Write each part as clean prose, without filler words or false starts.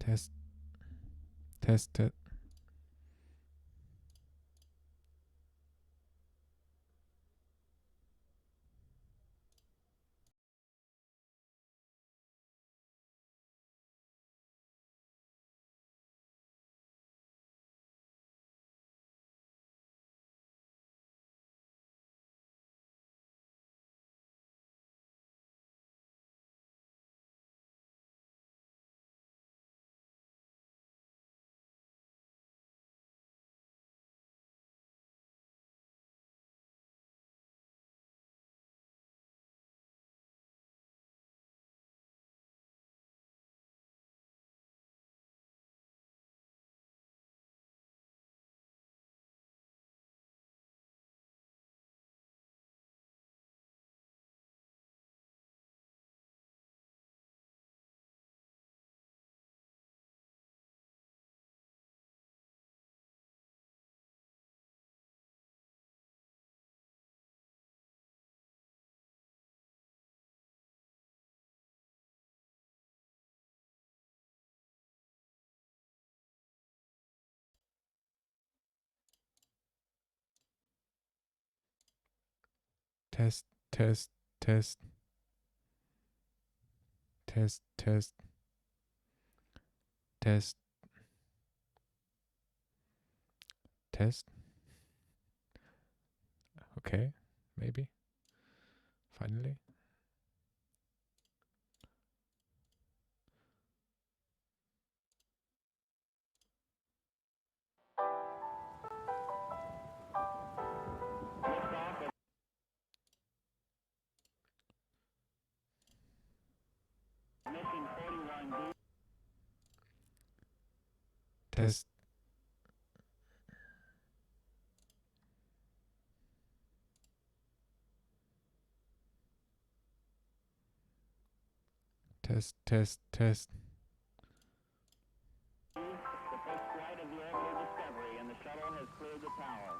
Test, test, test. Test, test, test, test, test, test, test. Okay, maybe. Finally. Test, test, test, test. The first flight of the orbital Discovery, and the shuttle has cleared the tower.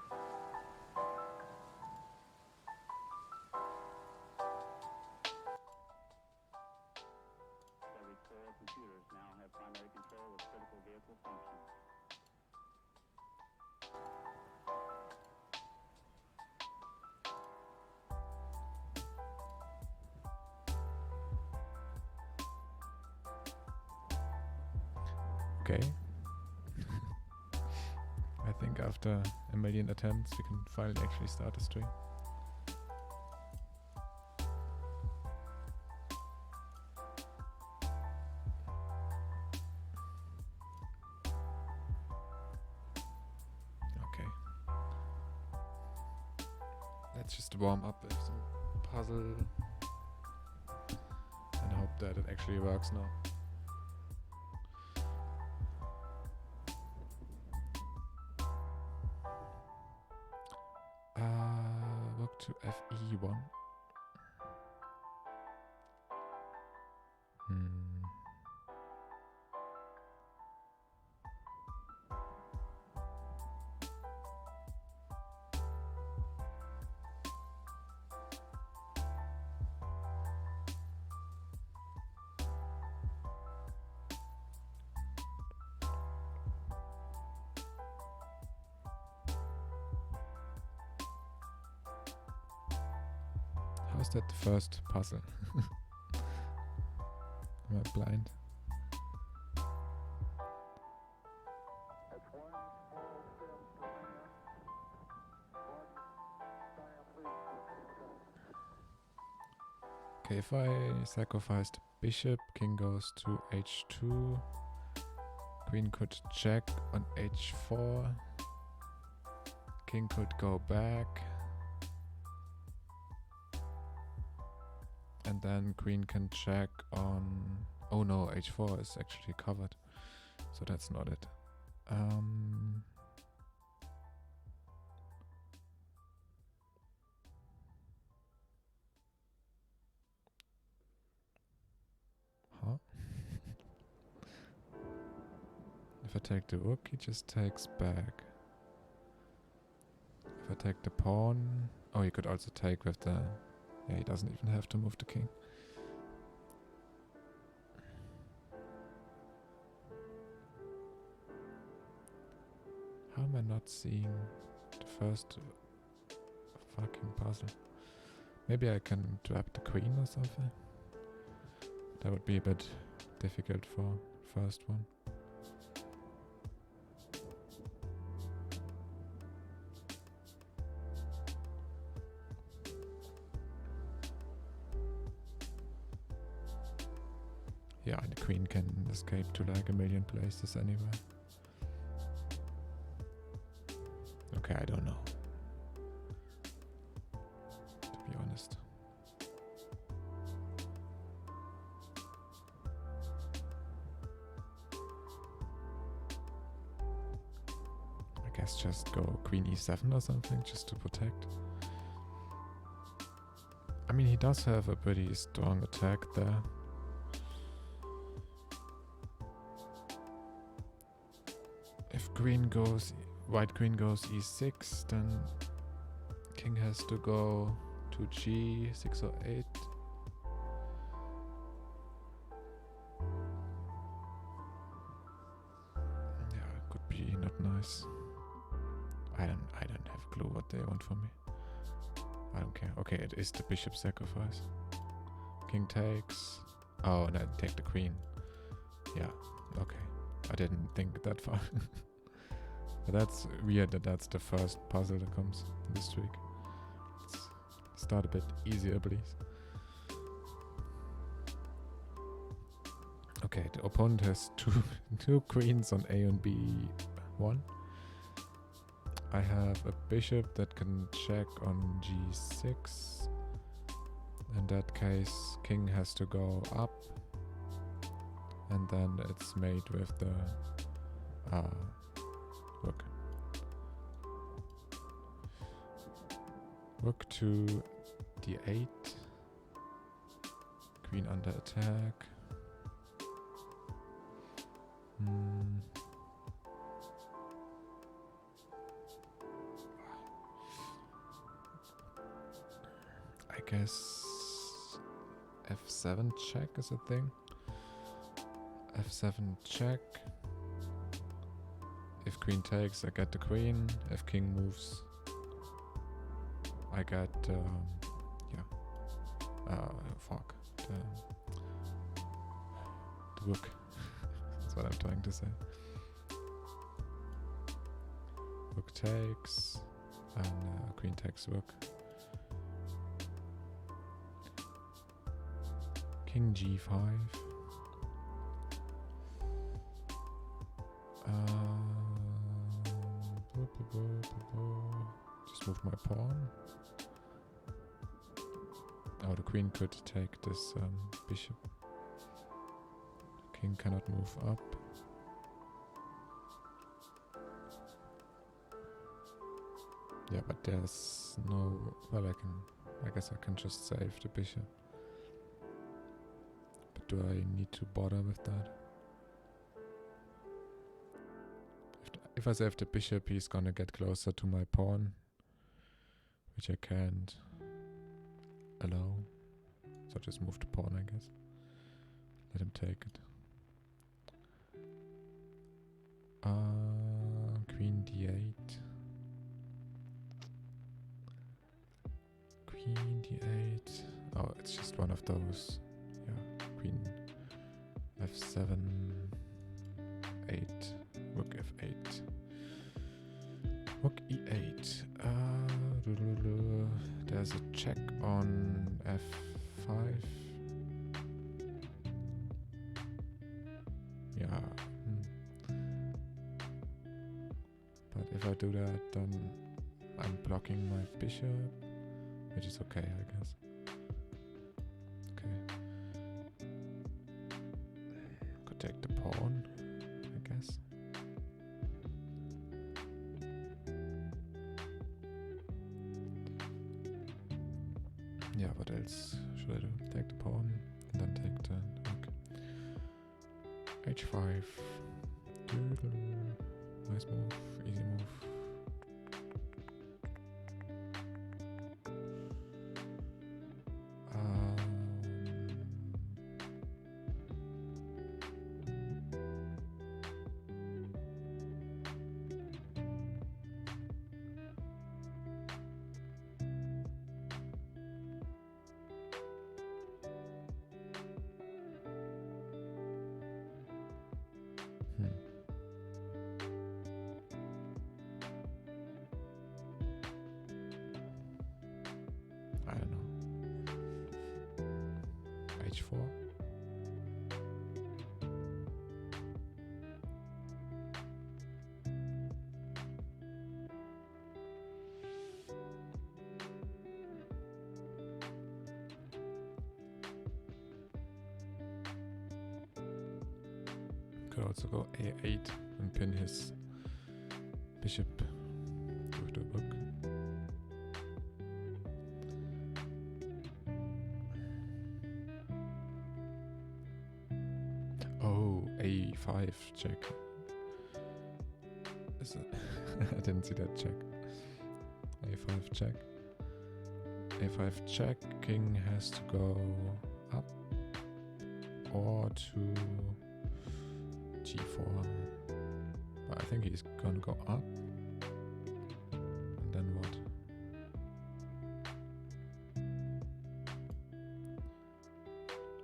Discovery's core computers now have primary control of critical vehicle functions. Okay. I think after a million attempts, we can finally actually start the stream. Okay. Let's just warm up with some puzzle and hope that it actually works now. Work to FE1. How's that the first puzzle? Am I blind? Okay, if I sacrifice the bishop, king goes to h2, queen could check on h4, king could go back, and then queen can check on... Oh no, h4 is actually covered, so that's not it. Huh? If I take the rook, he just takes back. If I take the pawn... Oh, he could also take with the... Yeah, he doesn't even have to move the king. am I not seeing the first fucking puzzle? Maybe I can trap the queen or something? That would be a bit difficult for first one. Yeah, and the queen can escape to like a million places anyway. Okay, I don't know. To be honest. I guess just go queen e7 or something just to protect. I mean, he does have a pretty strong attack there. If white queen goes e6, then king has to go to g6 or 8. Yeah, it could be not nice. I don't have a clue what they want from me. I don't care. Okay, it is the bishop sacrifice. King takes. Oh, no, take the queen. Yeah, okay. I didn't think that far. But that's weird that that's the first puzzle that comes this week. Let's start a bit easier, please. Okay, the opponent has two queens on A and B1. I have a bishop that can check on g6. In that case, king has to go up. And then it's made with the rook. Rook to d8. Queen under attack. I guess f7 check is a thing. f7 check. If queen takes, I get the queen. If king moves, I get fuck, the rook. That's what I'm trying to say. Rook takes, and queen takes rook. King g5. Just move my pawn. Oh, the queen could take this bishop. King cannot move up. Yeah, but there's no... Well, I guess I can just save the bishop. But do I need to bother with that? If I save the bishop, he's gonna get closer to my pawn, which I can't allow. So just move the pawn, I guess. Let him take it. Queen d8. Queen d8. Oh, it's just one of those. Yeah, queen f7, 8. Rook f8. Rook e8. There's a check on f5. Yeah. But if I do that, then I'm blocking my bishop, which is okay, I guess. Okay. Could take the pawn, I guess. Yeah, what else should I do? Take the pawn and then take the rook. h5. Nice move, easy move. h4. Could also go a8 and pin his bishop through the book. Oh, a5 check. Is it? I didn't see that check. a5 check. a5 check. King has to go up or to g4. But I think he's gonna go up. And then what?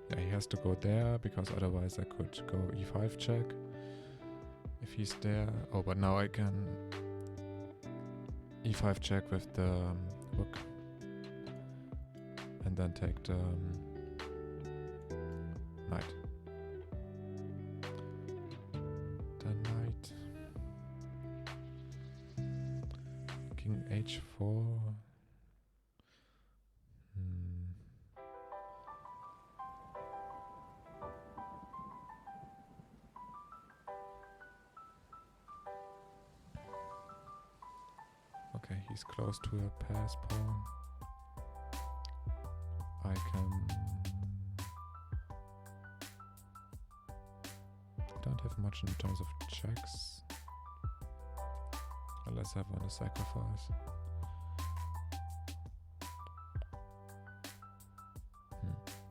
Yeah, he has to go there because otherwise I could go e5 check. If he's there. Oh, but now I can e5 check with the rook. And then take the knight. King h4. Okay, he's close to a pass pawn. I don't have much in terms of checks. Unless I want to sacrifice.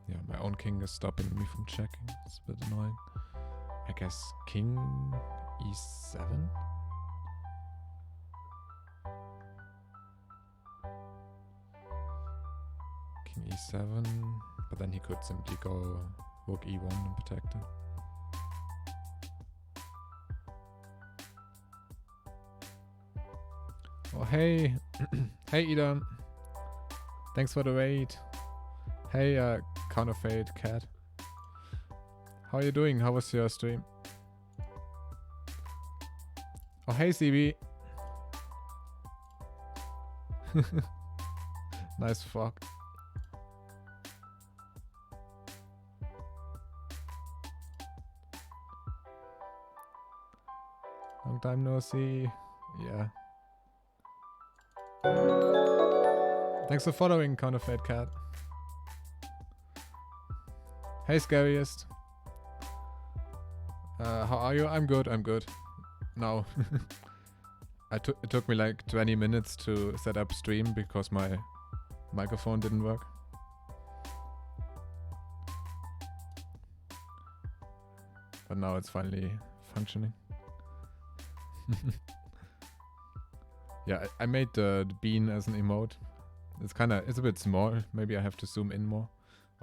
Yeah, my own king is stopping me from checking. It's a bit annoying. I guess king e7? King e7, but then he could simply go rook e1 and protect it. Oh, hey. Hey, Ida. Thanks for the raid. Hey, Counterfeit Cat. How are you doing? How was your stream? Oh, hey, CB. Nice fuck. Long time no see. Yeah. Thanks for following, Counterfeit Cat. Hey, Scariest. How are you? I'm good, I'm good. No. It took me like 20 minutes to set up stream because my microphone didn't work. But now it's finally functioning. Yeah, I made the bean as an emote. It's a bit small. Maybe I have to zoom in more.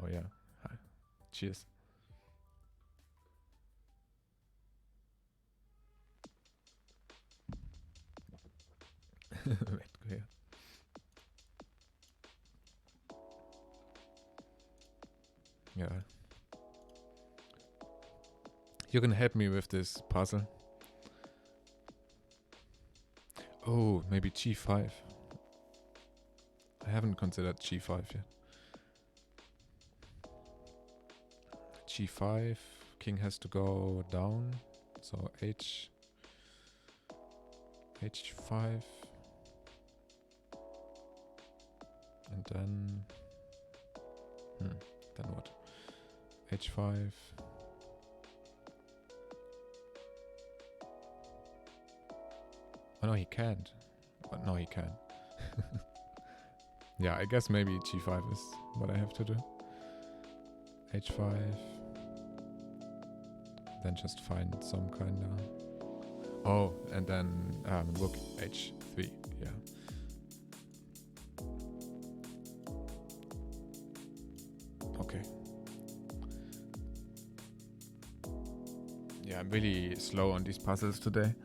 Oh yeah. Hi. Cheers. Wait, go here. Yeah. You can help me with this puzzle. Oh, maybe g5. I haven't considered g5 yet. g5, king has to go down, so h5, and then what? h5. Oh no, he can't. But no, he can. Yeah, I guess maybe g5 is what I have to do. h5. Then just find some kind of... Oh, and then rook h3, yeah. Okay. Yeah, I'm really slow on these puzzles today.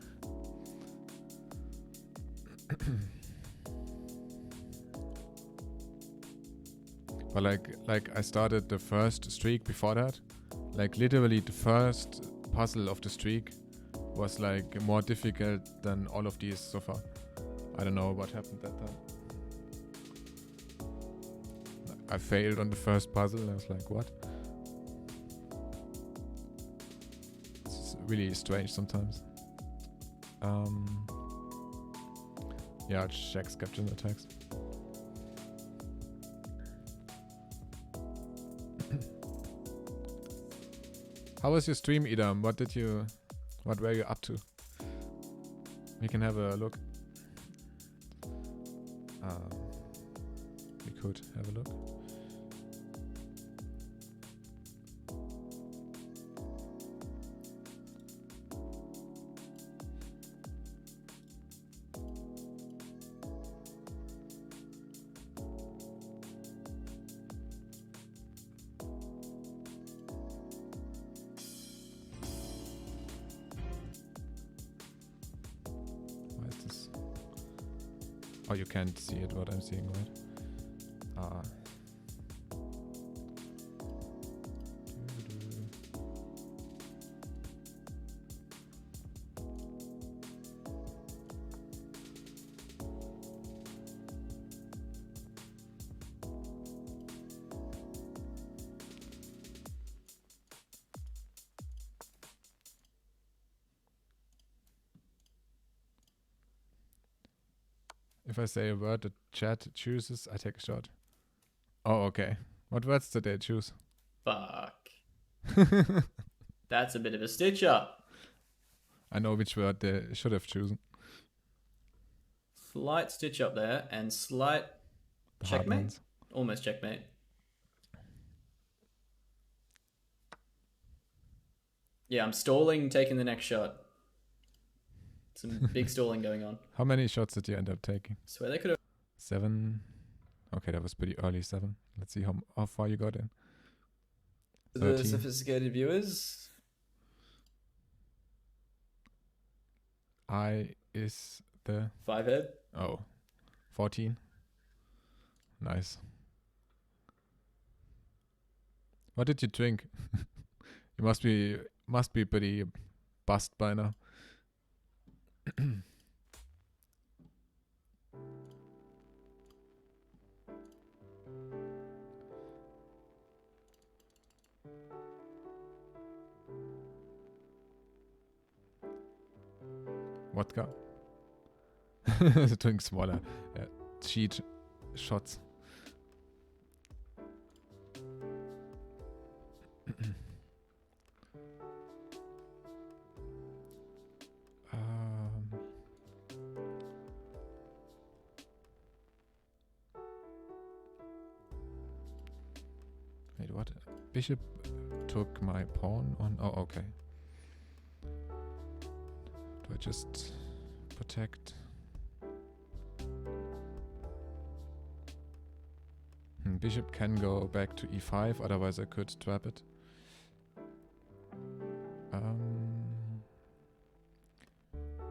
But like I started the first streak before that. Like literally the first puzzle of the streak was like more difficult than all of these so far. I don't know what happened that time. I failed on the first puzzle and I was like, what? It's really strange sometimes. Yeah, check capture the text. How was your stream, Idam? What were you up to? We can have a look. We could have a look. Oh, you can't see it, what I'm seeing, right? If I say a word the chat chooses, I take a shot. Oh, okay. What words did they choose? Fuck. That's a bit of a stitch up. I know which word they should have chosen. Slight stitch up there and slight The hard checkmate. ones. Almost checkmate. Yeah, I'm stalling, taking the next shot. Some big stalling going on. How many shots did you end up taking? Swear they could have. 7. Okay, that was pretty early. 7. Let's see how far you got in. The 13. sophisticated viewers. I is the 5 head. 14. Nice. What did you drink? You must be pretty buzzed by now. Vodka. Drink smaller. Cheat shots. Wait, what? Bishop took my pawn on. Oh, okay. Do I just protect? Bishop can go back to e5, otherwise I could trap it.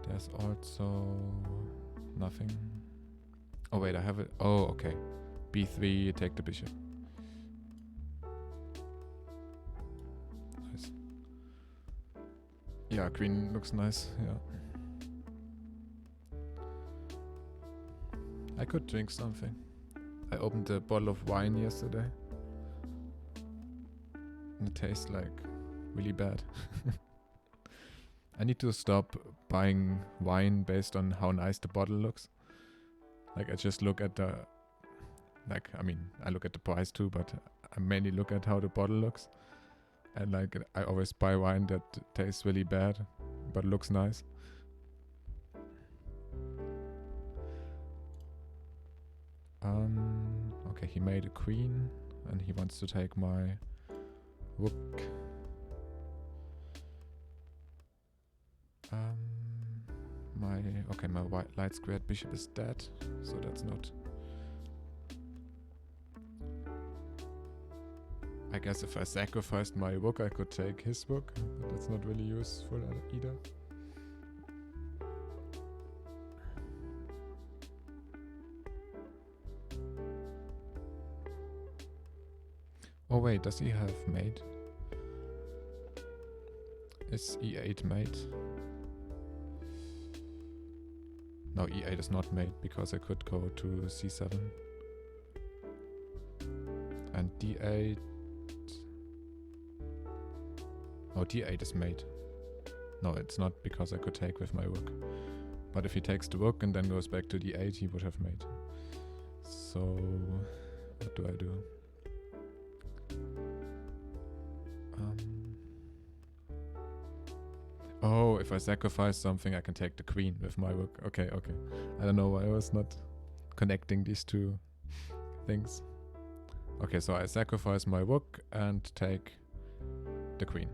There's also nothing. Oh wait, I have it. Oh, okay. b3, take the bishop. Nice. Yeah, queen looks nice. Yeah. I could drink something. I opened a bottle of wine yesterday. And it tastes like really bad. I need to stop buying wine based on how nice the bottle looks. Like I just look at the... Like, I mean, I look at the price too, but I mainly look at how the bottle looks. And like, I always buy wine that tastes really bad, but looks nice. Okay, he made a queen, and he wants to take my rook. My white light squared bishop is dead, so that's not. I guess if I sacrificed my rook, I could take his rook, but that's not really useful either. Oh wait, does he have mate? Is e8 mate? No, e8 is not mate because I could go to c7. And d8. Oh, d8 is mate. No, it's not because I could take with my rook. But if he takes the rook and then goes back to d8, he would have mate. So, what do I do? Oh, if I sacrifice something, I can take the queen with my rook. Okay, okay. I don't know why I was not connecting these two things. Okay, so I sacrifice my rook and take the queen.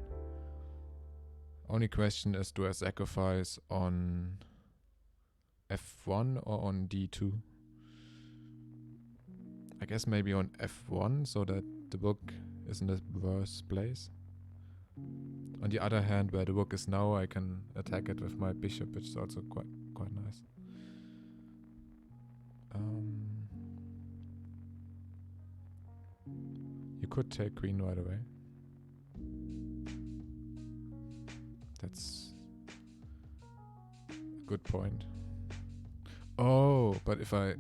Only question is, do I sacrifice on f1 or on d2? I guess maybe on f1 so that the rook is in a worse place. On the other hand, where the rook is now, I can attack it with my bishop, which is also quite nice. You could take queen right away. That's a good point. Oh, but if I...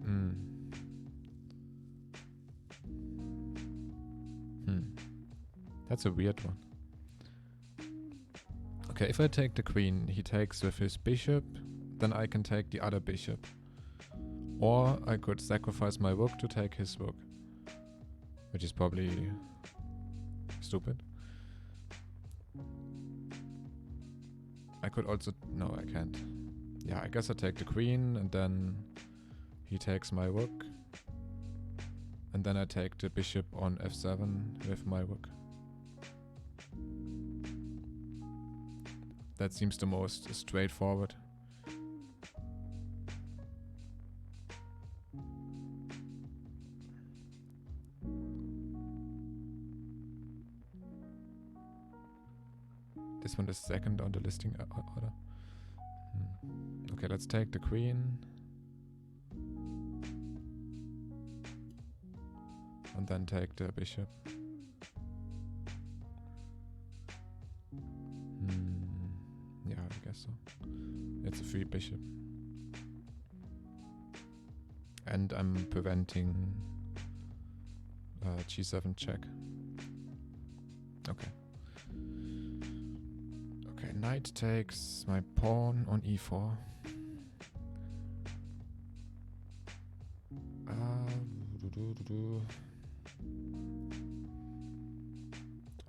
That's a weird one. Okay, if I take the queen, he takes with his bishop, then I can take the other bishop. Or I could sacrifice my rook to take his rook. Which is probably stupid. I could also... No, I can't. Yeah, I guess I take the queen and then he takes my rook. And then I take the bishop on f7 with my rook. That seems the most straightforward. This one is second on the listing order. Okay, let's take the queen. And then take the bishop. Yeah, I guess so. It's a free bishop. And I'm preventing g7 check. Okay. Okay, knight takes my pawn on e4.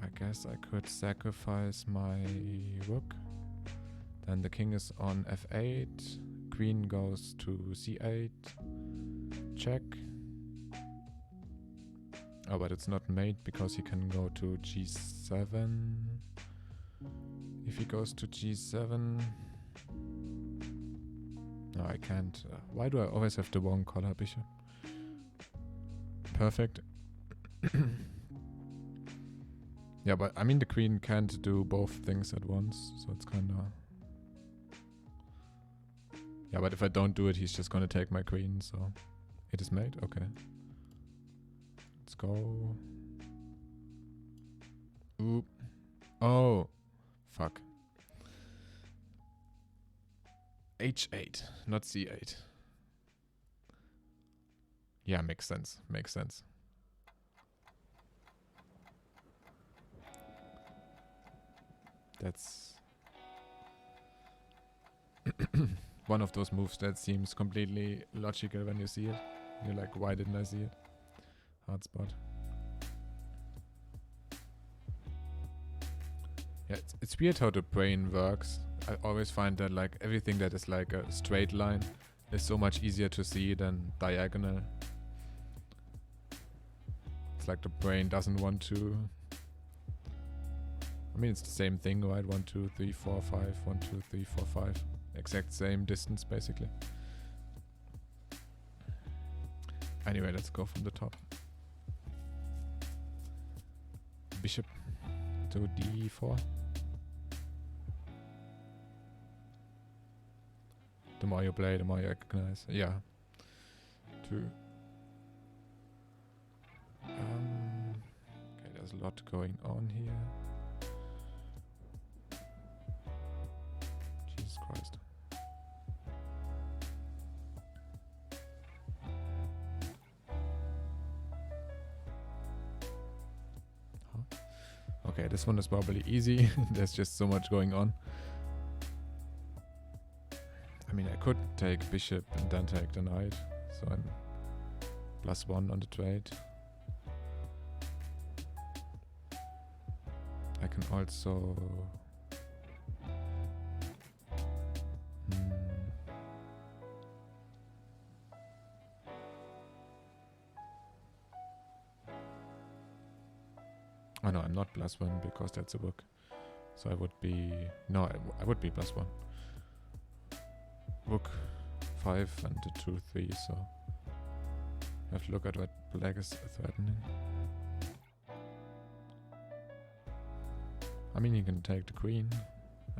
I guess I could sacrifice my rook. Then the king is on f8. Queen goes to c8. Check. Oh, but it's not mate because he can go to g7. If he goes to g7... No, I can't. Why do I always have the wrong color bishop? Perfect. Yeah, but I mean the queen can't do both things at once, so it's kinda... Yeah, but if I don't do it, he's just gonna take my queen, so... It is mate? Okay. Let's go. Oop. Oh. Fuck. h8, not c8. Yeah, makes sense. Makes sense. That's one of those moves that seems completely logical when you see it. You're like, why didn't I see it? Hard spot. Yeah, it's weird how the brain works. I always find that like everything that is like a straight line is so much easier to see than diagonal. It's like the brain doesn't want to... I mean, it's the same thing, right? 1, 2, 3, 4, 5. 1, 2, 3, 4, 5. Exact same distance, basically. Anyway, let's go from the top. Bishop to d4. The more you play, the more you recognize. Yeah. 2. Okay, There's a lot going on here. Jesus Christ. Okay, this one is probably easy. There's just so much going on. I mean, I could take bishop and then take the knight. So I'm +1 on the trade. I can also... Oh no, I'm not +1 because that's a rook. So I would be... No, I would be +1. Rook 5 and the 2-3, so... I have to look at what black is threatening. I mean, you can take the queen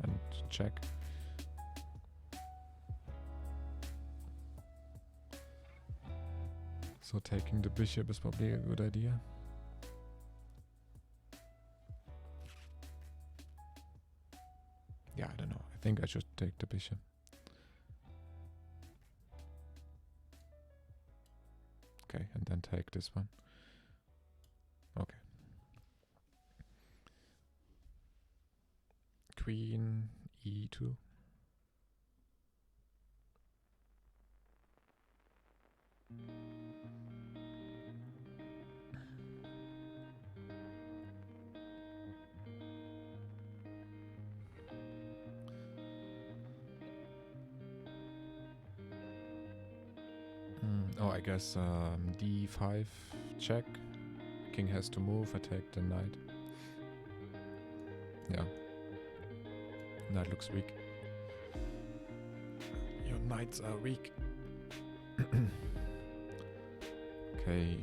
and check. So taking the bishop is probably a good idea. Yeah, I don't know. I think I should take the bishop. Okay, and then take this one. Okay. Queen E2. Oh, I guess D5 check. King has to move. I take the knight. Yeah. Knight looks weak. Your knights are weak. Okay.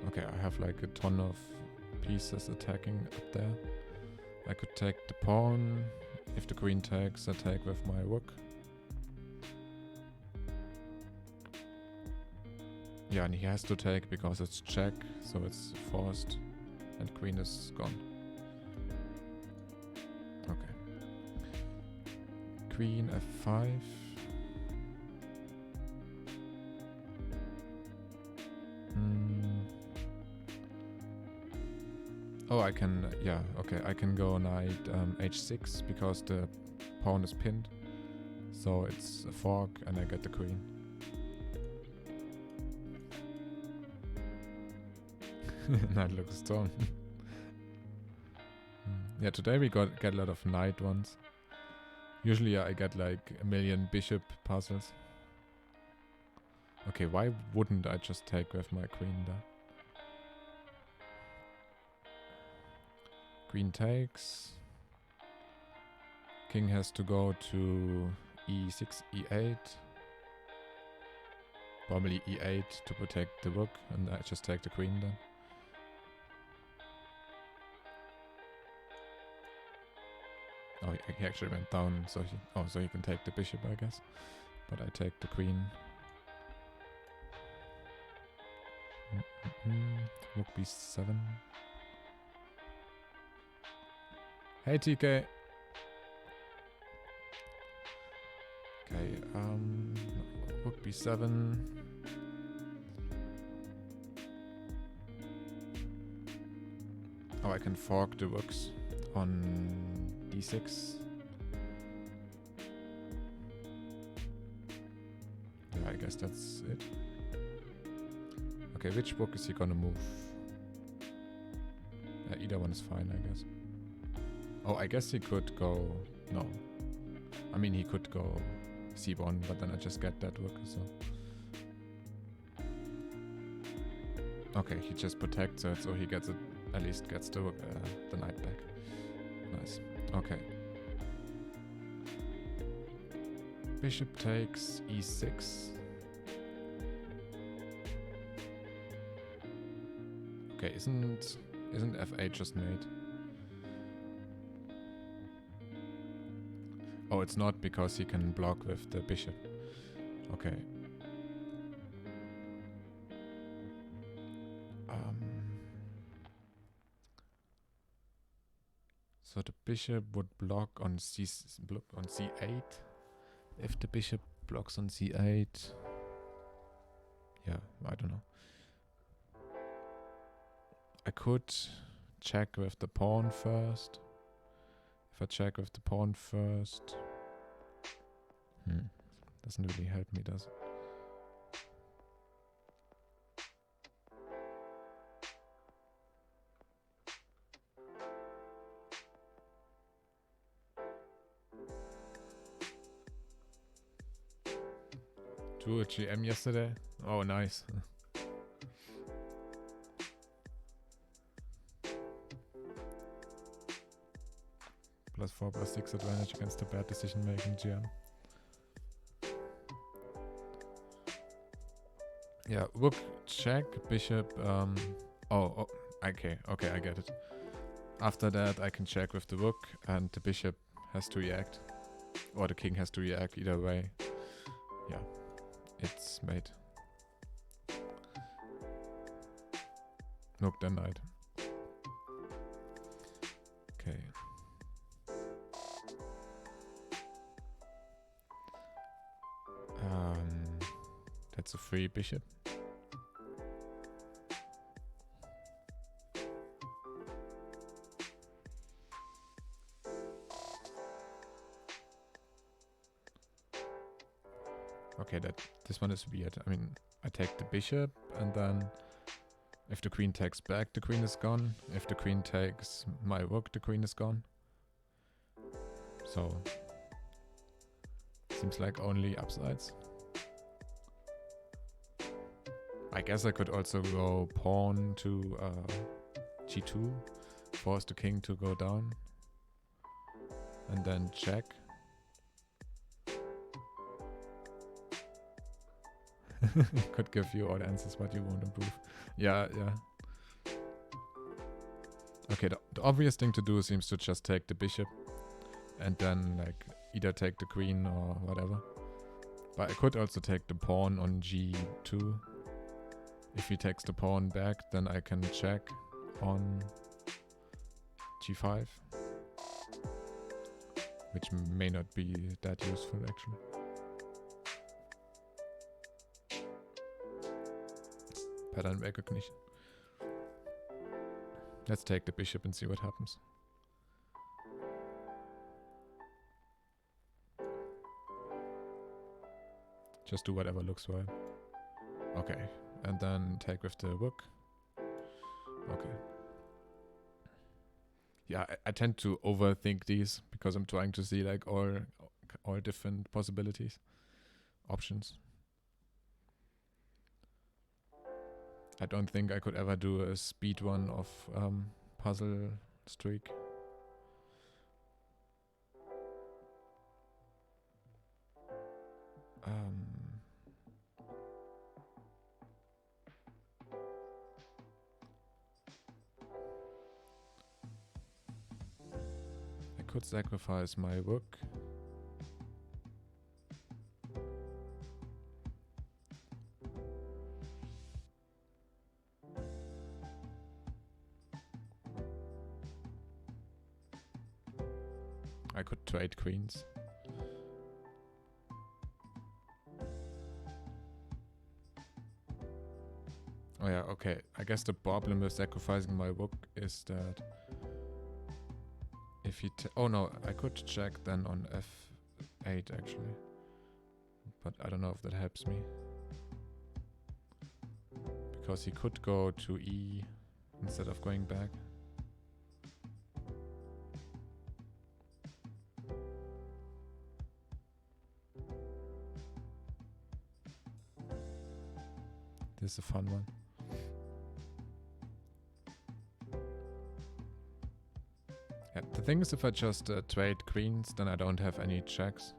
Okay, I have like a ton of pieces attacking up there. I could take the pawn. If the queen takes, I take with my rook. Yeah, and he has to take because it's check, so it's forced, and queen is gone. Okay. Queen F5. Oh, I can, yeah, okay, I can go knight H6 because the pawn is pinned. So it's a fork and I get the queen. Knight looks strong. Yeah, today we get a lot of knight ones. Usually I get like a million bishop puzzles. Okay, why wouldn't I just take with my queen there? Queen takes. King has to go to E6, E8. Probably E8 to protect the rook, and I just take the queen then. Oh, he actually went down, so so he can take the bishop, I guess. But I take the queen. Rook B7. Hey TK. Okay, Rook B7. Oh, I can fork the rooks on D6. Yeah, I guess that's it. Okay, which rook is he gonna move? Either one is fine, I guess. Oh, I guess he could go... No. I mean, he could go C1, but then I just get that rook, so... Okay, he just protects it, so he gets it, at least gets the knight back. Nice. Okay. Bishop takes E6. Okay, isn't F8 just made? Oh, it's not because he can block with the bishop. Okay. So the bishop would block on c8. If the bishop blocks on c8, yeah, I don't know. I could check with the pawn first. If I check with the pawn first, doesn't really help me, does it? Drew a GM yesterday. Oh, nice. +4/+6 advantage against the bad decision making GM. Yeah, rook check, bishop. Okay, I get it. After that, I can check with the rook, and the bishop has to react, or the king has to react. Either way, yeah, it's made. Rook then knight. Okay. That's a free bishop. Okay, this one is weird. I mean, I take the bishop, and then if the queen takes back, the queen is gone. If the queen takes my rook, the queen is gone. So, seems like only upsides. I guess I could also go pawn to g2, force the king to go down, and then check. Could give you all the answers what you want to prove. Yeah. Okay, the obvious thing to do seems to just take the bishop and then like either take the queen or whatever. But I could also take the pawn on g2. If he takes the pawn back, then I can check on g5, which may not be that useful actually. Pattern recognition. Let's take the bishop and see what happens. Just do whatever looks right. Okay, and then take with the rook. Okay. Yeah, I tend to overthink these because I'm trying to see like all different possibilities, options. I don't think I could ever do a speed run of puzzle streak. I could sacrifice my rook. I could trade queens. Oh yeah, okay. I guess the problem with sacrificing my rook is that if he oh no, I could check then on f8 actually. But I don't know if that helps me. Because he could go to e instead of going back. This is a fun one. Yeah, the thing is, if I just trade queens, then I don't have any checks,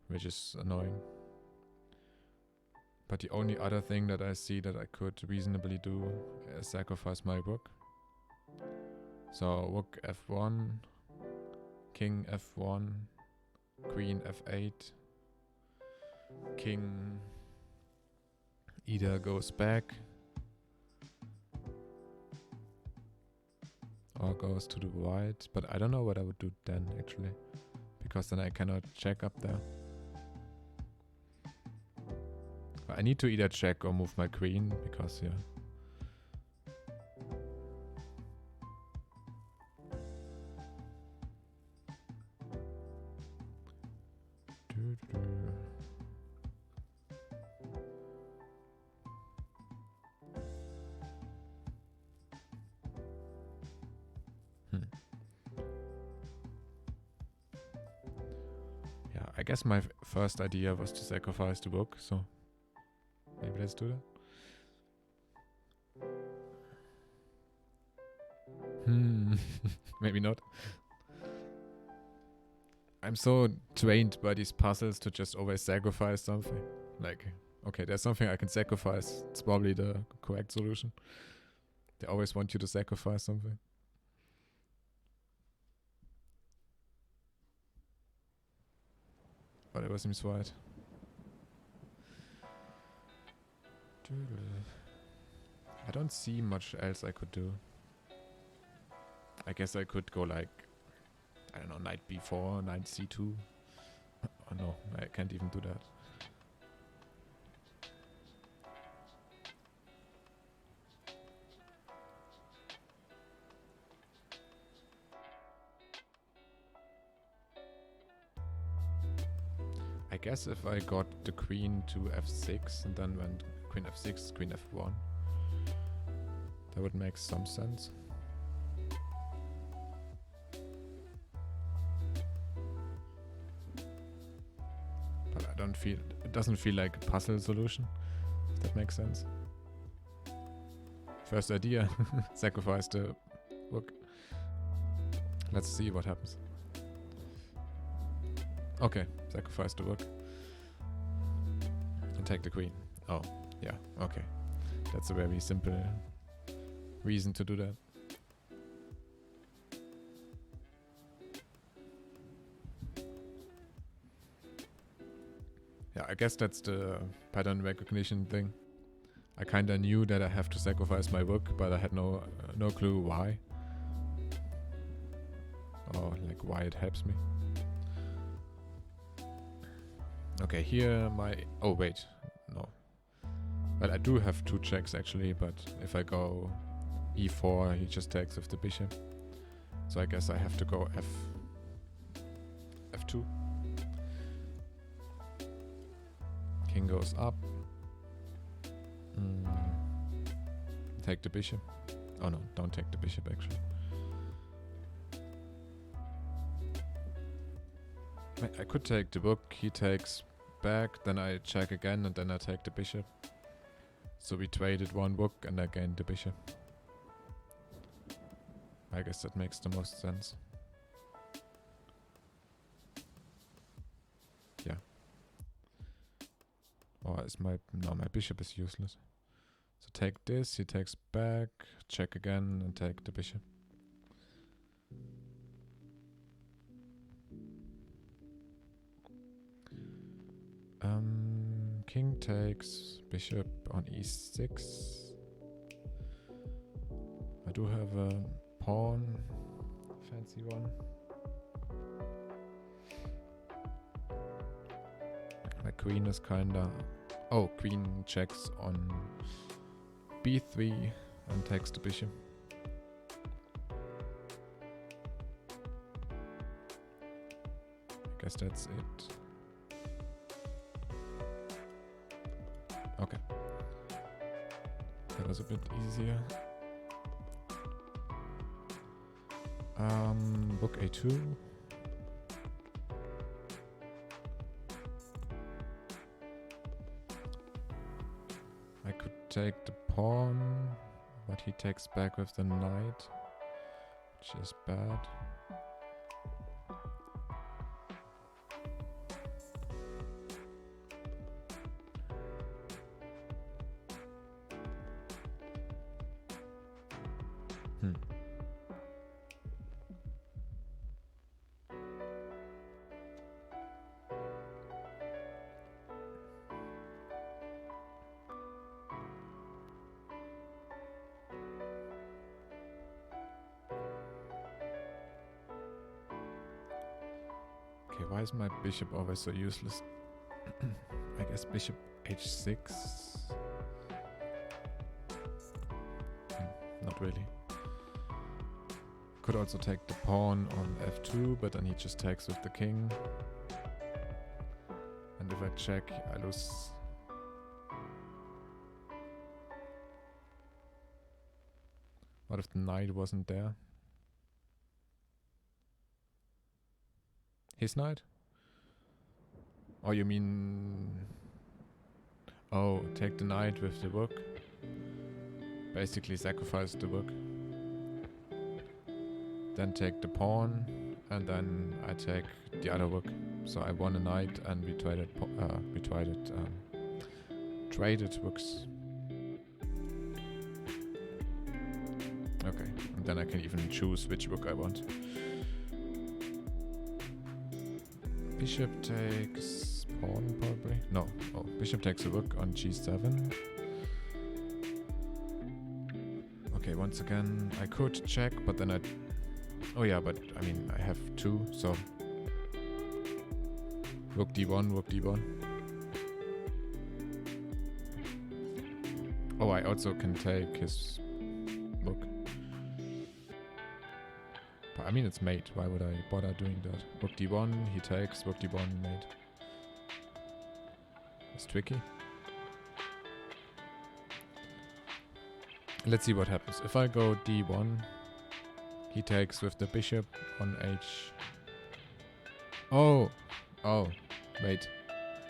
which is annoying. But the only other thing that I see that I could reasonably do is sacrifice my rook. So rook f1, king f1, queen f8, king either goes back or goes to the white, but I don't know what I would do then actually, because then I cannot check up there. I need to either check or move my queen, because yeah. Yeah, I guess my first idea was to sacrifice the book, so maybe let's do that. Maybe not. I'm so trained by these puzzles to just always sacrifice something. Like, okay, there's something I can sacrifice. It's probably the correct solution. They always want you to sacrifice something. Whatever seems right. I don't see much else I could do. I guess I could go like, I don't know, knight b4, knight c2. Oh no, I can't even do that. I guess if I got the queen to f6 and then went queen f6, queen f1, that would make some sense. But I don't feel, it doesn't feel like a puzzle solution, if that makes sense. First idea, sacrifice the rook. Let's see what happens. Okay, sacrifice the rook. And take the queen. Oh, yeah, okay. That's a very simple reason to do that. Yeah, I guess that's the pattern recognition thing. I kinda knew that I have to sacrifice my rook, but I had no clue why. Or like why it helps me. Okay, here my... Oh, wait. No. Well, I do have two checks actually, but if I go e4, he just takes with the bishop. So I guess I have to go f2. King goes up. Take the bishop. Oh no, don't take the bishop actually. I could take the book, he takes back, then I check again and then I take the bishop. So we traded one book and I gained the bishop. I guess that makes the most sense. Yeah. Or is my... No, my bishop is useless. So take this, he takes back, check again and take the bishop. King takes bishop on e6. I do have a pawn, fancy one. My queen is kinda... Oh, queen checks on b3 and takes the bishop. I guess that's it. Okay. That was a bit easier. Book a2. I could take the pawn, but he takes back with the knight, which is bad. Okay, why is my bishop always so useless? I guess bishop h6. Not really. Could also take the pawn on f2, but then he just takes with the king. And if I check, I lose. What if the knight wasn't there? His knight? Oh, you mean... Oh, take the knight with the rook. Basically sacrifice the rook. Then take the pawn, and then I take the other rook. So I won a knight, and we traded rooks. Okay, and then I can even choose which rook I want. Bishop takes pawn, probably. No, oh, bishop takes a rook on g7. Okay, once again, I could check, but then oh yeah, but I mean, I have two, so... Rook d1, rook d1. Oh, I also can take his rook. But I mean, it's mate. Why would I bother doing that? Rook d1, he takes, rook d1, mate. It's tricky. Let's see what happens. If I go d1, he takes with the bishop on h... Oh! Oh, wait.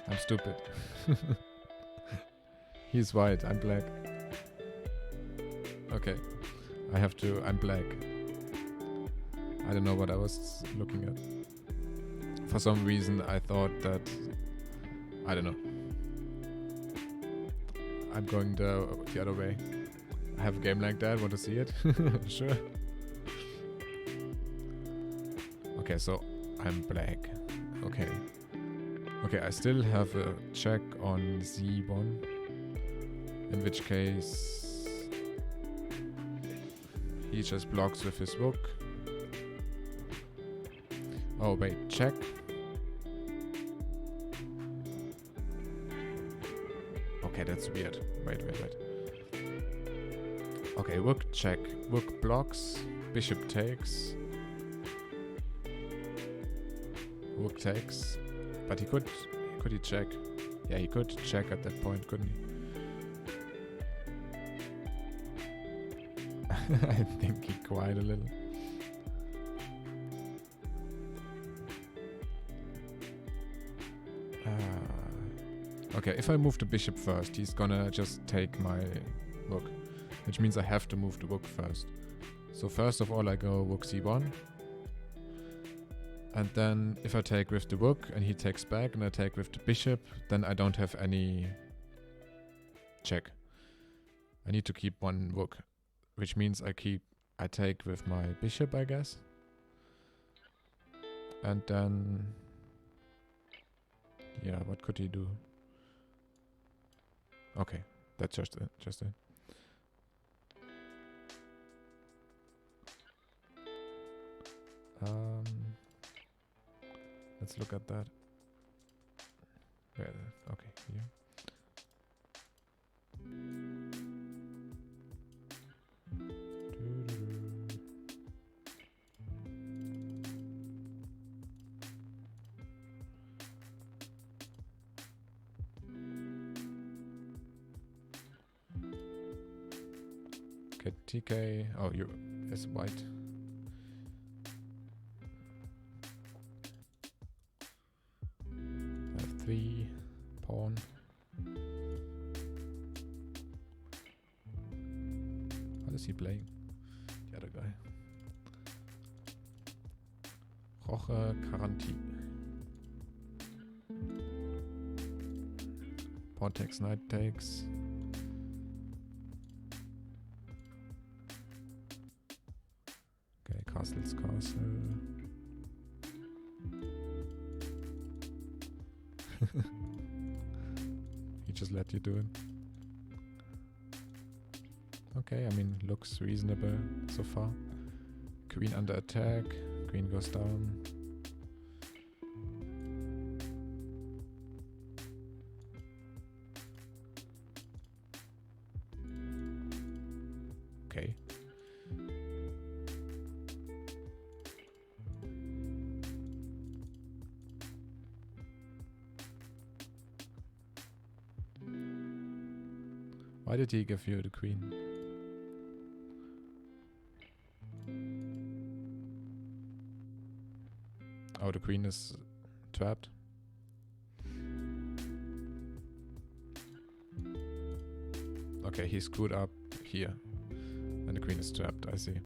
I'm stupid. He's white, I'm black. Okay. I'm black. I don't know what I was looking at. For some reason I thought that... I don't know. I'm going the other way. I have a game like that, want to see it? Sure. Okay, so I'm black. Okay. Okay, I still have a check on z1. In which case... he just blocks with his rook. Oh, wait, check. Okay, that's weird. Wait. Okay, rook check. Rook blocks. Bishop takes. Rook takes. But could he check? Yeah, he could check at that point, couldn't he? I think he cried a little. Okay, if I move the bishop first, he's gonna just take my rook. Which means I have to move the rook first. So first of all I go rook c1. And then if I take with the rook and he takes back and I take with the bishop, then I don't have any check. I need to keep one rook. Which means I take with my bishop, I guess. And then... yeah, what could he do? Okay, that's just it. Let's look at that. Okay, here. Okay, TK. Oh, you is white. F3 pawn. What is he playing? The other guy. Roche Karanti. Pawn takes, knight takes. Okay, castle's castle. He just let you do it. Okay, I mean, looks reasonable so far. Queen under attack. Queen goes down. Why did he give you the queen? Oh, the queen is trapped. Okay, he screwed up here. And the queen is trapped, I see.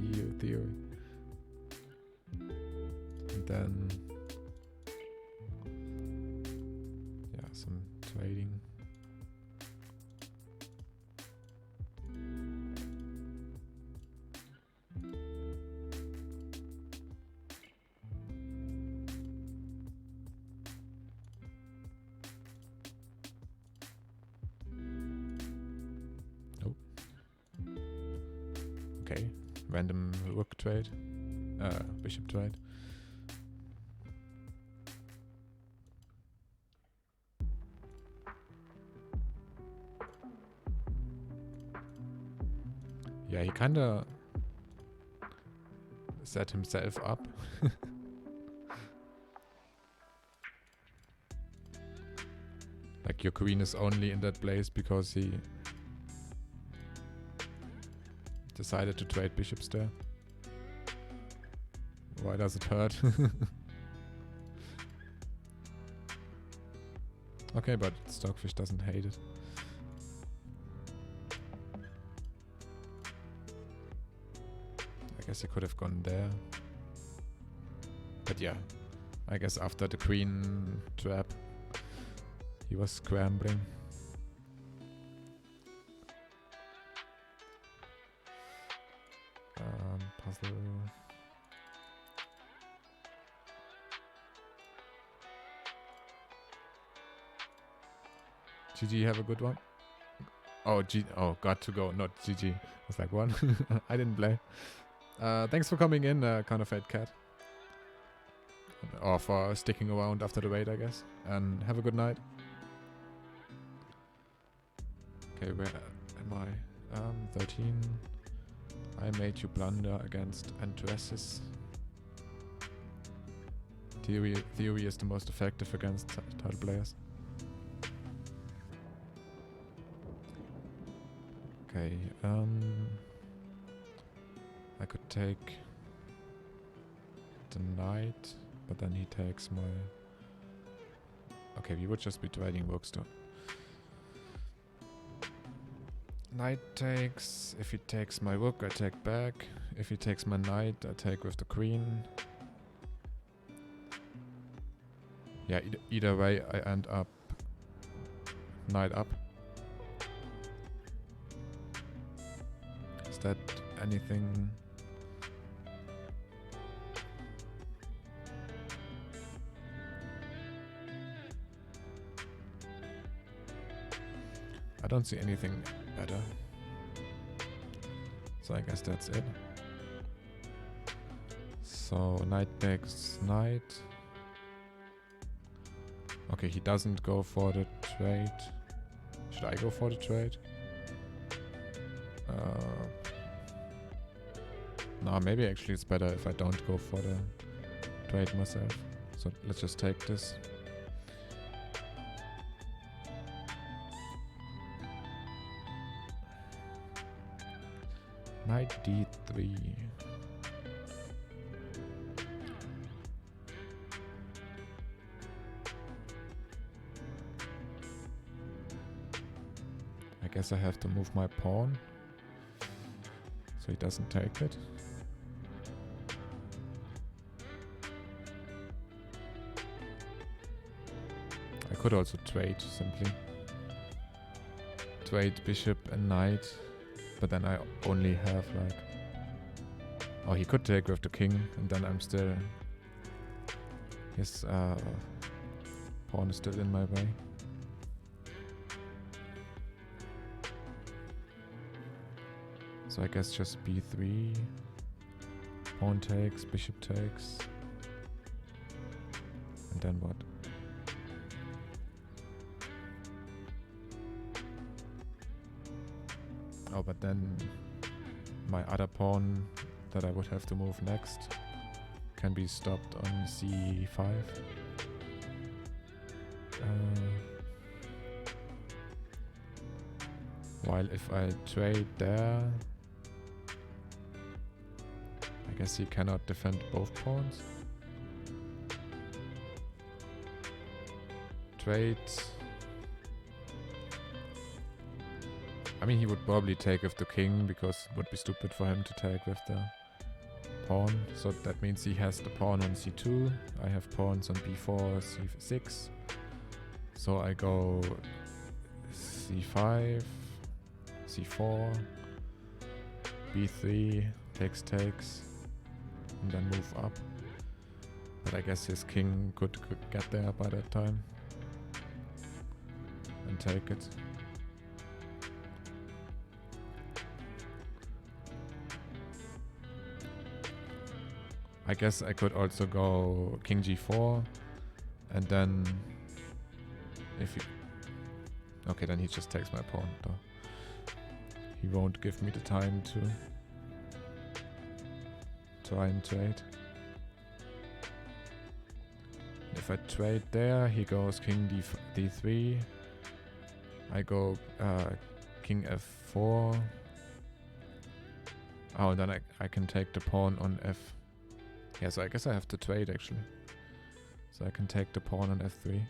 EU theory. And then... yeah, some trading. Okay, random rook trade, bishop trade. Yeah, he kinda set himself up. Like your queen is only in that place because he decided to trade bishops there. Why does it hurt? Okay, but Stockfish doesn't hate it. I guess he could have gone there. But yeah, I guess after the queen trap, he was scrambling. Puzzle. GG, have a good one. Oh, got to go, not GG. I was like, what? I didn't play. Thanks for coming in, kind of fat cat. Or for sticking around after the raid, I guess. And have a good night. Okay, where am I? 13. I made you blunder against Andressus. Theory is the most effective against title players. Okay, I could take the knight, but then he takes my... Okay, we would just be trading rooks though. Knight takes. If he takes my rook, I take back. If he takes my knight, I take with the queen. Yeah, either way, I end up knight up. Is that anything? I don't see anything better. So I guess that's it. So knight takes knight. Okay, he doesn't go for the trade. Should I go for the trade? No, maybe actually it's better if I don't go for the trade myself. So let's just take this. Knight d3. I guess I have to move my pawn so he doesn't take it. I could also trade simply. Trade bishop and knight. But then I only have like... Oh, he could take with the king, and then I'm still... His pawn is still in my way. So I guess just b3. Pawn takes, bishop takes. And then what? Oh, but then my other pawn that I would have to move next can be stopped on c5. While if I trade there, I guess he cannot defend both pawns. Trade. I mean, he would probably take with the king because it would be stupid for him to take with the pawn. So that means he has the pawn on c2. I have pawns on b4, c6. So I go c5, c4, b3, takes, and then move up. But I guess his king could get there by that time and take it. I guess I could also go king g4 and then if he... Okay, then he just takes my pawn though. He won't give me the time to try and trade. If I trade there, he goes king d3. I go king f4. Oh, and then I can take the pawn on f. Yeah, so I guess I have to trade actually. So I can take the pawn on f3.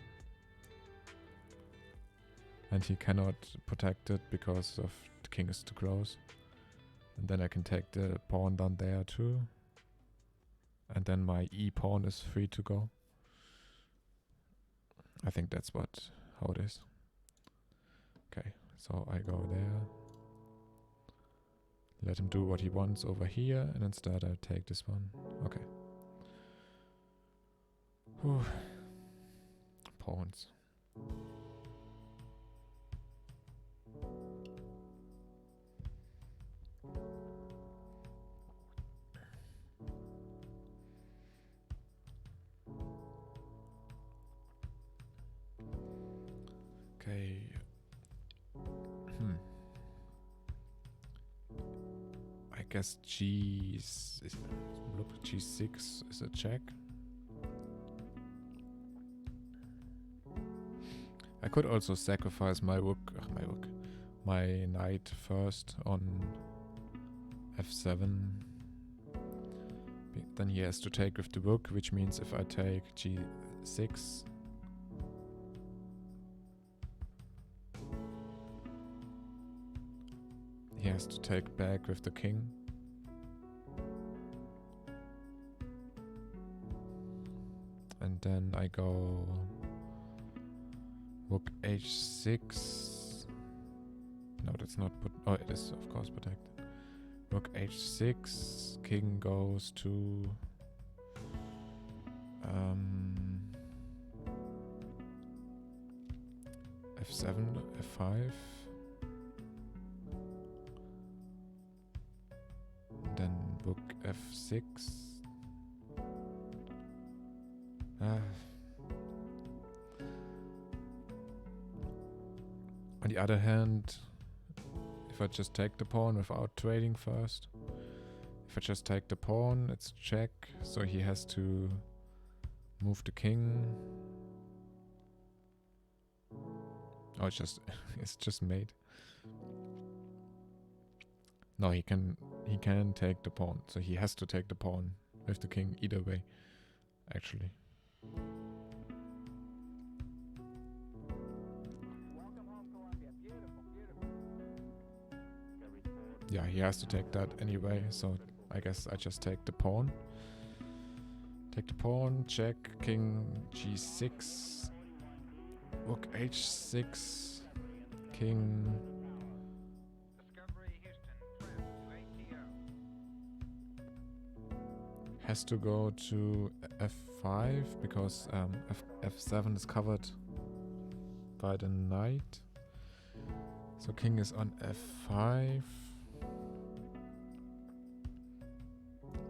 And he cannot protect it because of the king is too close. And then I can take the pawn down there too. And then my e pawn is free to go. I think that's how it is. Okay, so I go there. Let him do what he wants over here, and instead I take this one. Okay. Whew. Pawns. Okay. I guess G6 is a check. I could also sacrifice my knight first on f7. Then he has to take with the rook, which means if I take g6, he has to take back with the king. And then I go rook h6. No, that's not oh, it is of course protected. Rook h6, king goes to f7, f5. Then rook f6. On the other hand, if I just take the pawn without trading first, if I just take the pawn, it's check, so he has to move the king. Oh, it's just mate. No, he can take the pawn, so he has to take the pawn with the king either way, actually. Yeah, he has to take that anyway, so I guess I just take the pawn. Take the pawn, check, king g6, rook h6, king. Has to go to f5 because f7 is covered by the knight. So king is on f5.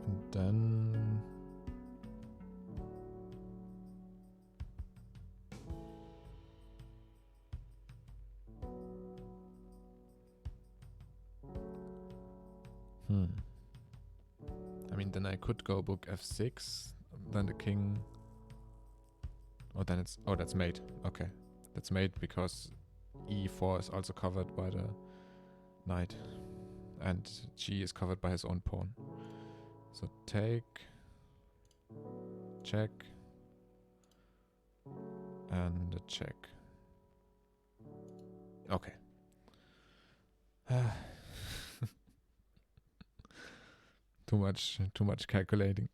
And then I mean, then I could go book f6, then the king. Oh, then it's that's mate. Okay, that's mate because e4 is also covered by the knight. And g is covered by his own pawn. So take, check, and a check. Okay. Too much calculating.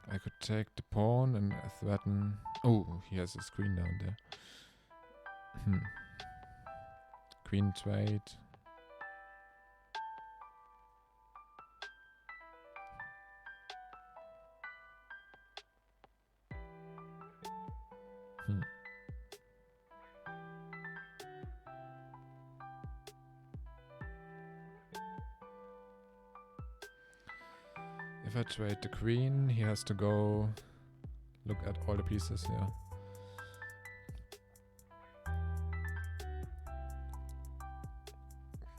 I could take the pawn and threaten. Oh, he has his queen down there. Queen trade. If I trade the queen, he has to go look at all the pieces here.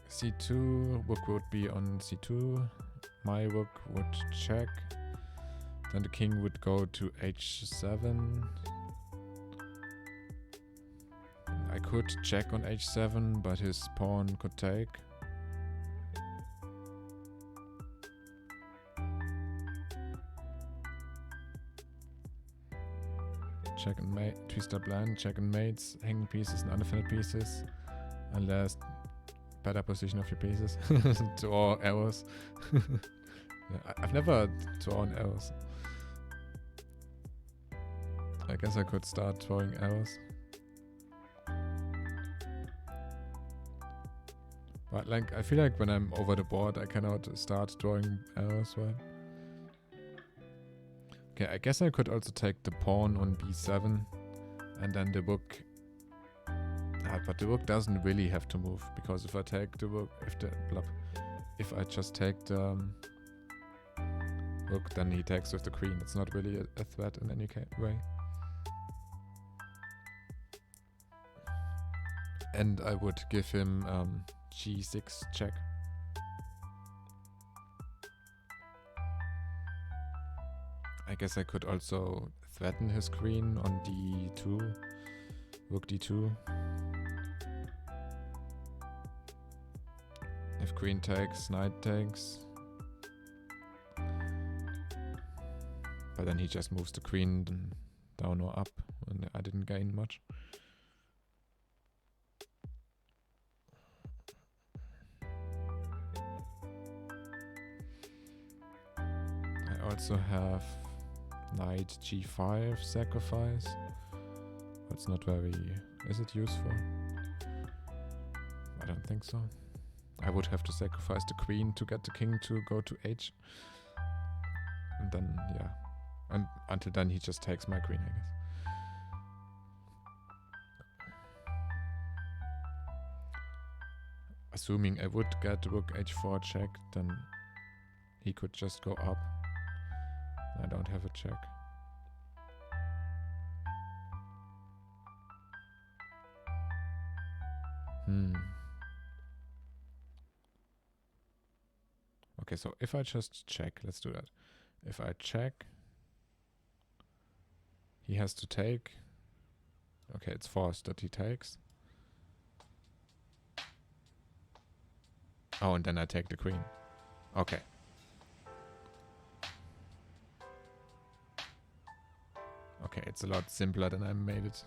C2, rook would be on C2. My rook would check. Then the king would go to H7. I could check on H7, but his pawn could take. Check and mate, two-step land, check and mates, hanging pieces and undefended pieces. Unless better position of your pieces. Draw arrows. Yeah, I've never drawn arrows. I guess I could start drawing arrows. But like, I feel like when I'm over the board, I cannot start drawing arrows, right? Okay, I guess I could also take the pawn on b7 and then the rook. But the rook doesn't really have to move, because if I take the rook, if I just take the rook, then he takes with the queen. It's not really a threat in any way. And I would give him g6 check. I guess I could also threaten his queen on d2, rook d2. If queen takes, knight takes. But then he just moves the queen down or up, and I didn't gain much. I also have knight g5 sacrifice. It's not very... Is it useful? I don't think so. I would have to sacrifice the queen to get the king to go to h. And then, yeah. And until then he just takes my queen, I guess. Assuming I would get rook h4 check, then he could just go up. I don't have a check. Okay, so if I just check, let's do that. If I check, he has to take. Okay, it's forced that he takes. Oh, and then I take the queen. Okay. Okay, it's a lot simpler than I made it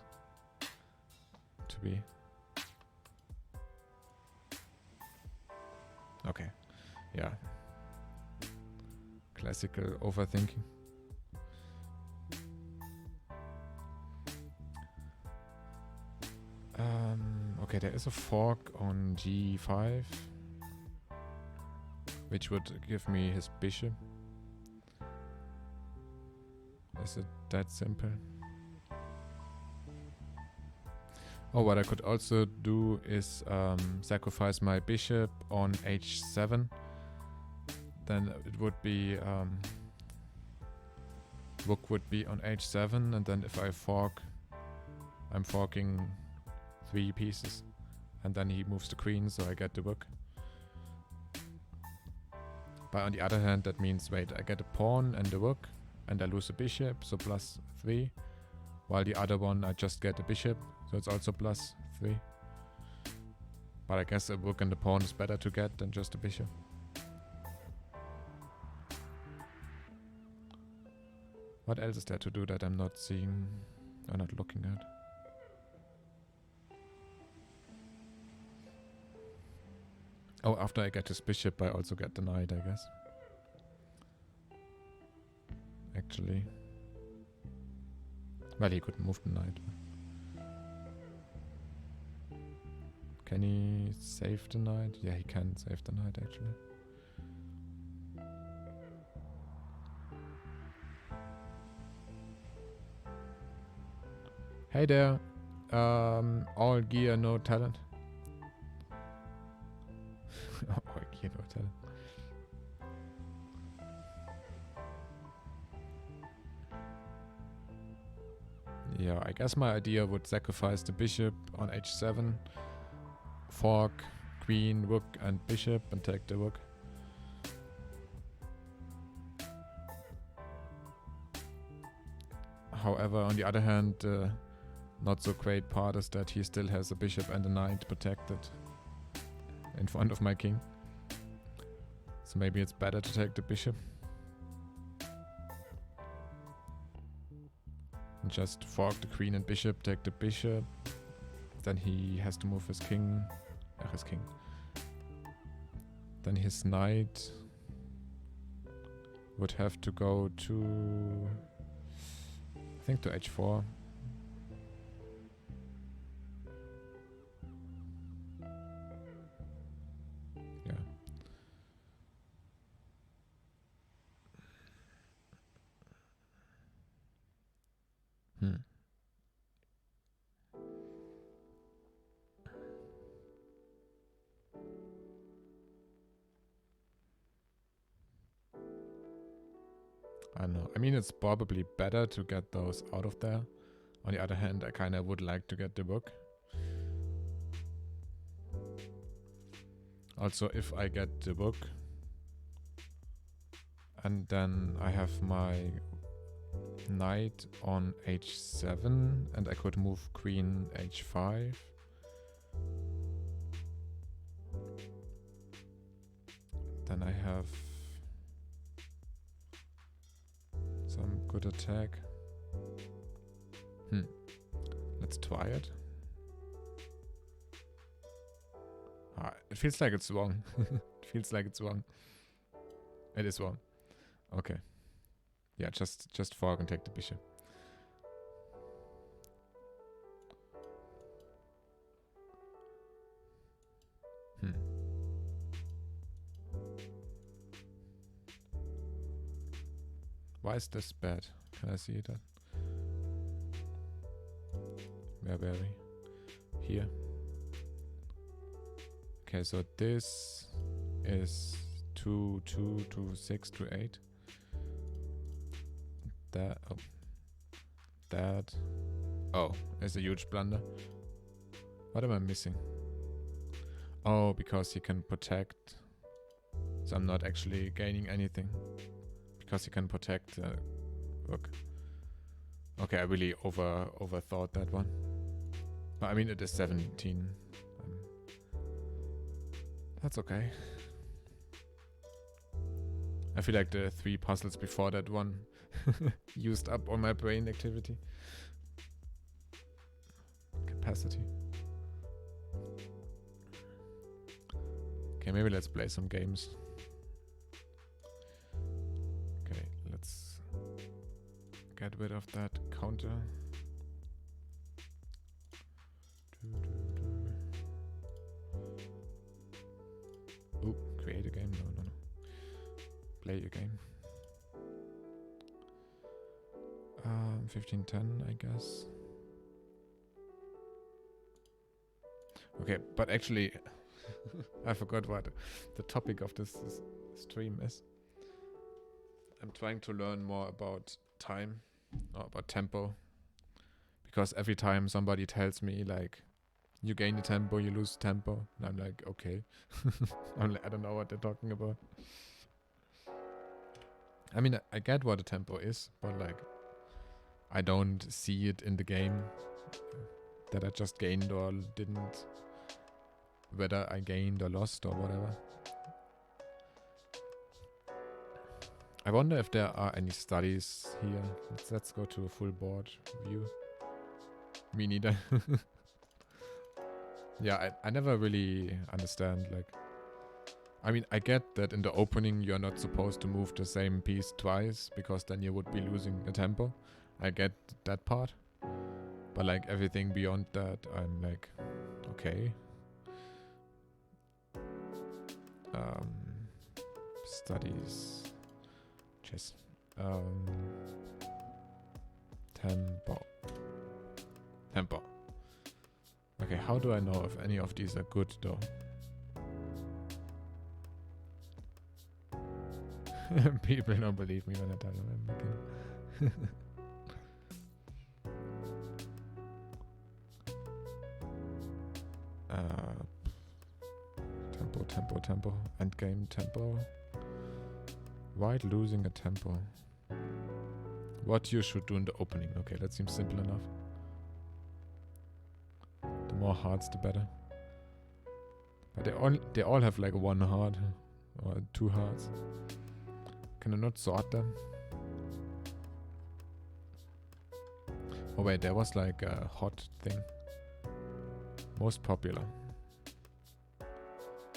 to be. Okay, yeah. Classical overthinking. Okay, there is a fork on g5, which would give me his bishop. Is it that simple? Oh, what I could also do is sacrifice my bishop on h7. Then it would be rook would be on h7, and then if I fork, I'm forking 3 pieces. And then he moves the queen, so I get the rook. But on the other hand, that means, wait, I get a pawn and the rook, and I lose a bishop, so +3. While the other one, I just get a bishop, so it's also +3. But I guess a rook and a pawn is better to get than just a bishop. What else is there to do that I'm not seeing or not looking at? Oh, after I get this bishop, I also get the knight, I guess. Actually. Well, he could move the knight. Can he save the knight? Yeah, he can save the knight, actually. Hey there. All gear, no talent. All gear, no talent. Yeah, I guess my idea would sacrifice the bishop on h7, fork, queen, rook, and bishop, and take the rook. However, on the other hand, not so great part is that he still has a bishop and a knight protected in front of my king. So maybe it's better to take the bishop. And just fork the queen and bishop, take the bishop. Then he has to move his king. His king. Then his knight would have to go to, I think, to h4. Yeah. I don't know. I mean, it's probably better to get those out of there. On the other hand, I kind of would like to get the rook. Also, if I get the rook, and then I have my knight on h7, and I could move queen h5. Then I have some good attack. Let's try it. It feels like it's wrong. It feels like it's wrong. It is wrong. Okay. Yeah, just fork and take the bishop. Why is this bad? Can I see that? Where were we? Here. Okay, so this is 2, 2, 2, 6 to 8. That, oh. That. Oh, is a huge blunder. What am I missing? Oh, because he can protect. So I'm not actually gaining anything. Because he can protect rook. Okay, I really overthought that one. But I mean, it is 17. That's okay. I feel like the 3 puzzles before that one used up all my brain activity. Capacity. Okay, maybe let's play some games. Okay, let's get rid of that counter. Ooh, create a game? No. Play a game. 1510, I guess. Okay, but actually, I forgot what the topic of this stream is. I'm trying to learn more about time, or about tempo. Because every time somebody tells me, like, You gain the tempo, you lose tempo. And I'm like, okay. I don't know what they're talking about. I mean, I get what a tempo is, but like, I don't see it in the game that I just gained or didn't. Whether I gained or lost or whatever. I wonder if there are any studies here. Let's go to a full board view. Me neither. Yeah, I never really understand, like... I mean, I get that in the opening you're not supposed to move the same piece twice, because then you would be losing a tempo. I get that part. But like everything beyond that, I'm like, okay. Studies. Chess. Tempo. Tempo. Okay, how do I know if any of these are good though? People don't believe me when I tell them I'm making. Tempo. Endgame tempo. White losing a tempo. What you should do in the opening. Okay, that seems simple enough. The more hearts, the better. But they all have like one heart or two hearts. Can I not sort them? Oh wait, there was like a hot thing. Most popular.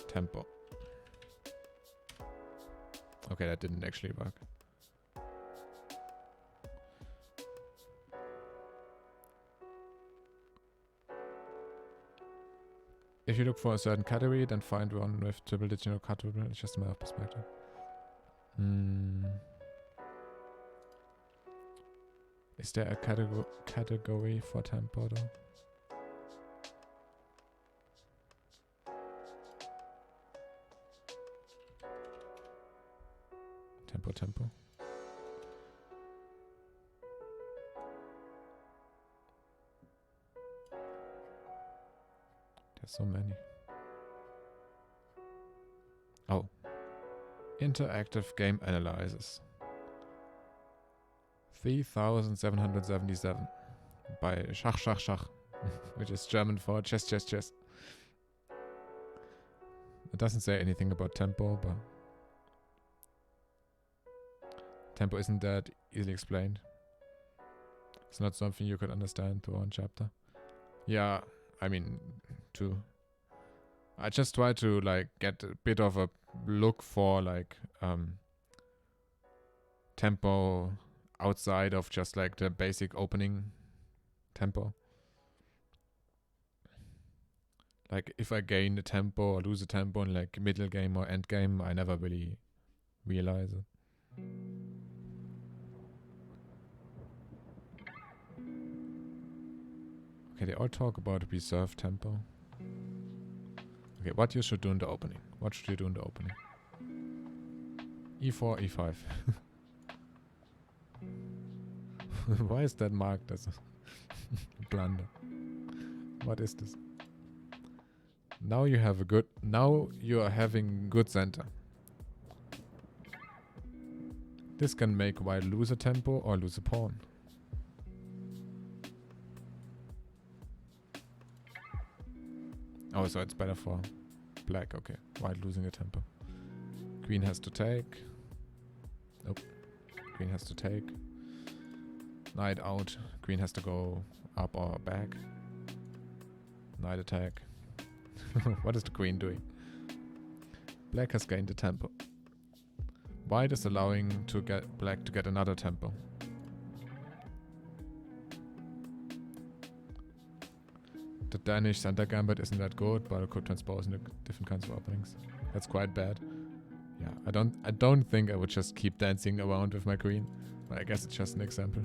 Tempo. Okay, that didn't actually work. If you look for a certain category, then find one with triple digit or quadruple. It's just a matter of perspective. Is there a category for tempo though? Tempo. There's so many. Oh. Interactive game analysis. 3777 by Schach, which is German for chess. It doesn't say anything about tempo, but tempo isn't that easily explained. It's not something you could understand through one chapter. Yeah, I mean, too. I just try to like get a bit of a look for like tempo outside of just like the basic opening tempo. Like if I gain a tempo or lose a tempo in like middle game or end game, I never really realize it. Okay, they all talk about reserve tempo. Okay, what you should do in the opening. What should you do in the opening? E4, E5. Why is that marked as a blunder? What is this? Now you have a good... Now you are having good center. This can make white lose a tempo or lose a pawn. Oh, so it's better for black. Okay, white losing a tempo. Queen has to take. Nope. Queen has to take. Knight out. Queen has to go up or back. Knight attack. What is the queen doing? Black has gained a tempo. White is allowing to get black to get another tempo. The Danish center gambit isn't that good, but it could transpose into different kinds of openings. That's quite bad. Yeah, I don't think I would just keep dancing around with my queen. But I guess it's just an example.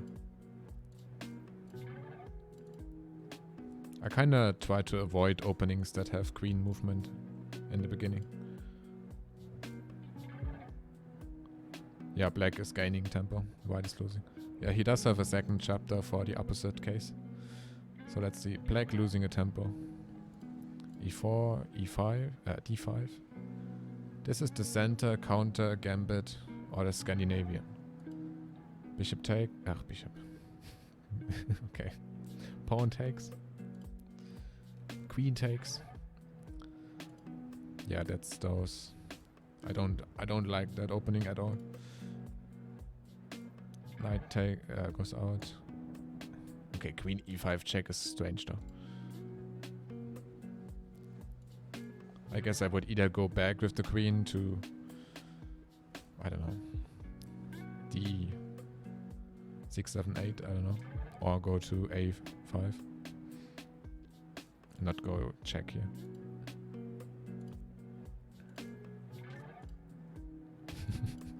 I kinda try to avoid openings that have queen movement in the beginning. Yeah, black is gaining tempo, white is losing. Yeah, he does have a second chapter for the opposite case. So let's see, black losing a tempo. e4, e5, d5. This is the center, counter, gambit, or the Scandinavian. Bishop take. Ach, bishop. Okay. Pawn takes. Queen takes. Yeah, that's those. I don't like that opening at all. Knight take goes out. Okay, queen e5 check is strange though. I guess I would either go back with the queen to, I don't know, d6, 7, 8, I don't know, or go to a5. Not go check here.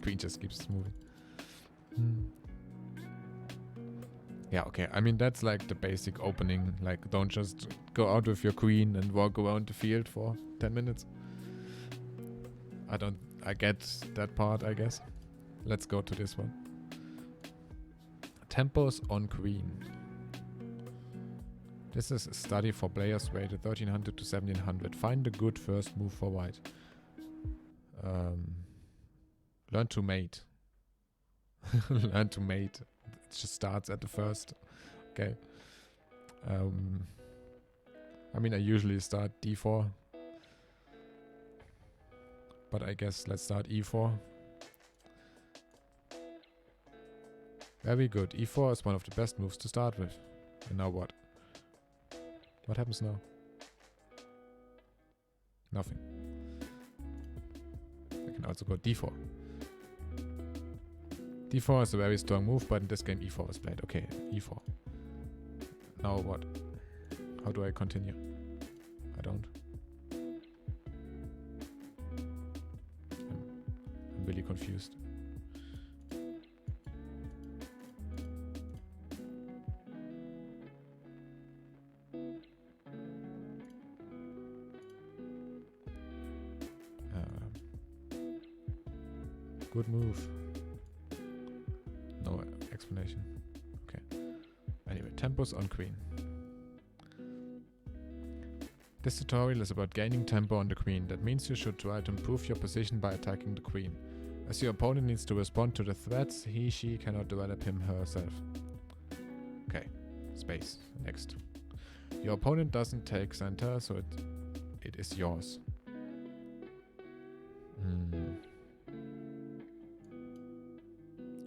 Queen just keeps moving. Yeah, okay. I mean, that's like the basic opening. Like, don't just go out with your queen and walk around the field for 10 minutes. I get that part, I guess. Let's go to this one. Tempos on queen. This is a study for players rated 1300 to 1700. Find a good first move for white. Learn to mate. Learn to mate. It just starts at the first. Okay. I mean, I usually start d4. But I guess let's start e4. Very good. e4 is one of the best moves to start with. And now what? What happens now? Nothing. I can also go d4. d4 is a very strong move, but in this game e4 was played. Okay, e4. Now what? How do I continue? I don't. I'm really confused. Good move. No explanation. Okay. Anyway, tempos on queen. This tutorial is about gaining tempo on the queen. That means you should try to improve your position by attacking the queen. As your opponent needs to respond to the threats, she cannot develop him herself. Okay. Space. Next. Your opponent doesn't take center, so it is yours.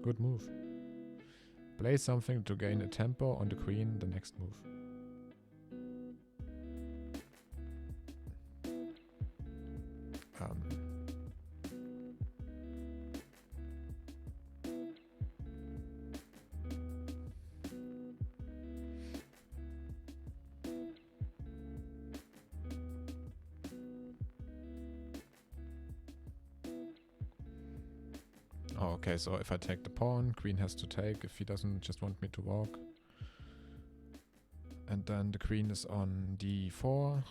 Good move. Play something to gain a tempo on the queen the next move. Oh, okay, so if I take the pawn, queen has to take if he doesn't just want me to walk. And then the queen is on d4,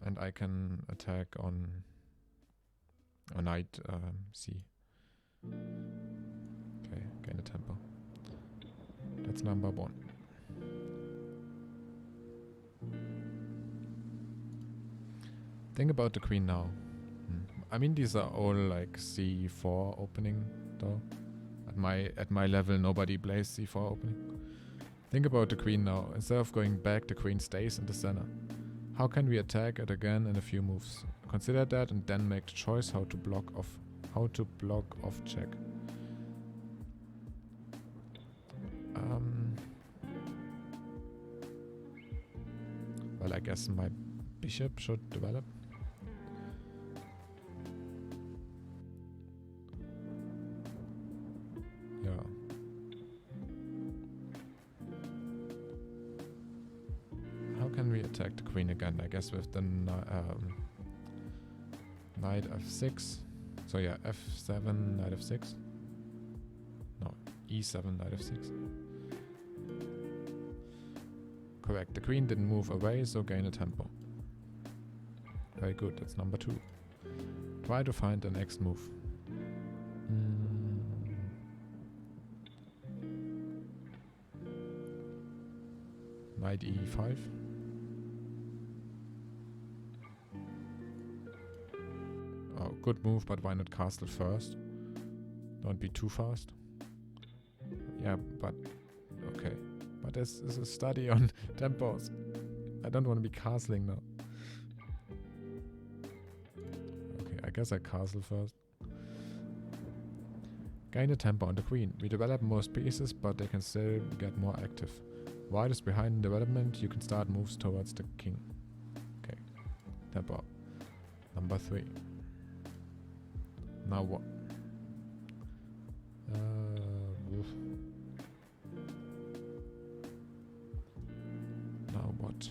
and I can attack on knight c. Okay, gain a tempo. That's number one. Think about the queen now. I mean, these are all like c4 opening though. At my level, nobody plays c4 opening. Think about the queen now. Instead of going back, the queen stays in the center. How can we attack it again in a few moves? Consider that and then make the choice how to block off check. Well, I guess my bishop should develop. Yeah. How can we attack the queen again? I guess with the knight f6. So yeah, f7, knight f6. No, e7, knight f6. Correct. The queen didn't move away, so gain a tempo. Very good. That's number 2. Try to find the next move. Knight e5. Oh, good move, but why not castle first? Don't be too fast. Yeah, but... Okay. But this is a study on tempos. I don't want to be castling now. Okay, I guess I castle first. Gain a tempo on the queen. We develop most pieces, but they can still get more active. White is behind in development, you can start moves towards the king. Okay. Tempo up. Number 3. Now what? Oof. Now what?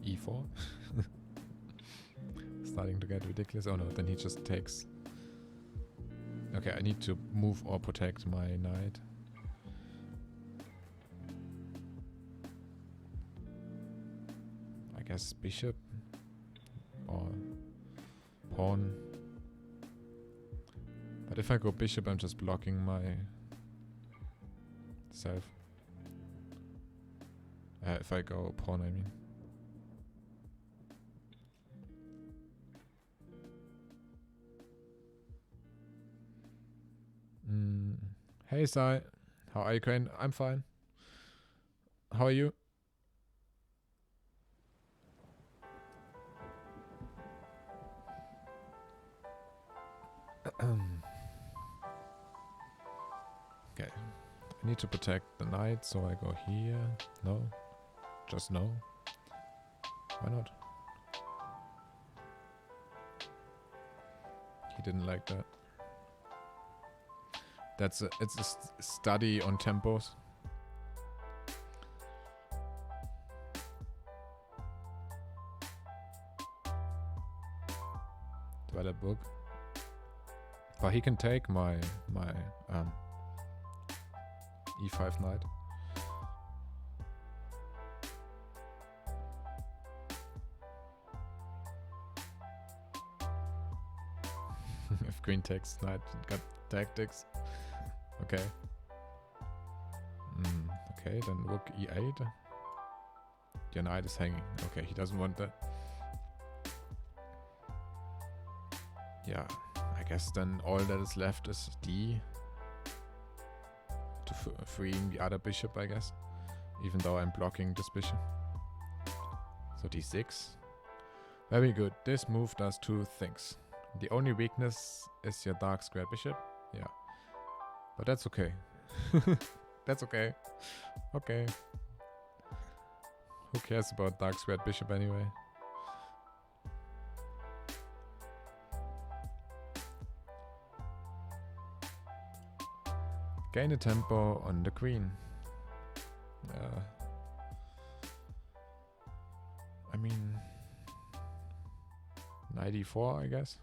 E4? Starting to get ridiculous. Oh no, then he just takes. Okay, I need to move or protect my knight. I guess bishop or pawn. But if I go bishop, I'm just blocking myself. If I go pawn, I mean. Hey, Sai. How are you, Crane? I'm fine. How are you? Okay. I need to protect the knight, so I go here. No. Just no. Why not? He didn't like that. It's a study on tempos. Develop book. But he can take my e5 knight. If queen takes knight, got tactics. Okay. Okay, then rook e8. Your knight is hanging. Okay, he doesn't want that. Yeah, I guess then all that is left is d. To freeing the other bishop, I guess. Even though I'm blocking this bishop. So d6. Very good. This move does 2 things. The only weakness is your dark square bishop. Yeah. But that's okay. That's okay. Okay. Who cares about dark squared bishop anyway? Gain a tempo on the queen. I mean... 94, I guess.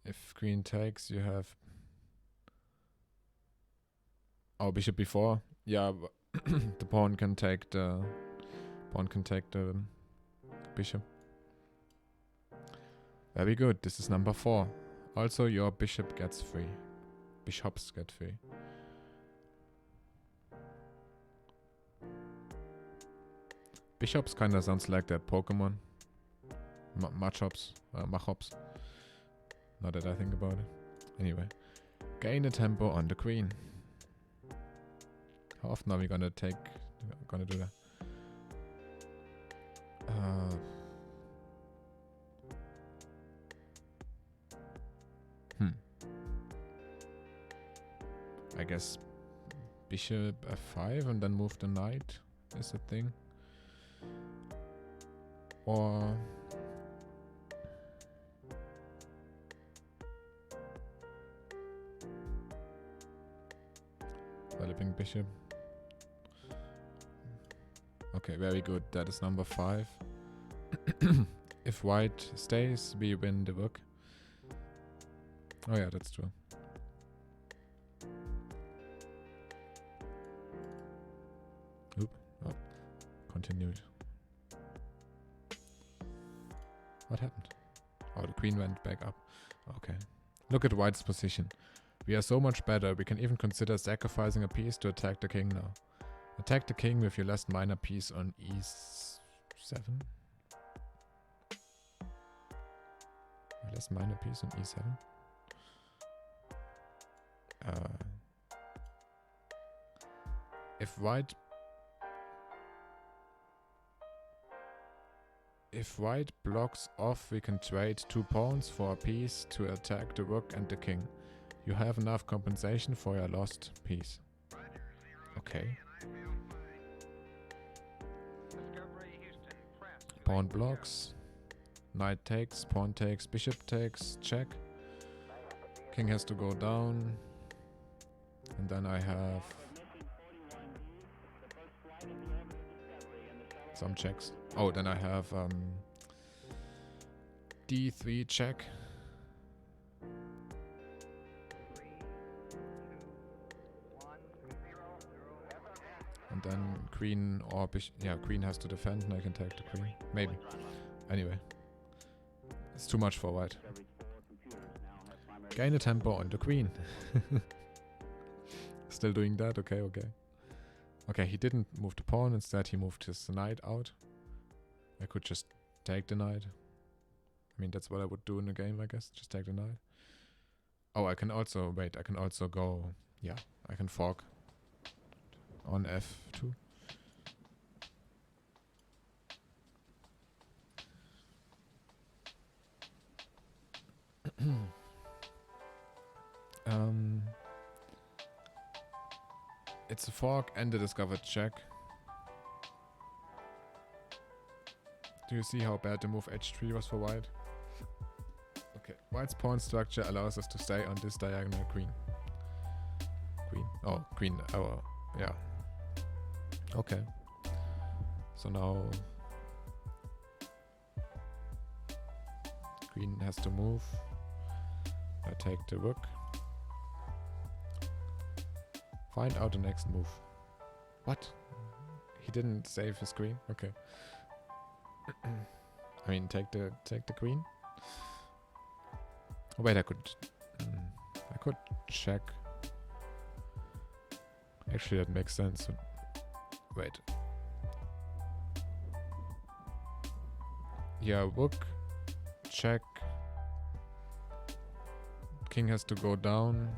If queen takes, you have... Oh, bishop b4. Yeah, the pawn can take the... bishop. Very good. This is number 4. Also, your bishop gets free. Bishops get free. Bishops kinda sounds like that Pokemon. Machops. Machops. Now that I think about it. Anyway. Gain a tempo on the queen. How often are we gonna do that? I guess bishop f5 and then move the knight is a thing. Or developing bishop. Okay, very good. That is number 5. If white stays, we win the rook. Oh yeah, that's true. Oop. Oh. Continued. What happened? Oh, the queen went back up. Okay. Look at white's position. We are so much better. We can even consider sacrificing a piece to attack the king now. Attack the king with your last minor piece on e7. Last minor piece on e7. If white blocks off, we can trade 2 pawns for a piece to attack the rook and the king. You have enough compensation for your lost piece. Okay. Pawn blocks. Knight takes, pawn takes, bishop takes, check. King has to go down. And then I have some checks. Oh, then I have d3 check. And then queen or bishop. Yeah, queen has to defend and I can take the queen. Maybe. Anyway. It's too much for white. Gain a tempo on the queen. Still doing that? Okay, okay. Okay, he didn't move the pawn. Instead, he moved his knight out. I could just take the knight. I mean, that's what I would do in a game, I guess. Just take the knight. Oh, I can also... Wait, I can also go... Yeah, I can fork on f2. It's a fork and a discovered check. Do you see how bad the move h3 was for white? Okay, white's pawn structure allows us to stay on this diagonal queen. Queen? Oh, queen. Oh, yeah. Okay. So now... Queen has to move. I take the rook. Find out the next move. What? He didn't save his queen? Okay. I mean, take the queen. Oh, wait, I could check. Actually, that makes sense. Wait. Yeah, rook, check. King has to go down.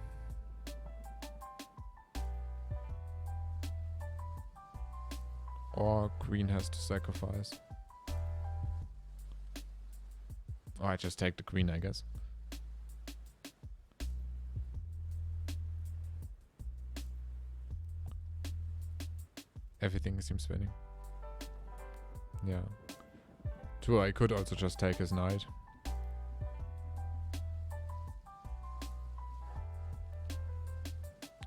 Or queen has to sacrifice. Oh, I just take the queen, I guess. Everything seems winning. Yeah. True, I could also just take his knight.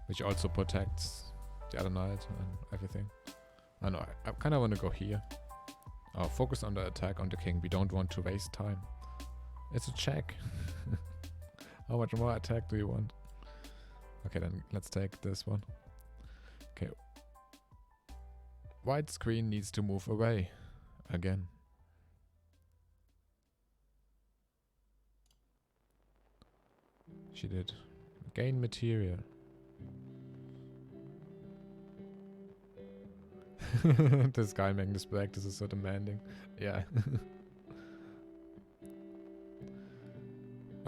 Which also protects the other knight and everything. I know, I kind of want to go here. Oh, focus on the attack on the king. We don't want to waste time. It's a check. How much more attack do you want? Okay, then let's take this one. Okay. White's queen needs to move away. Again. She did. Gain material. This guy Magnus Black, this is so demanding. Yeah.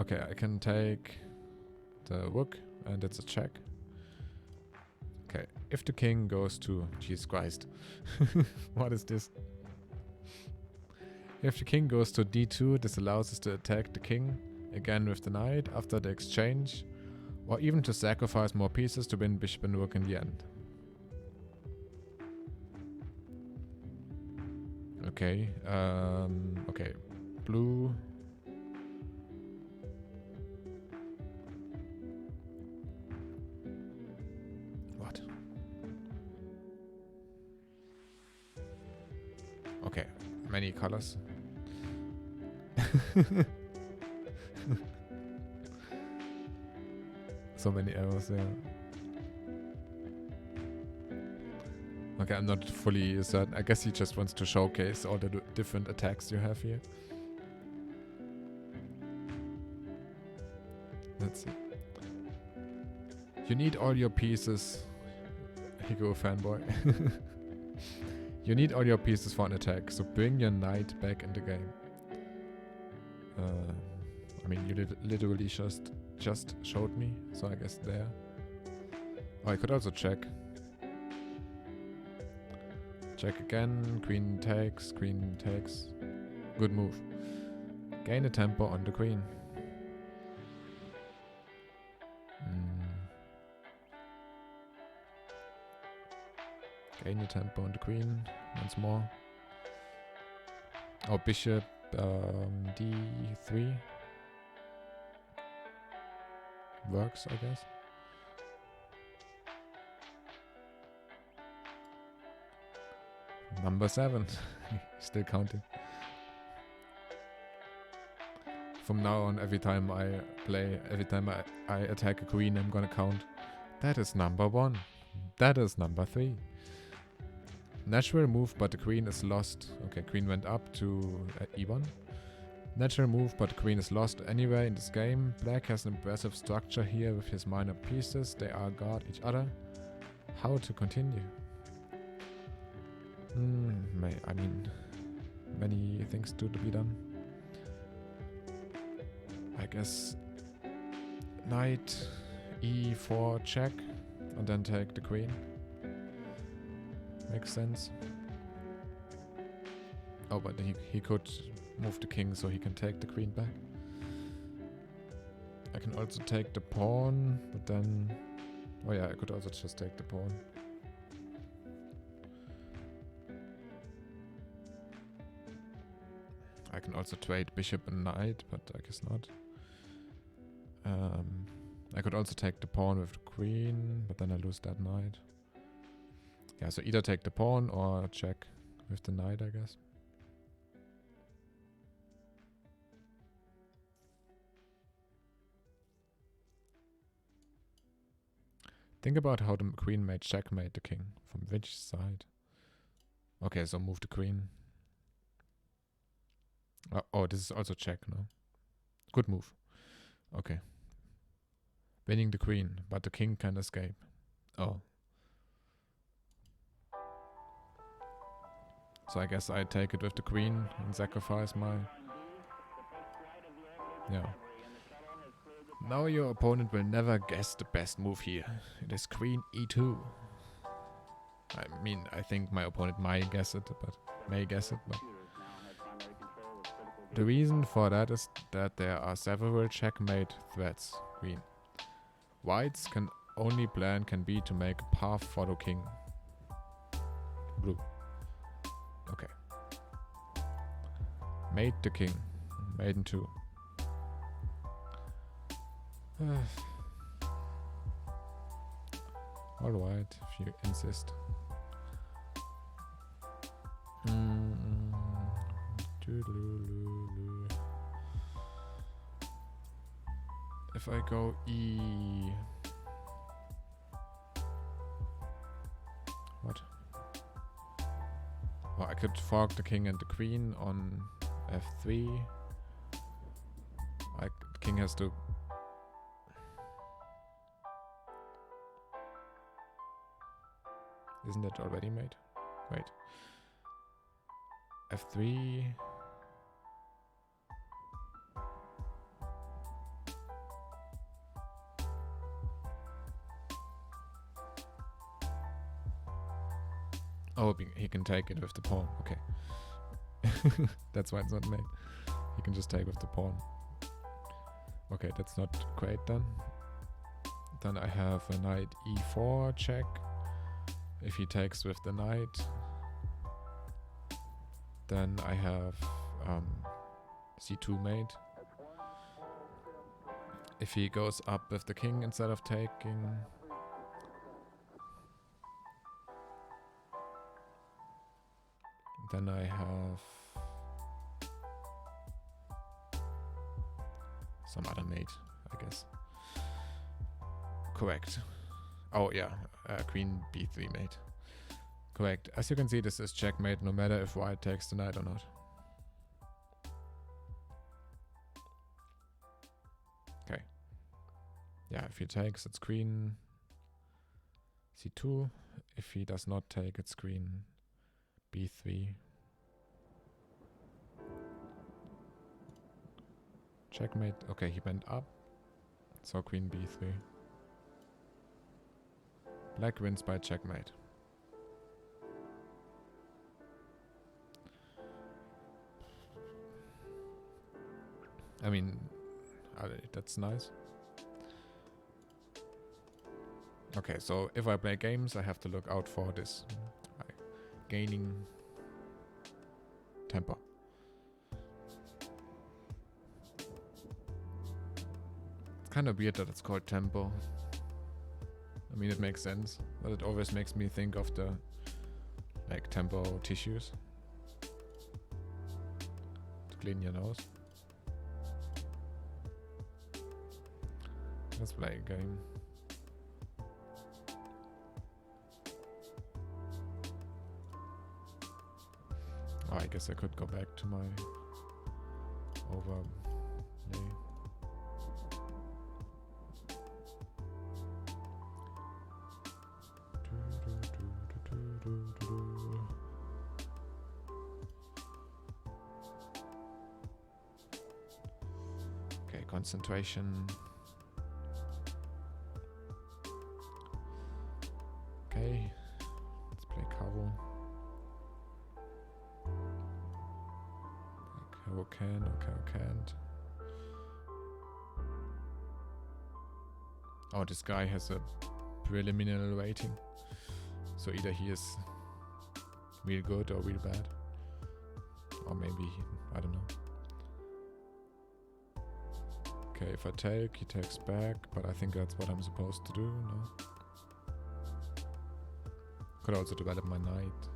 Okay, I can take the rook, and it's a check. Okay, if the king goes to... Jesus Christ. What is this? If the king goes to d2, this allows us to attack the king again with the knight after the exchange, or even to sacrifice more pieces to win bishop and rook in the end. Okay, okay, blue. What? Okay, many colors. So many arrows there. Okay, I'm not fully certain. I guess he just wants to showcase all the different attacks you have here. Let's see. You need all your pieces. Here you go, fanboy. You need all your pieces for an attack, so bring your knight back in the game. I mean, you literally just showed me, so I guess there. Oh, I could also check. Check again. Queen takes. Queen takes. Good move. Gain a tempo on the queen. Gain a tempo on the queen. Once more. Oh, bishop d3. Works, I guess. Number 7. Still counting. From now on, every time I attack a queen, I'm gonna count. That is number 1. That is number 3. Natural move, but the queen is lost. Okay, queen went up to e1. Natural move, but the queen is lost anywhere in this game. Black has an impressive structure here with his minor pieces. They are guard each other. How to continue? I mean, many things to be done. I guess knight e4 check and then take the queen. Makes sense. Oh, but he could move the king so he can take the queen back. I can also take the pawn, but then... Oh yeah, I could also just take the pawn. I can also trade bishop and knight, but I guess not. I could also take the pawn with the queen, but then I lose that knight. Yeah, so either take the pawn or check with the knight, I guess. Think about how the queen may checkmate the king. From which side? Okay, so move the queen. Oh, this is also check, no? Good move. Okay. Winning the queen, but the king can escape. Oh. So I guess I take it with the queen and sacrifice my... Yeah. Now your opponent will never guess the best move here. It is queen e2. I mean, I think my opponent might guess it, but... The reason for that is that there are several checkmate threats. Queen. White's only plan can be to make a path follow king. Blue. Okay. Mate the king. Maiden 2. Alright, if you insist. If I go E... What? Well, I could fork the king and the queen on F3. The king has to... Isn't that already made? Wait. F3... Oh, he can take it with the pawn. Okay. That's why it's not made. He can just take with the pawn. Okay, that's not great then. Then I have a knight e4 check. If he takes with the knight, then I have c2 mate. If he goes up with the king instead of taking... Then I have some other mate, I guess. Correct. Oh yeah, queen b3 mate. Correct. As you can see, this is checkmate no matter if white takes the knight or not. Okay. Yeah, if he takes, it's queen. c2. If he does not take, it's queen b3. Checkmate. Okay, he went up. So queen b3. Black wins by checkmate. I mean, that's nice. Okay, so if I play games, I have to look out for this. Gaining tempo. It's kind of weird that it's called tempo. I mean, it makes sense, but it always makes me think of the like tempo tissues to clean your nose. Let's play a game. Oh, I guess I could go back to my overlay. Okay, concentration. Okay, let's play Caro. Caro can, or Caro can't. Oh, this guy has a preliminary rating. So either he is real good or real bad. Or maybe, I don't know. Okay, if I take, he takes back, but I think that's what I'm supposed to do, no? Could also develop my knight.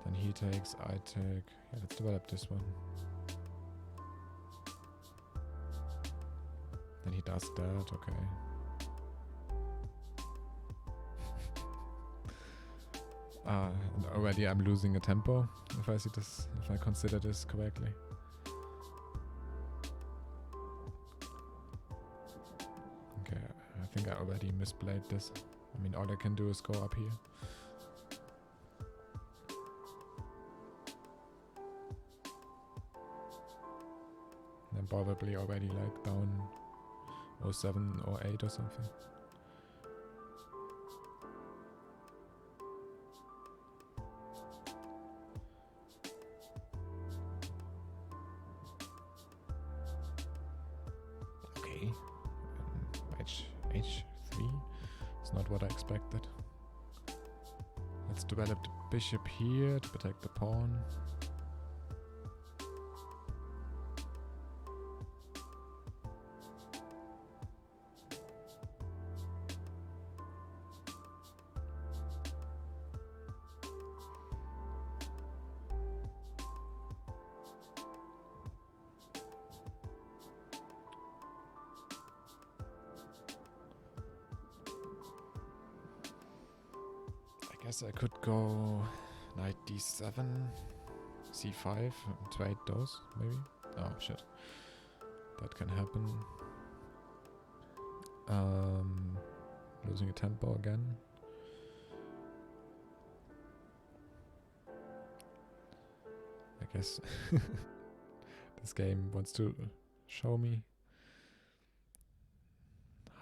Then he takes, I take. Yeah, let's develop this one. Then he does that, okay. And already I'm losing a tempo, if I see this, if I consider this correctly. Okay, I think I already misplayed this. I mean, all I can do is go up here. And probably already like down 07 or 8 or something. Okay. H3. It's not what I expected. Let's develop the bishop here to protect the pawn. I guess I could go knight d7, c5, trade those, maybe? Oh, shit. That can happen. Losing a tempo again. I guess this game wants to show me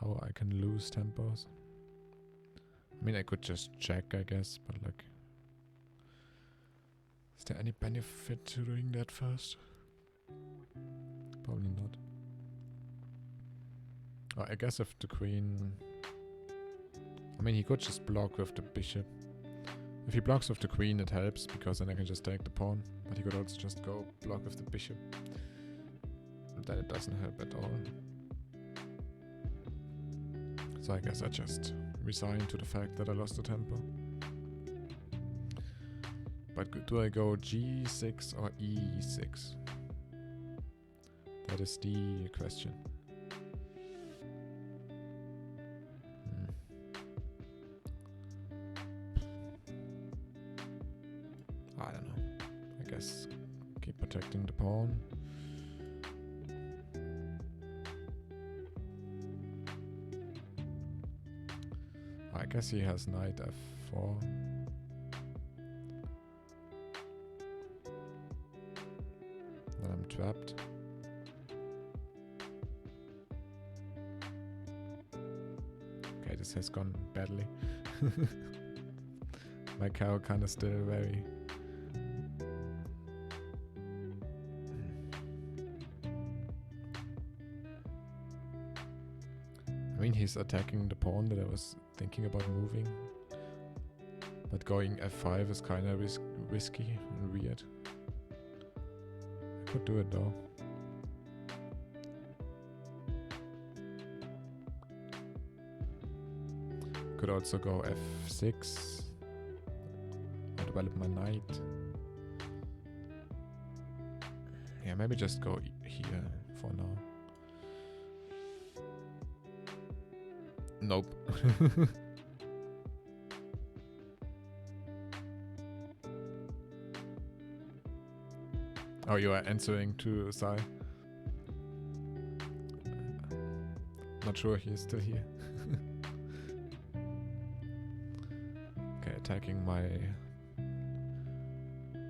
how I can lose tempos. I mean, I could just check, I guess, but like, is there any benefit to doing that first? Probably not. Oh, I guess if the queen... I mean, he could just block with the bishop. If he blocks with the queen, it helps, because then I can just take the pawn. But he could also just go block with the bishop. And then it doesn't help at all. So I guess I just resign to the fact that I lost the tempo. But do I go g6 or e6? That is the question. I don't know. I guess keep protecting the pawn. I guess he has knight f4. Then I'm trapped. Okay, this has gone badly. My cow kinda still very... I mean, he's attacking the pawn that I was thinking about moving. But going f5 is kinda risky and weird. I could do it though. Could also go f6. Develop my knight. Yeah, maybe just go here for now. Nope. Oh, you are answering to Sai. Not sure he is still here. Okay, attacking my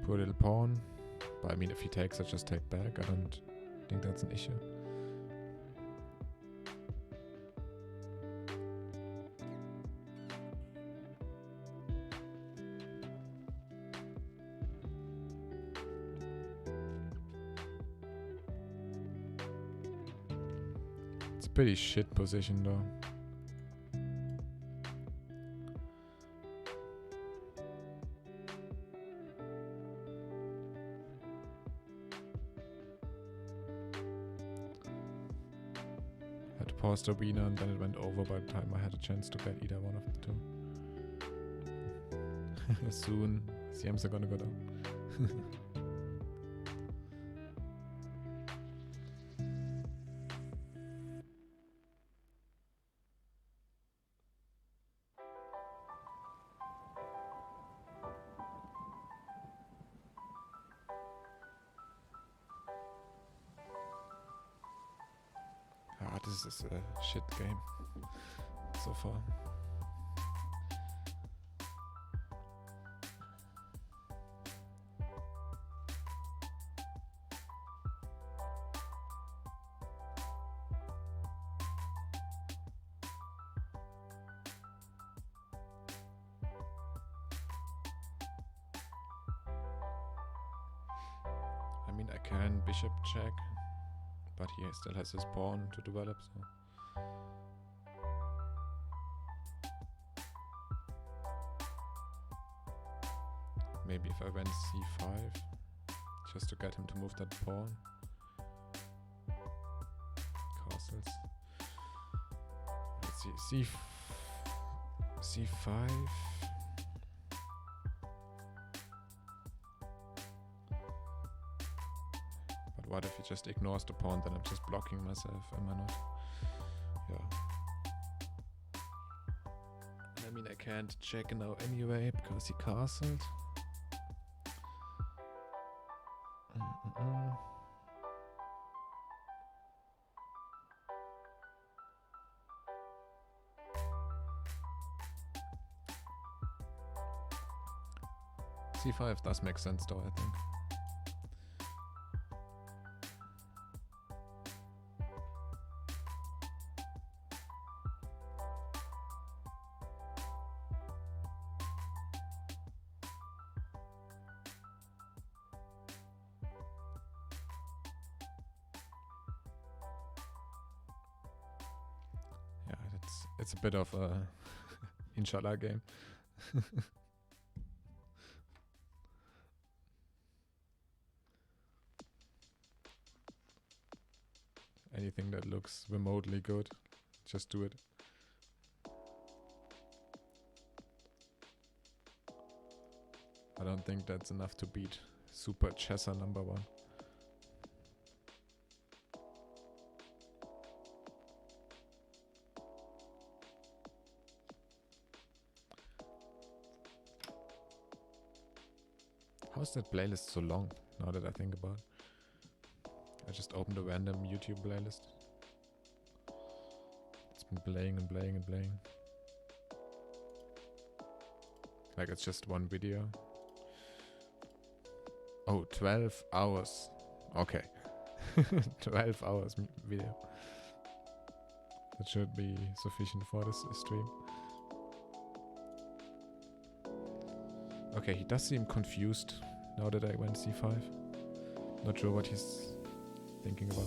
poor little pawn. But I mean, if he takes, I just take back. I don't think that's an issue. It's a pretty shit position though. Paused the arena and then it went over by the time I had a chance to get either one of the two. Soon, CMs are gonna go down. This is a shit game so far. I mean, I can bishop check. But he still has his pawn to develop, so... Maybe if I went c5, just to get him to move that pawn. Castles. Let's see, c5... What if he just ignores the pawn, then I'm just blocking myself, am I not? Yeah. I mean, I can't check now anyway, because he castled. c5 does make sense though, I think. It's a bit of a inshallah game. Anything that looks remotely good, just do it. I don't think that's enough to beat Super Chesser #1. How's that playlist so long, now that I think about it? I just opened a random YouTube playlist. It's been playing and playing and playing. Like it's just one video. Oh, 12 hours. Okay. 12 hours video. That should be sufficient for this stream. Okay, he does seem confused now that I went c5. Not sure what he's thinking about.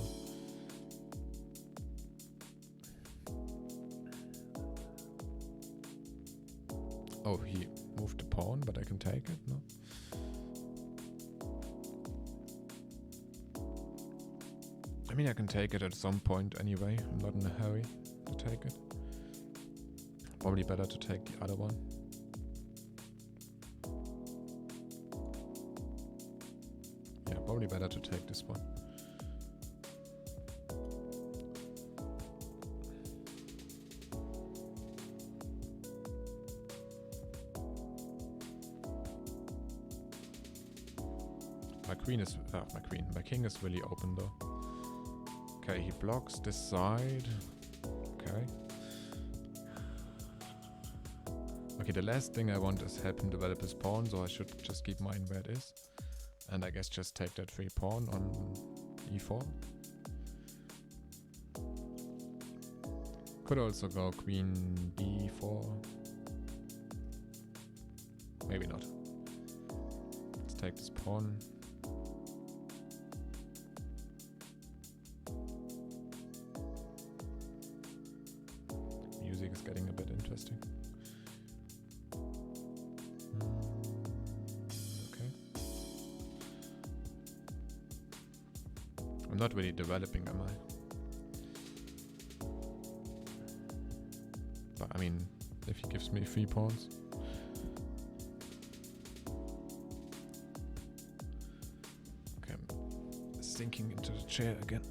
Oh, he moved the pawn, but I can take it, no? I mean, I can take it at some point anyway. I'm not in a hurry to take it. Probably better to take the other one. Yeah, probably better to take this one. My king is really open though. Okay, he blocks this side. Okay. Okay, the last thing I want is help him develop his pawn, so I should just keep mine where it is. And I guess just take that free pawn on e4. Could also go queen d4. Maybe not. Let's take this pawn. Music is getting a bit interesting. Okay. I'm not really developing, am I? But I mean, if he gives me 3 pawns. Okay, I'm sinking into the chair again.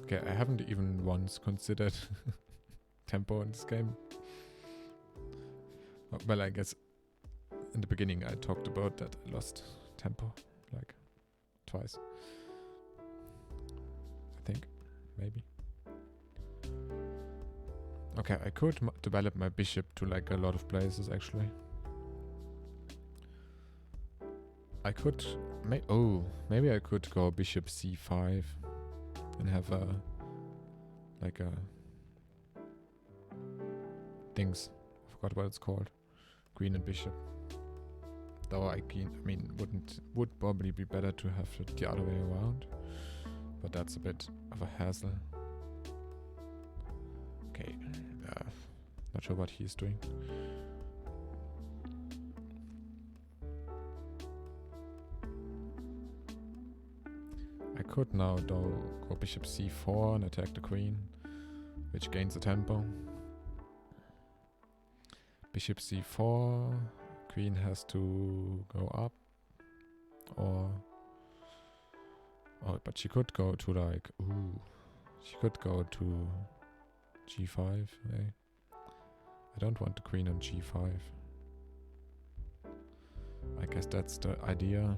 Okay, I haven't even once considered tempo in this game. Well, I guess in the beginning I talked about that I lost tempo, like twice. I think, maybe. Okay, I could develop my bishop to like a lot of places actually. I could, maybe I could go bishop c5 and have a, like a, things, I forgot what it's called, queen and bishop. Though I mean, would probably be better to have it the other way around, but that's a bit of a hassle. Okay, not sure what he's doing. I could now though go bishop c4 and attack the queen, which gains the tempo. Bishop c4, queen has to go up, or but she could go to like she could go to g5. Eh? I don't want the queen on g5. I guess that's the idea.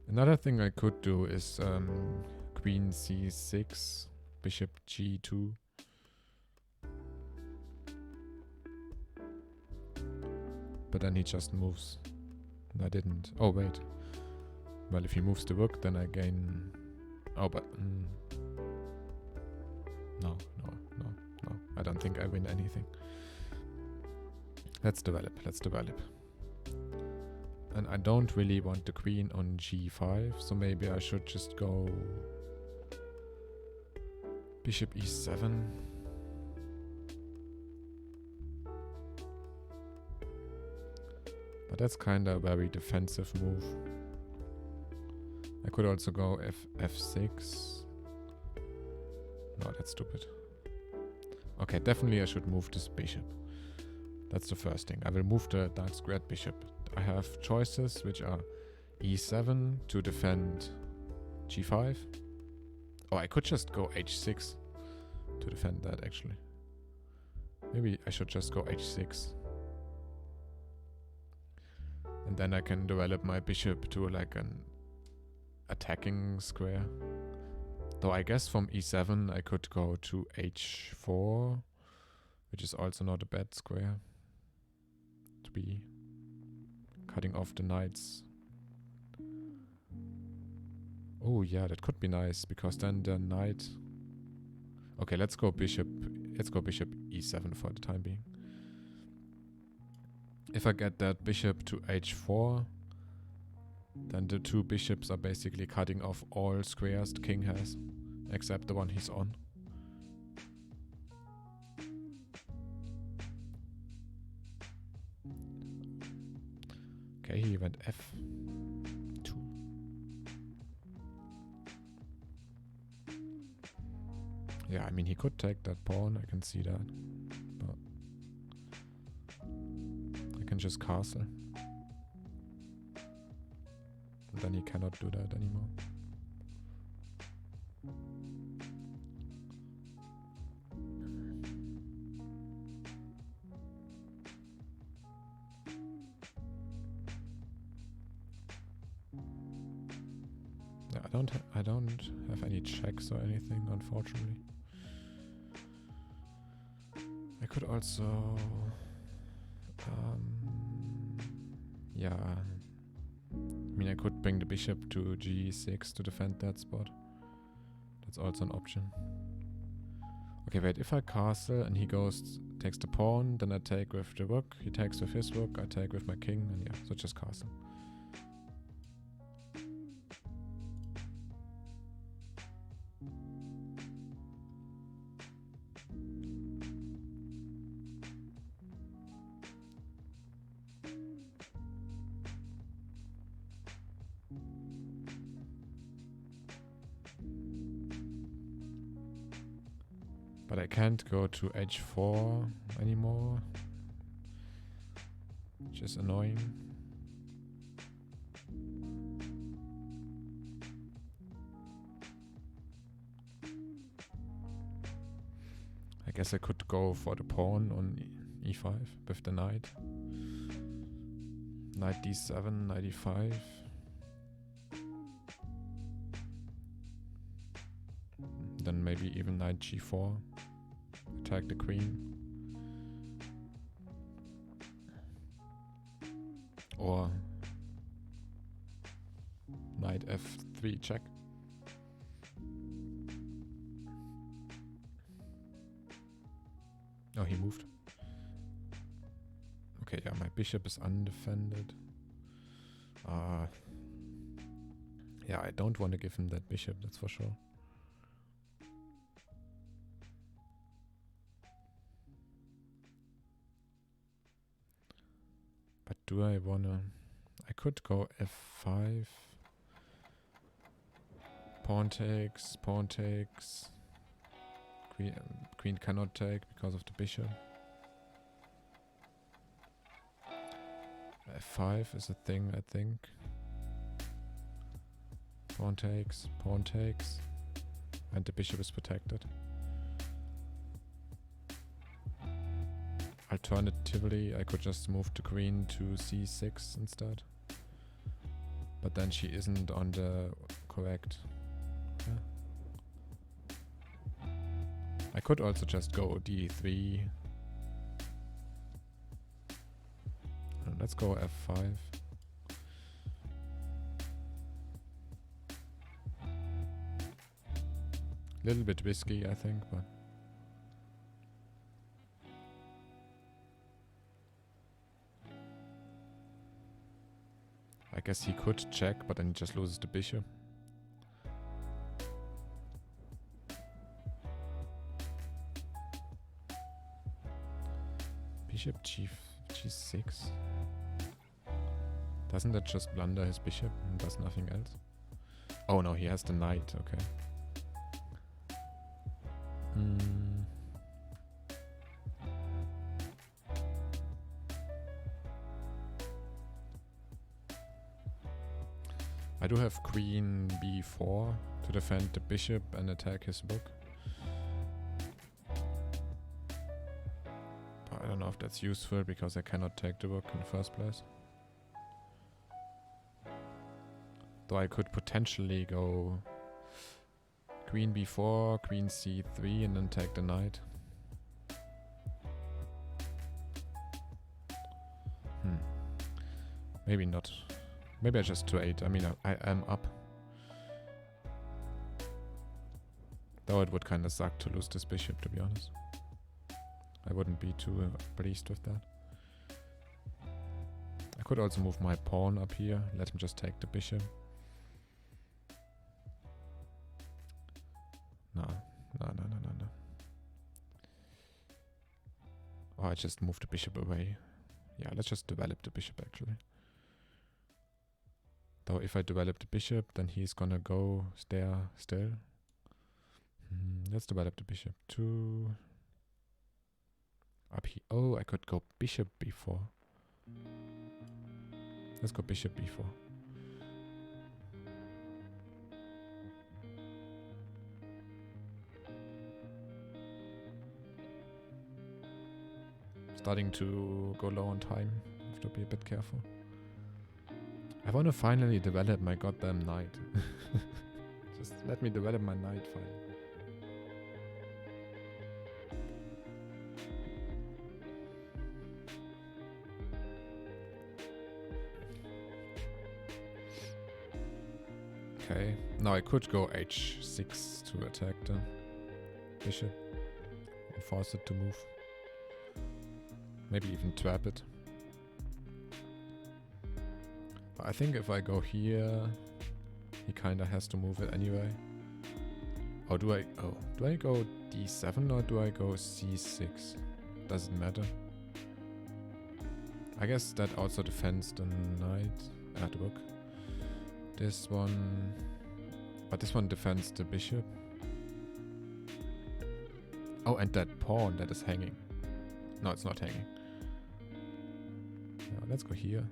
Another thing I could do is queen c6, bishop g2. But then he just moves. And I didn't. Oh, wait. Well, if he moves the rook, then I gain... Oh, but... No. I don't think I win anything. Let's develop. And I don't really want the queen on g5, so maybe I should just go bishop e7. But that's kind of a very defensive move. I could also go f6. No, that's stupid. Okay, definitely I should move this bishop. That's the first thing. I will move the dark squared bishop. I have choices which are e7 to defend g5. Oh, I could just go h6 to defend that, actually. Maybe I should just go h6. And then I can develop my bishop to like an attacking square. Though I guess from e7 I could go to h4, which is also not a bad square to be cutting off the knights. Oh yeah, that could be nice, because then the knight... Okay, let's go bishop e7 for the time being. If I get that bishop to h4, then the two bishops are basically cutting off all squares the king has, except the one he's on. Okay, he went f2. Yeah, I mean, he could take that pawn, I can see that. But I can just castle. And then he cannot do that anymore. Yeah, I don't have any checks or anything, unfortunately. I could also yeah, I mean, I could bring the bishop to g6 to defend that spot. That's also an option. Okay, wait, if I castle and he goes, takes the pawn, then I take with the rook, he takes with his rook, I take with my king, and yeah, so just castle. But I can't go to h4 anymore, which is annoying. I guess I could go for the pawn on e5 with the knight. Knight d7, knight e5. Then maybe even knight g4. Attack the queen. Or knight f3 check. Oh, he moved. Okay, yeah, my bishop is undefended. Yeah, I don't want to give him that bishop, that's for sure. But do I wanna... I could go f5. Pawn takes, pawn takes. Queen cannot take because of the bishop. f5 is a thing, I think. Pawn takes, and the bishop is protected. Alternatively, I could just move the queen to c6 instead. But then she isn't on the correct... Yeah. I could also just go d3. Let's go f5. Little bit risky, I think, but... I guess he could check, but then he just loses the bishop. Bishop g6. Doesn't that just blunder his bishop and does nothing else? Oh no, he has the knight, okay. Hmm. I do have queen b4 to defend the bishop and attack his book. But I don't know if that's useful because I cannot take the book in the first place. Though I could potentially go queen b4, queen c3 and then take the knight. Maybe not. Maybe I just trade. I mean, I am up. Though it would kind of suck to lose this bishop, to be honest. I wouldn't be too pleased with that. I could also move my pawn up here. Let him just take the bishop. No. Oh, I just moved the bishop away. Yeah, let's just develop the bishop, actually. Though if I develop the bishop, then he's gonna go there still. Let's develop the bishop to up here. Oh, I could go bishop b4. Let's go bishop b4. Starting to go low on time. Have to be a bit careful. I want to finally develop my goddamn knight. Just let me develop my knight finally. Okay, now I could go h6 to attack the bishop and force it to move. Maybe even trap it. But I think if I go here, he kinda has to move it anyway. Or do I go d7 or do I go c6? Doesn't matter. I guess that also defends the knight at the book. This one, but this one defends the bishop. Oh, and that pawn that is hanging. No, it's not hanging. Yeah, let's go here.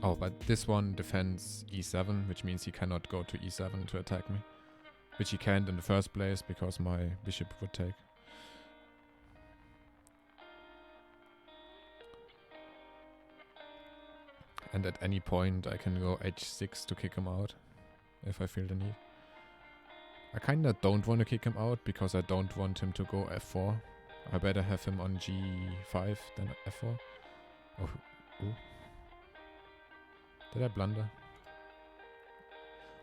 Oh, but this one defends e7, which means he cannot go to e7 to attack me. Which he can't in the first place because my bishop would take. And at any point I can go h6 to kick him out if I feel the need. I kinda don't want to kick him out because I don't want him to go f4. I better have him on g5 than f4. Oh, ooh. Did I blunder?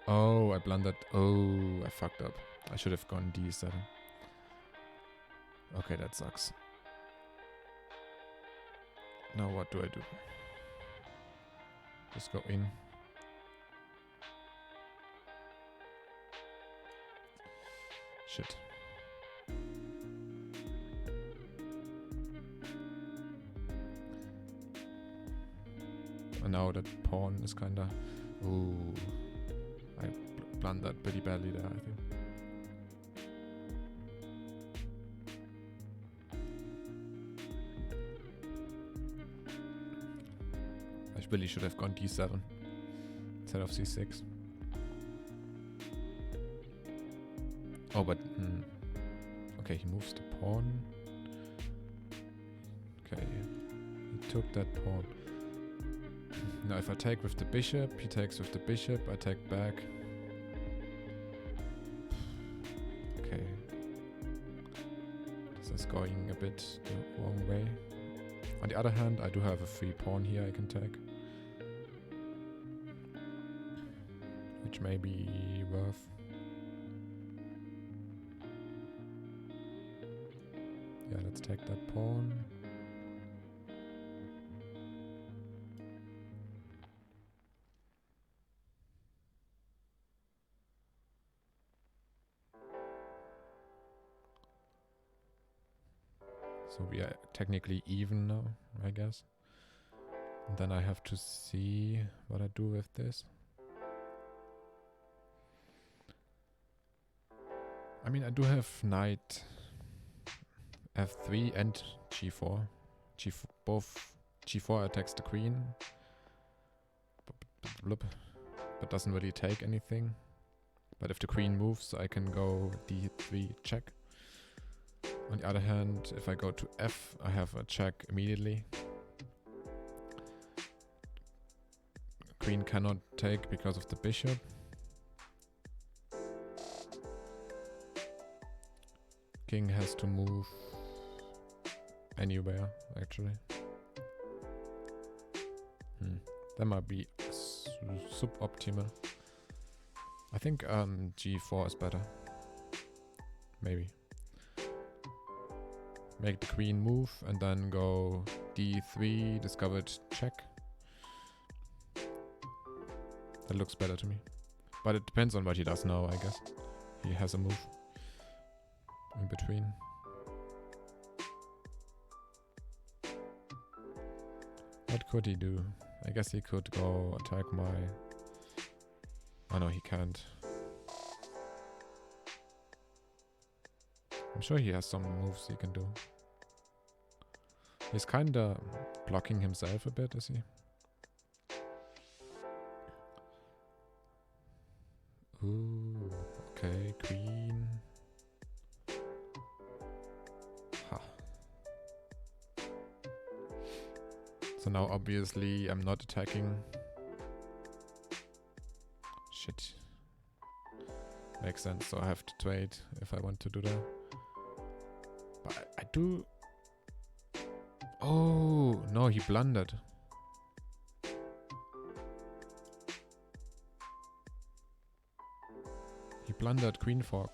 Oh, I blundered. Oh, I fucked up. I should have gone d7. Okay, that sucks. Now what do I do? Just go in. Shit. And now that pawn is kinda... Ooh. I blundered pretty badly there, I think. I really should have gone d7 instead of c6. Oh, but... Okay, he moves the pawn. Okay, he took that pawn. Now if I take with the bishop, he takes with the bishop, I take back. Okay. This is going a bit the wrong way. On the other hand, I do have a free pawn here I can take. Which may be worth. Yeah, let's take that pawn. So we are technically even now, I guess. And then I have to see what I do with this. I mean, I do have knight f3 and g4. Both g4 attacks the queen, but doesn't really take anything. But if the queen moves, I can go d3 check. On the other hand, if I go to f, I have a check immediately. Queen cannot take because of the bishop. King has to move anywhere, actually. That might be suboptimal. I think g4 is better. Maybe. Make the queen move and then go d3, discovered check. That looks better to me. But it depends on what he does now, I guess. He has a move in between. What could he do? I guess he could go attack my... Oh no, he can't. I'm sure he has some moves he can do. He's kinda blocking himself a bit, is he? Ooh, okay, queen. Ha. So now obviously I'm not attacking. Shit. Makes sense, so I have to trade if I want to do that. But I do... Oh, no, he blundered. He blundered queen fork.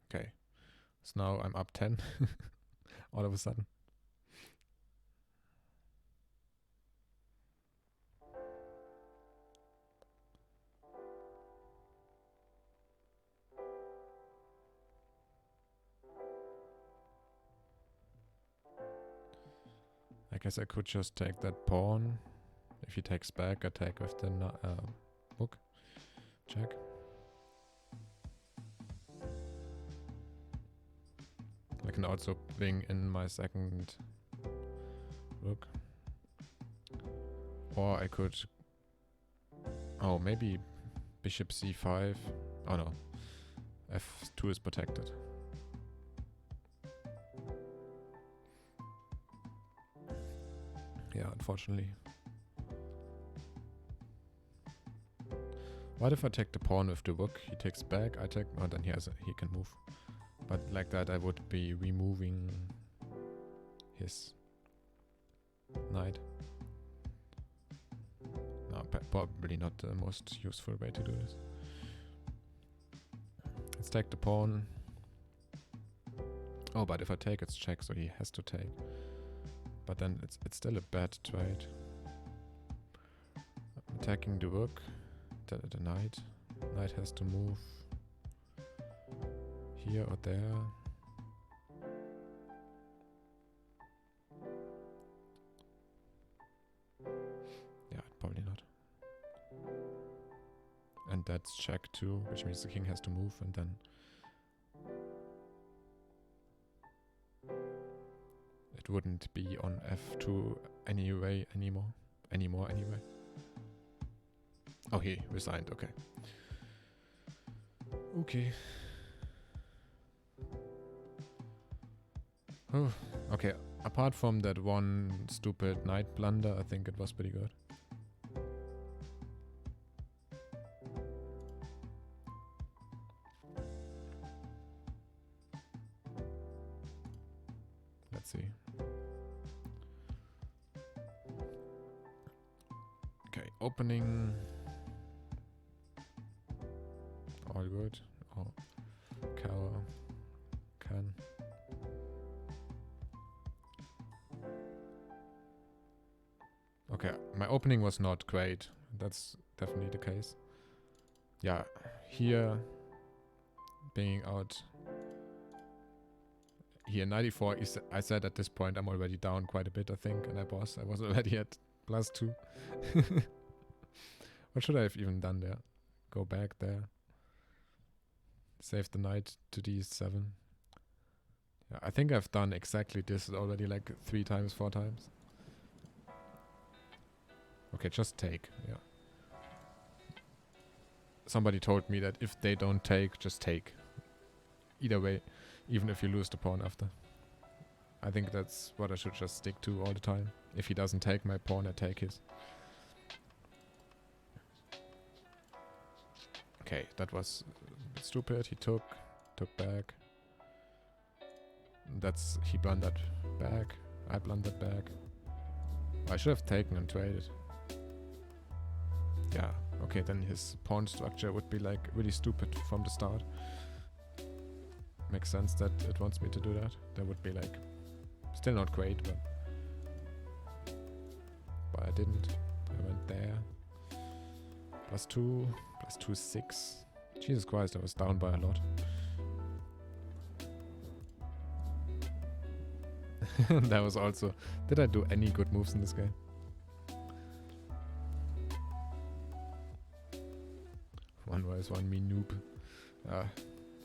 Okay, so now I'm up 10 all of a sudden. I guess I could just take that pawn. If he takes back, attack with the book. Check. I can also bring in my second rook. Or I could... Oh, maybe bishop c5. Oh no. f2 is protected. Yeah, unfortunately. What if I take the pawn with the rook? He takes back, I take... Oh, then he can move. But like that I would be removing his knight. No, probably not the most useful way to do this. Let's take the pawn. Oh, but if I take, it's check, so he has to take. But then it's still a bad trade. I'm attacking the rook, the knight. Knight has to move here or there. Yeah, probably not. And that's check too, which means the king has to move, and then it wouldn't be on f2 anyway anymore. Oh, he resigned, okay. Okay. Oh, okay. Apart from that one stupid knight blunder, I think it was pretty good. Let's see. Okay, opening. All good. Oh, cower. Can. Okay, my opening was not great. That's definitely the case. Yeah, here being out. Here 94 is, I said at this point I'm already down quite a bit, I think, and I was already at +2. What should I have even done there? Go back there. Save the knight to d7. Yeah, I think I've done exactly this already like 3 times, 4 times. Okay, just take, yeah. Somebody told me that if they don't take, just take. Either way, even if you lose the pawn after. I think that's what I should just stick to all the time. If he doesn't take my pawn, I take his. Okay, that was a bit stupid. He took back. He blundered back. I blundered back. I should have taken and traded. Yeah, okay, then his pawn structure would be like really stupid from the start. Makes sense that it wants me to do that. That would be like still not great, but I didn't. I went there. +2, +2 is 6. Jesus Christ, I was down by a lot. That was also... Did I do any good moves in this game? One wise, one me noob.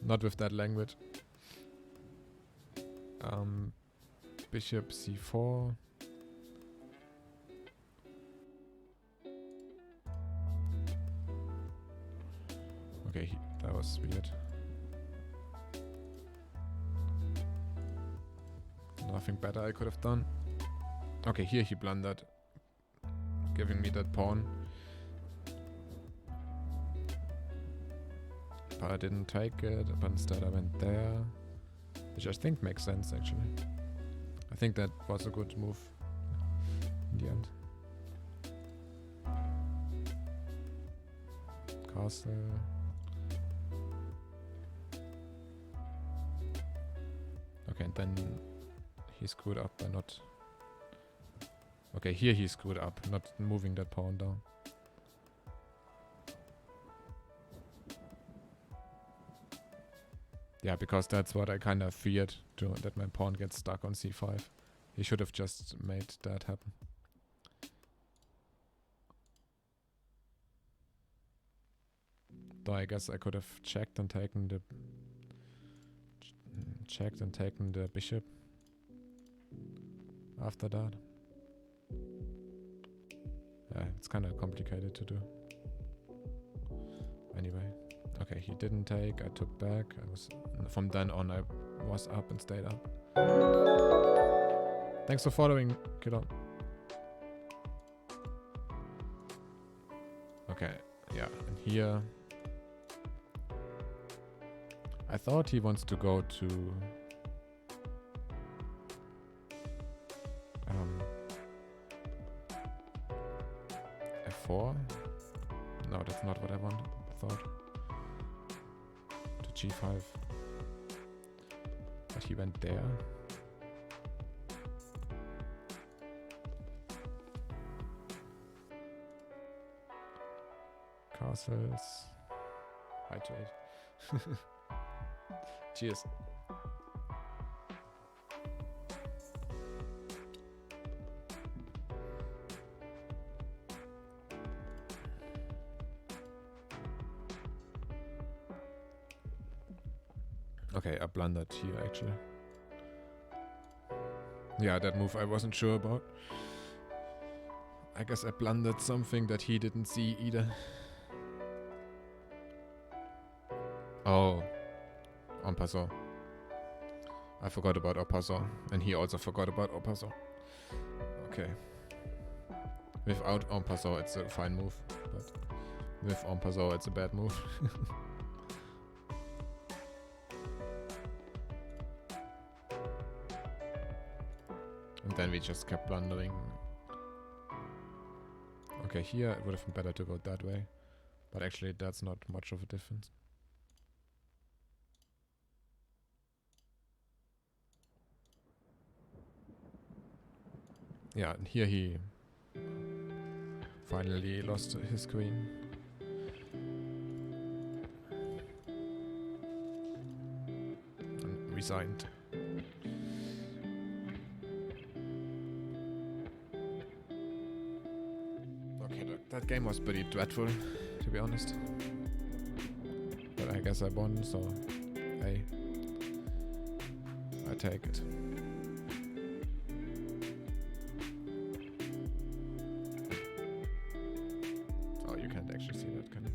Not with that language. Bishop c4. Okay, that was weird. Nothing better I could have done. Okay, here he blundered, giving me that pawn. But I didn't take it, but instead I went there. Which I think makes sense, actually. I think that was a good move in the end. Castle. Okay, and then he screwed up by not... Okay, here he screwed up, not moving that pawn down. Yeah, because that's what I kind of feared, that my pawn gets stuck on c5. He should have just made that happen. Though I guess I could have checked and taken the... bishop after that. Yeah, it's kind of complicated to do. Anyway. Okay, he didn't take, I took back. From then on I was up and stayed up. Thanks for following, kiddo. Okay, yeah, and here I thought he wants to go to f4. No, that's not what I thought. G5, but he went there. Castles. High trade. Cheers. Okay, I blundered here actually. Yeah, that move I wasn't sure about. I guess I blundered something that he didn't see either. Oh, en passant. I forgot about en passant, and he also forgot about en passant. Okay. Without en passant it's a fine move, but with en passant it's a bad move. then we just kept blundering. Okay, here it would have been better to go that way. But actually that's not much of a difference. Yeah, and here he finally lost his queen. And resigned. Okay, that game was pretty dreadful, to be honest. But I guess I won, so hey, I take it. Oh, you can't actually see that, can you?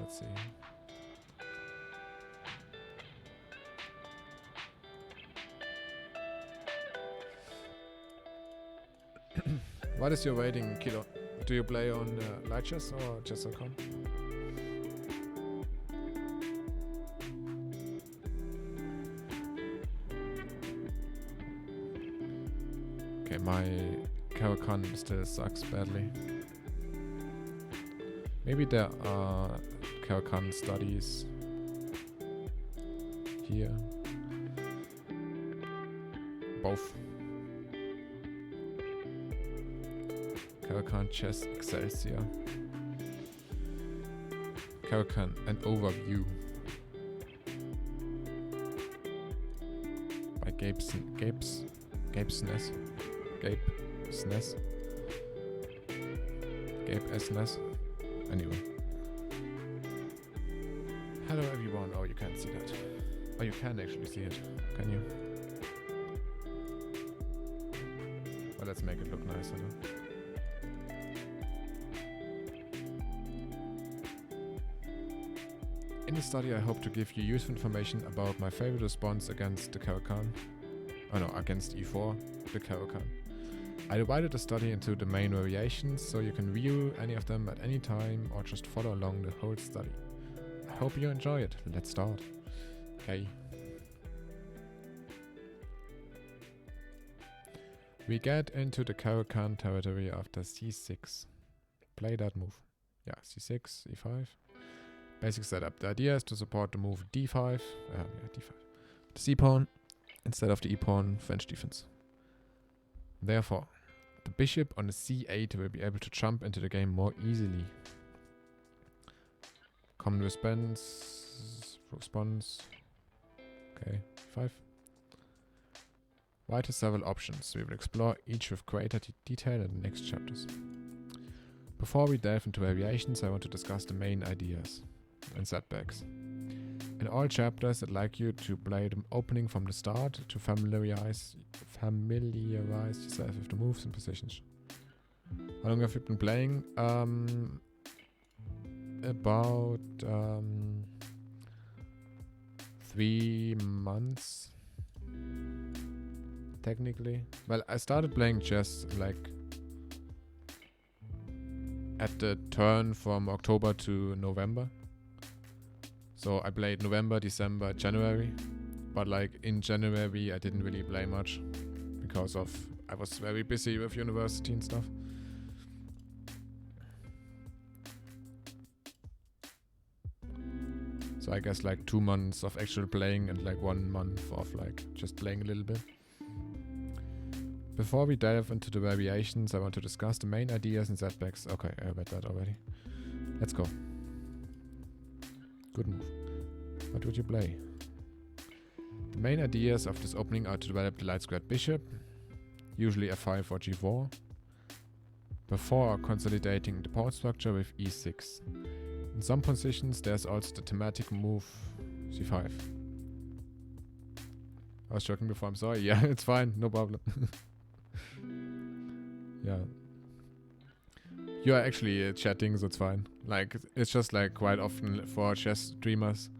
Let's see. What is your rating, Kilo? Do you play on Light Chess or Chess.com? Okay, my Caro-Kann still sucks badly. Maybe there are Caro-Kann studies here. Both. Caro-Kann Chess Excelsior. Caro-Kann an overview. By Gabe Snes. Gabe S. Nes. Anyway. Hello everyone. Oh, you can't see that. Oh, you can actually see it. Can you? Well, let's make it look nicer. No? In the study, I hope to give you useful information about my favorite response against the Caro-Kann. Oh no, against e4, the Caro-Kann. I divided the study into the main variations, so you can view any of them at any time or just follow along the whole study. I hope you enjoy it. Let's start. Okay. We get into the Caro-Kann territory after c6. Play that move. Yeah, c6, e5. Basic setup. The idea is to support the move d5. D5. The c-pawn instead of the e-pawn French defense. Therefore, the bishop on the c8 will be able to jump into the game more easily. Common response. Okay, 5. White has several options. We will explore each with greater detail in the next chapters. Before we delve into variations, I want to discuss the main ideas and setbacks. In all chapters, I'd like you to play the opening from the start to familiarize yourself with the moves and positions. How long have you been playing? About 3 months, technically. Well, I started playing chess like at the turn from October to November. So I played November, December, January, but like in January I didn't really play much because I was very busy with university and stuff. So I guess like 2 months of actual playing and like 1 month of like just playing a little bit. Before we delve into the variations, I want to discuss the main ideas and setbacks. Okay, I read that already. Let's go. Good move. What would you play? The main ideas of this opening are to develop the light squared bishop, usually f5 or g4, before consolidating the pawn structure with e6. In some positions there's also the thematic move c5. I was joking before, I'm sorry. Yeah, it's fine, no problem. Yeah. You are actually chatting, so it's fine. Like, it's just like quite often for chess streamers,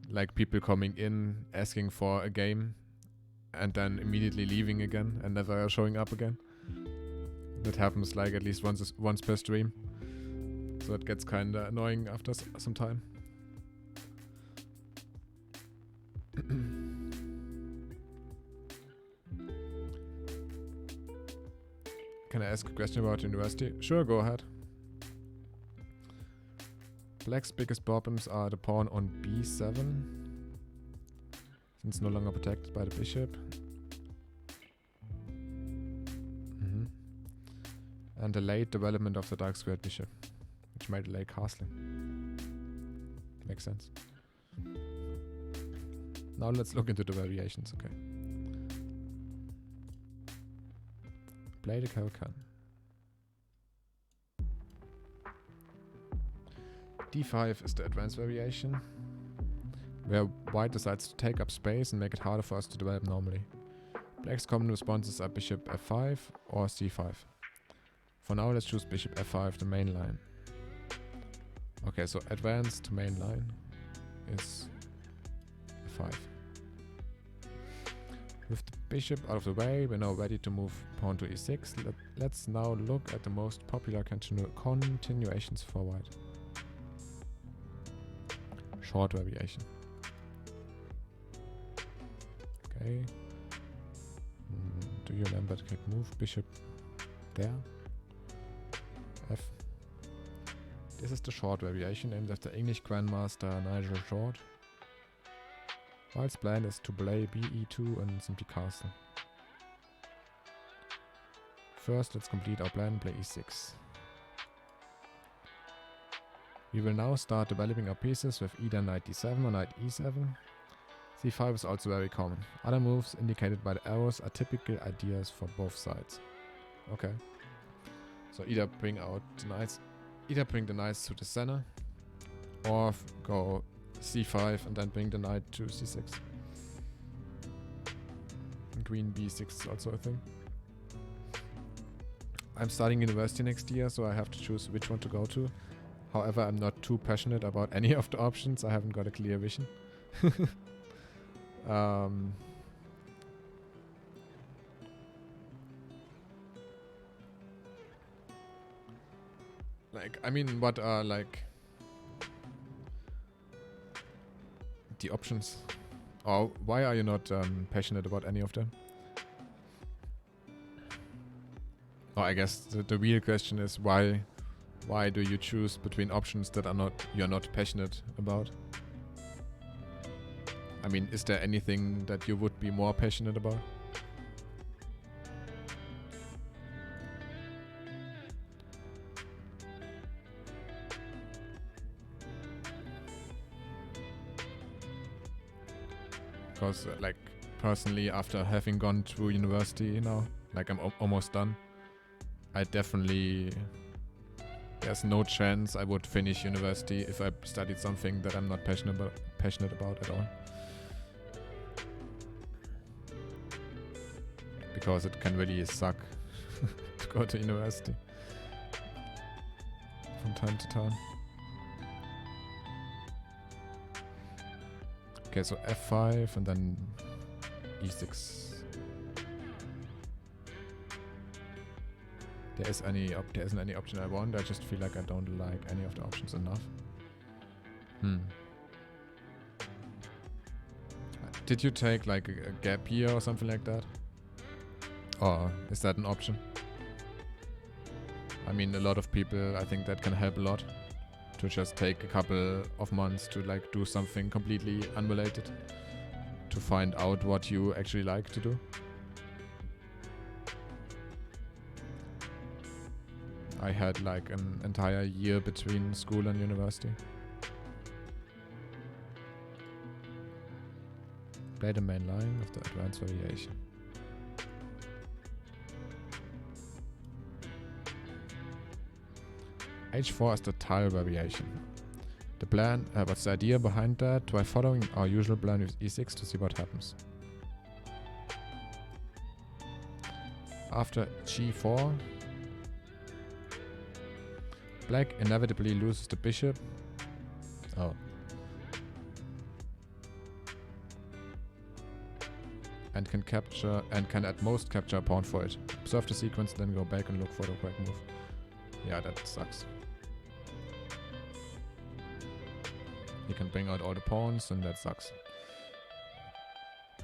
like people coming in, asking for a game, and then immediately leaving again and never showing up again. That happens like at least once per stream. So it gets kinda annoying after some time. Can I ask a question about university? Sure, go ahead. Black's biggest problems are the pawn on b7, since no longer protected by the bishop. And the late development of the dark squared bishop, which might delay castling. Makes sense. Now let's look into the variations, okay. Play the Caro-Kann. d5 is the advanced variation, where white decides to take up space and make it harder for us to develop normally. Black's common responses are bishop f5 or c5. For now, let's choose bishop f5, the main line. Okay, so advanced to main line is f5. With the bishop out of the way, we're now ready to move pawn to e6. Let's now look at the most popular continuations for white. Short variation. Okay. Do you remember the quick move? Bishop there. F. This is the short variation named after English Grandmaster Nigel Short. White's plan is to play be2 and simply castle. First, let's complete our plan and play e6. We will now start developing our pieces with either knight d7 or knight e7. c5 is also very common. Other moves indicated by the arrows are typical ideas for both sides. Okay. So either bring the knights to the center, or go c5 and then bring the knight to c6. And queen b6 is also a thing. I'm starting university next year, so I have to choose which one to go to. However, I'm not too passionate about any of the options. I haven't got a clear vision. Like, I mean, what are like the options? Or why are you not passionate about any of them? Or I guess the real question is why do you choose between options that you're not passionate about? I mean, is there anything that you would be more passionate about? Because, like, personally, after having gone through university now, like I'm almost done, I definitely... There's no chance I would finish university if I studied something that I'm not passionate about at all. Because it can really suck to go to university from time to time. Okay, so f5 and then e6. There isn't any option I want. I just feel like I don't like any of the options enough. Did you take like a gap year or something like that? Or is that an option? I mean, a lot of people, I think that can help a lot. To just take a couple of months to like do something completely unrelated. To find out what you actually like to do. I had like an entire year between school and university. Play the main line of the advanced variation. H4 is the tile variation. The plan, what's the idea behind that? Try following our usual plan with e6 to see what happens. After g4, black inevitably loses the bishop. Oh. And can capture, and can at most capture a pawn for it. Observe the sequence, then go back and look for the correct move. Yeah, that sucks. He can bring out all the pawns, and that sucks.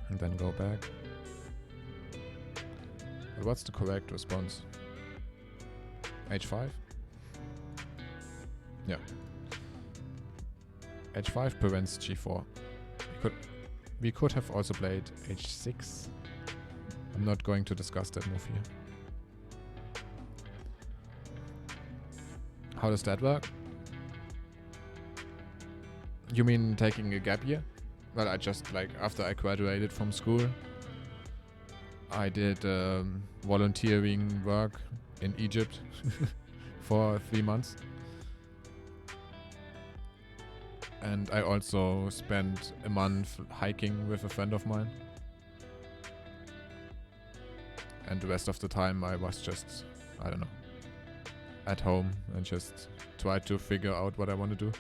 And then go back. But what's the correct response? h5? Yeah. h5 prevents g4. We could have also played h6. I'm not going to discuss that move here. How does that work? You mean taking a gap year? Well, I just, like, after I graduated from school, I did volunteering work in Egypt for 3 months. And I also spent a month hiking with a friend of mine. And the rest of the time I was just, I don't know, at home and just tried to figure out what I want to do.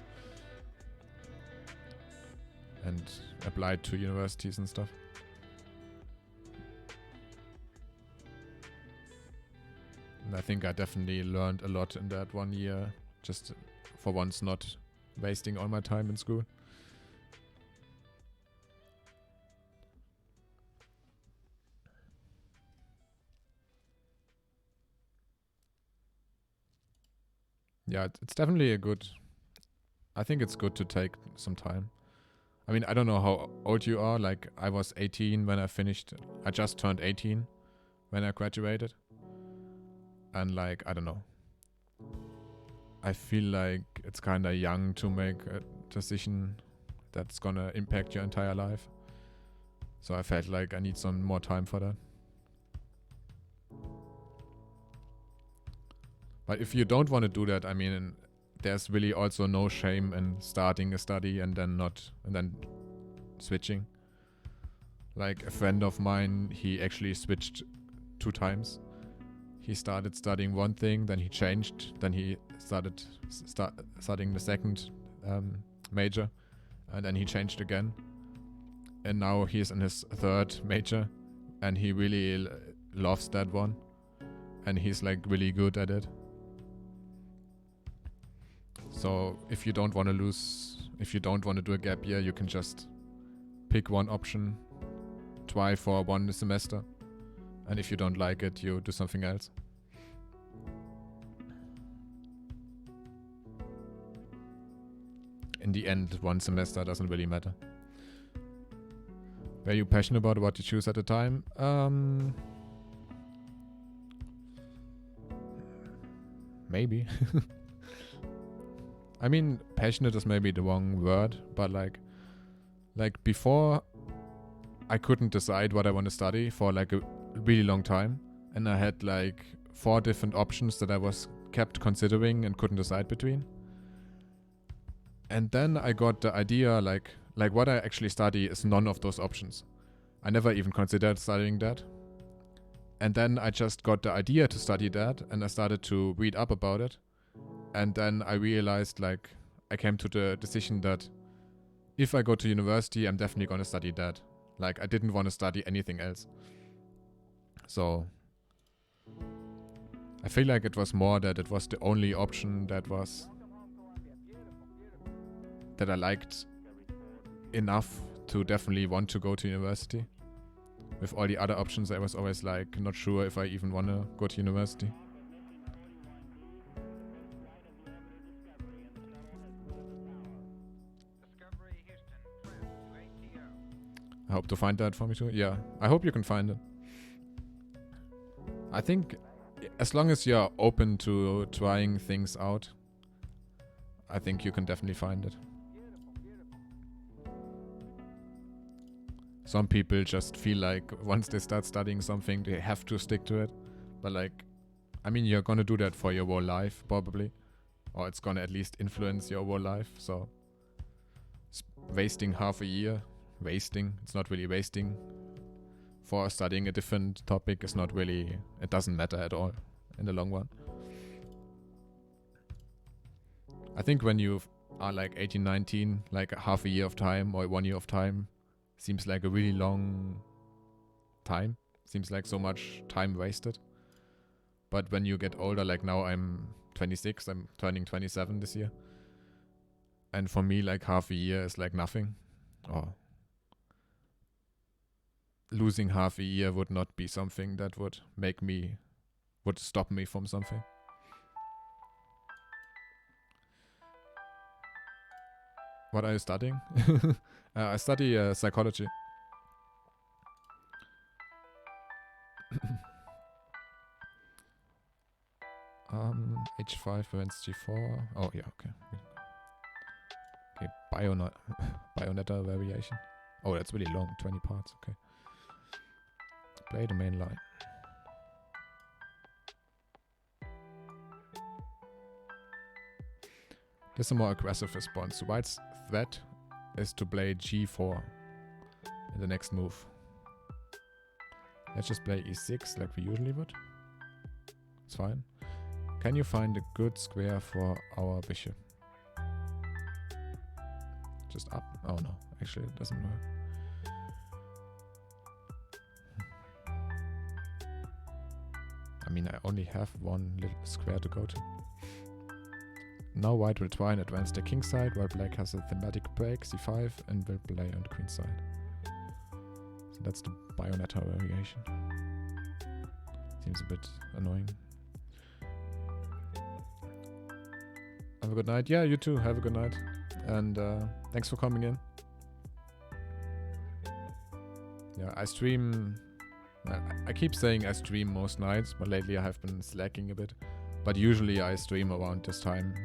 And applied to universities and stuff. And I think I definitely learned a lot in that 1 year, just for once not wasting all my time in school. Yeah, it's definitely a good... I think it's good to take some time. I mean, I don't know how old you are. Like, I was 18 when I finished. I just turned 18 when I graduated. And, like, I don't know. I feel like it's kind of young to make a decision that's gonna impact your entire life. So I felt like I need some more time for that. But if you don't want to do that, I mean, there's really also no shame in starting a study and then switching. Like a friend of mine, he actually switched 2 times. He started studying one thing, then he changed, then he started studying the second major, and then he changed again. And now he's in his 3rd major, and he really loves that one, and he's like really good at it. So if you don't want to do a gap year, you can just pick one option, try for 1 semester, and if you don't like it, you do something else. In the end, 1 semester doesn't really matter. Were you passionate about what you choose at the time? Maybe. I mean, passionate is maybe the wrong word, but like before, I couldn't decide what I want to study for like a really long time, and I had like 4 different options that I was kept considering and couldn't decide between. And then I got the idea like what I actually study is none of those options. I never even considered studying that. And then I just got the idea to study that, and I started to read up about it. And then I realized, like, I came to the decision that if I go to university, I'm definitely going to study that. Like, I didn't want to study anything else. So I feel like it was more that it was the only option that I liked enough to definitely want to go to university. With all the other options, I was always like not sure if I even want to go to university. I hope to find that for me too. Yeah, I hope you can find it. I think as long as you're open to trying things out, I think you can definitely find it. Some people just feel like once they start studying something, they have to stick to it. But like, I mean, you're gonna do that for your whole life, probably. Or it's gonna at least influence your whole life, so... wasting half a year. Wasting, it's not really wasting. for studying a different topic is not really, it doesn't matter at all in the long run. I think when you are like 18, 19, like a half a year of time or 1 year of time seems like a really long time. Seems like so much time wasted. But when you get older, like now I'm 26, I'm turning 27 this year. And for me, like half a year is like nothing. Or losing half a year would not be something that would stop me from something. What are you studying? I study psychology. H5 prevents G4. Oh yeah, okay. Okay, Bayonetta variation. Oh, that's really long, 20 parts, okay. Play the main line. This is a more aggressive response. White's threat is to play G4 in the next move. Let's just play E6 like we usually would. It's fine. Can you find a good square for our bishop? Just up? Oh no, actually it doesn't work. I mean, I only have one little square to go to. Now white will try and advance the king side, while black has a thematic break, c5, and will play on the queen side. So that's the Bayonetta variation. Seems a bit annoying. Have a good night. Yeah, you too. Have a good night. And thanks for coming in. Yeah, I stream... I keep saying I stream most nights, but lately I have been slacking a bit. But usually I stream around this time,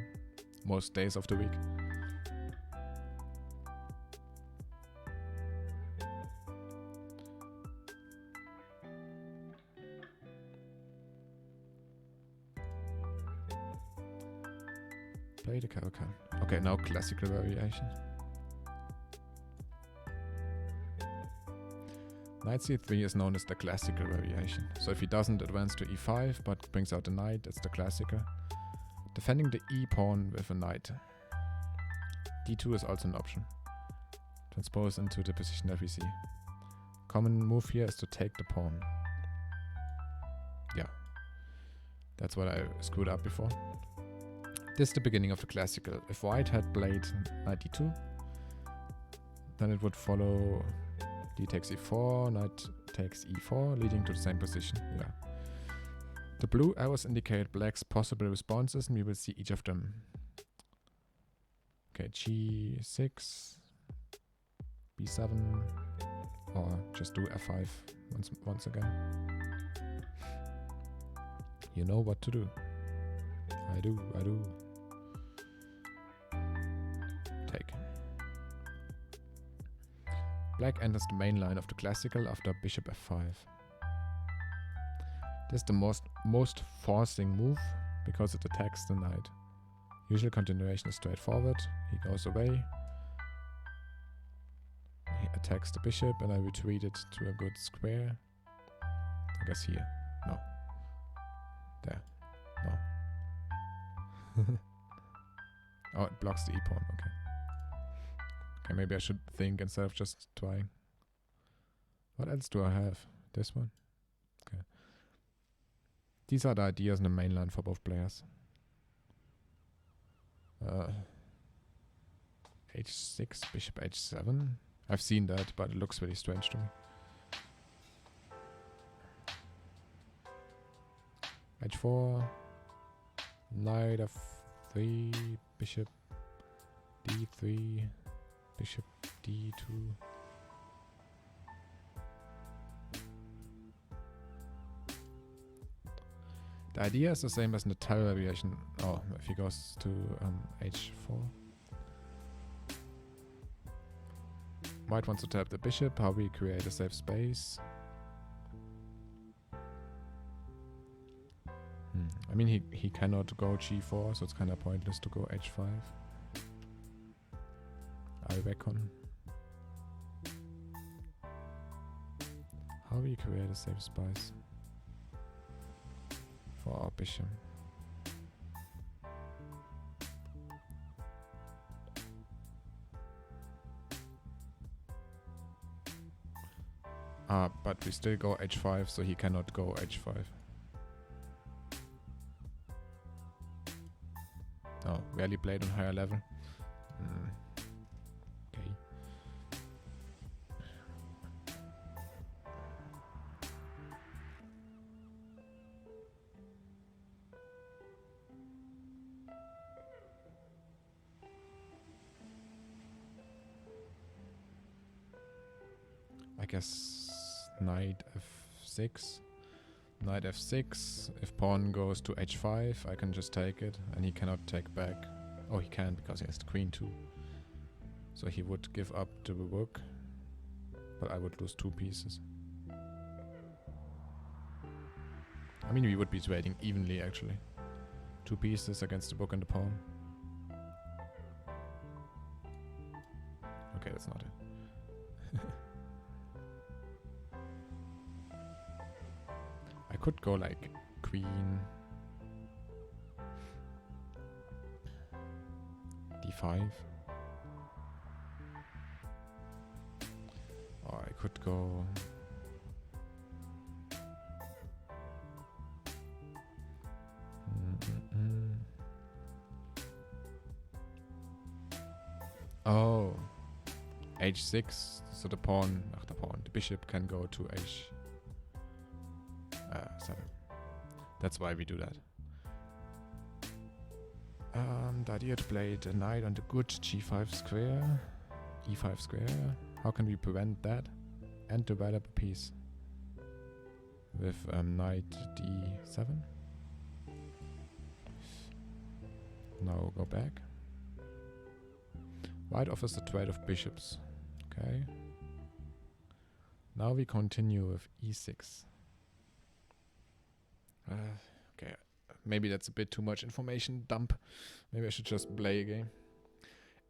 most days of the week. Play the Caro-Kann. Okay, now classical variation. Knight c3 is known as the classical variation. So if he doesn't advance to e5 but brings out the knight, it's the classical. Defending the e pawn with a knight. d2 is also an option. Transpose into the position that we see. Common move here is to take the pawn. Yeah. That's what I screwed up before. This is the beginning of the classical. If white had played knight d2, then it would follow d takes e4, knight takes e4, leading to the same position. Yeah. The blue arrows indicate black's possible responses, and we will see each of them. Okay, g6, b7, or just do f5 once again. You know what to do. I do. Take. Black enters the main line of the classical after bishop f5. This is the most forcing move because it attacks the knight. Usual continuation is straightforward. He goes away. He attacks the bishop and I retreat it to a good square. I guess here. No. There. No. Oh, it blocks the e-pawn. Okay. Okay, maybe I should think instead of just trying. What else do I have? This one? Okay. These are the ideas in the main line for both players. H6, bishop h7. I've seen that, but it looks really strange to me. H4. Knight f3, bishop d3. Bishop d2. The idea is the same as in the Tell variation. Oh, if he goes to h4. White wants to tap the bishop. How we create a safe space. I mean, he cannot go g4, so it's kind of pointless to go h5. I reckon. How we create a safe space for our bishop? But we still go h5, so he cannot go h5. Oh, rarely played on higher level. Okay. I guess knight f6. Knight f6. If pawn goes to h5, I can just take it, and he cannot take back. Oh, he can because he has the queen too. So he would give up the rook, but I would lose 2 pieces. I mean, we would be trading evenly actually. 2 pieces against the rook and the pawn. Okay, that's not it. I could go like queen d5, or I could go oh, h6, so the pawn, the bishop can go to h7. That's why we do that. The idea to play the knight on the good g5 square, e5 square. How can we prevent that and develop a piece with knight d7? Now go back. White offers the trade of bishops. Okay. Now we continue with e6. Okay, maybe that's a bit too much information dump. Maybe I should just play a game.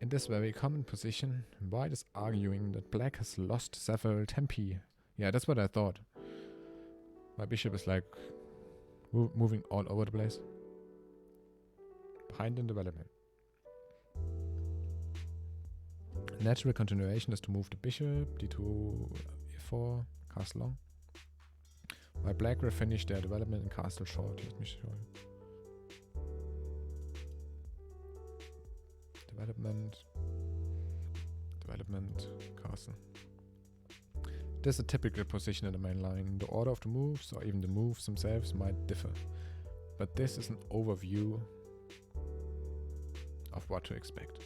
In this very common position, white is arguing that black has lost several tempi. Yeah, that's what I thought. My bishop is like moving all over the place. Behind in development. Natural continuation is to move the bishop, d2, e4, castle long. While black will finish their development in castle short. Let me show you. Development, castle. This is a typical position in the main line. The order of the moves, or even the moves themselves, might differ. But this is an overview of what to expect.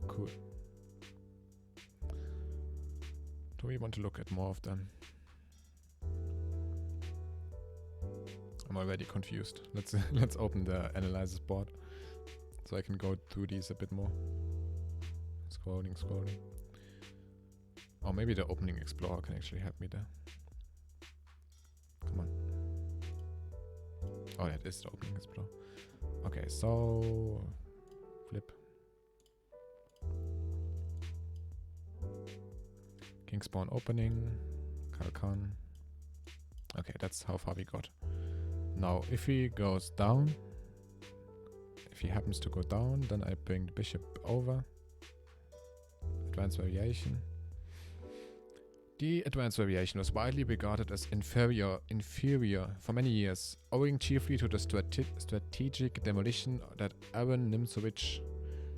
Cool. Do we want to look at more of them? I'm already confused. Let's open the analysis board so I can go through these a bit more. Scrolling. Or maybe the opening explorer can actually help me there. Come on. Oh, that is the opening explorer. Okay, so flip. King's Pawn opening, Khan. Okay, that's how far we got. Now, if he goes down, if he happens to go down, then I bring the bishop over. Advanced variation. The advanced variation was widely regarded as inferior for many years, owing chiefly to the strategic demolition that Aaron Nimzowitsch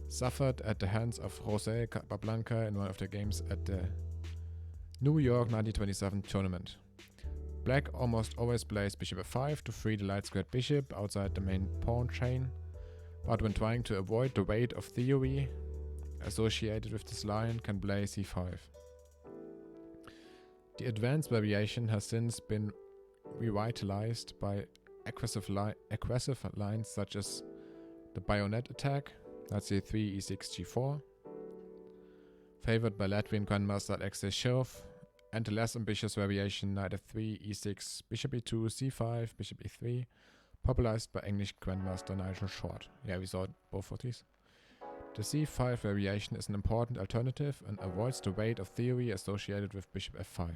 suffered at the hands of Jose Capablanca in one of the games at the New York 1927 tournament. Black almost always plays bishop f5 to free the light squared bishop outside the main pawn chain, but when trying to avoid the weight of theory associated with this line, can play c5. The advanced variation has since been revitalized by aggressive lines such as the bayonet attack, that's e3, e6, g4. favored by Latvian Grandmaster Alexei Shirov, and the less ambitious variation Knight f3, e6, Bishop e2, c5, Bishop e3, popularized by English Grandmaster Nigel Short. Yeah, we saw both of these. The c5 variation is an important alternative and avoids the weight of theory associated with Bishop f5.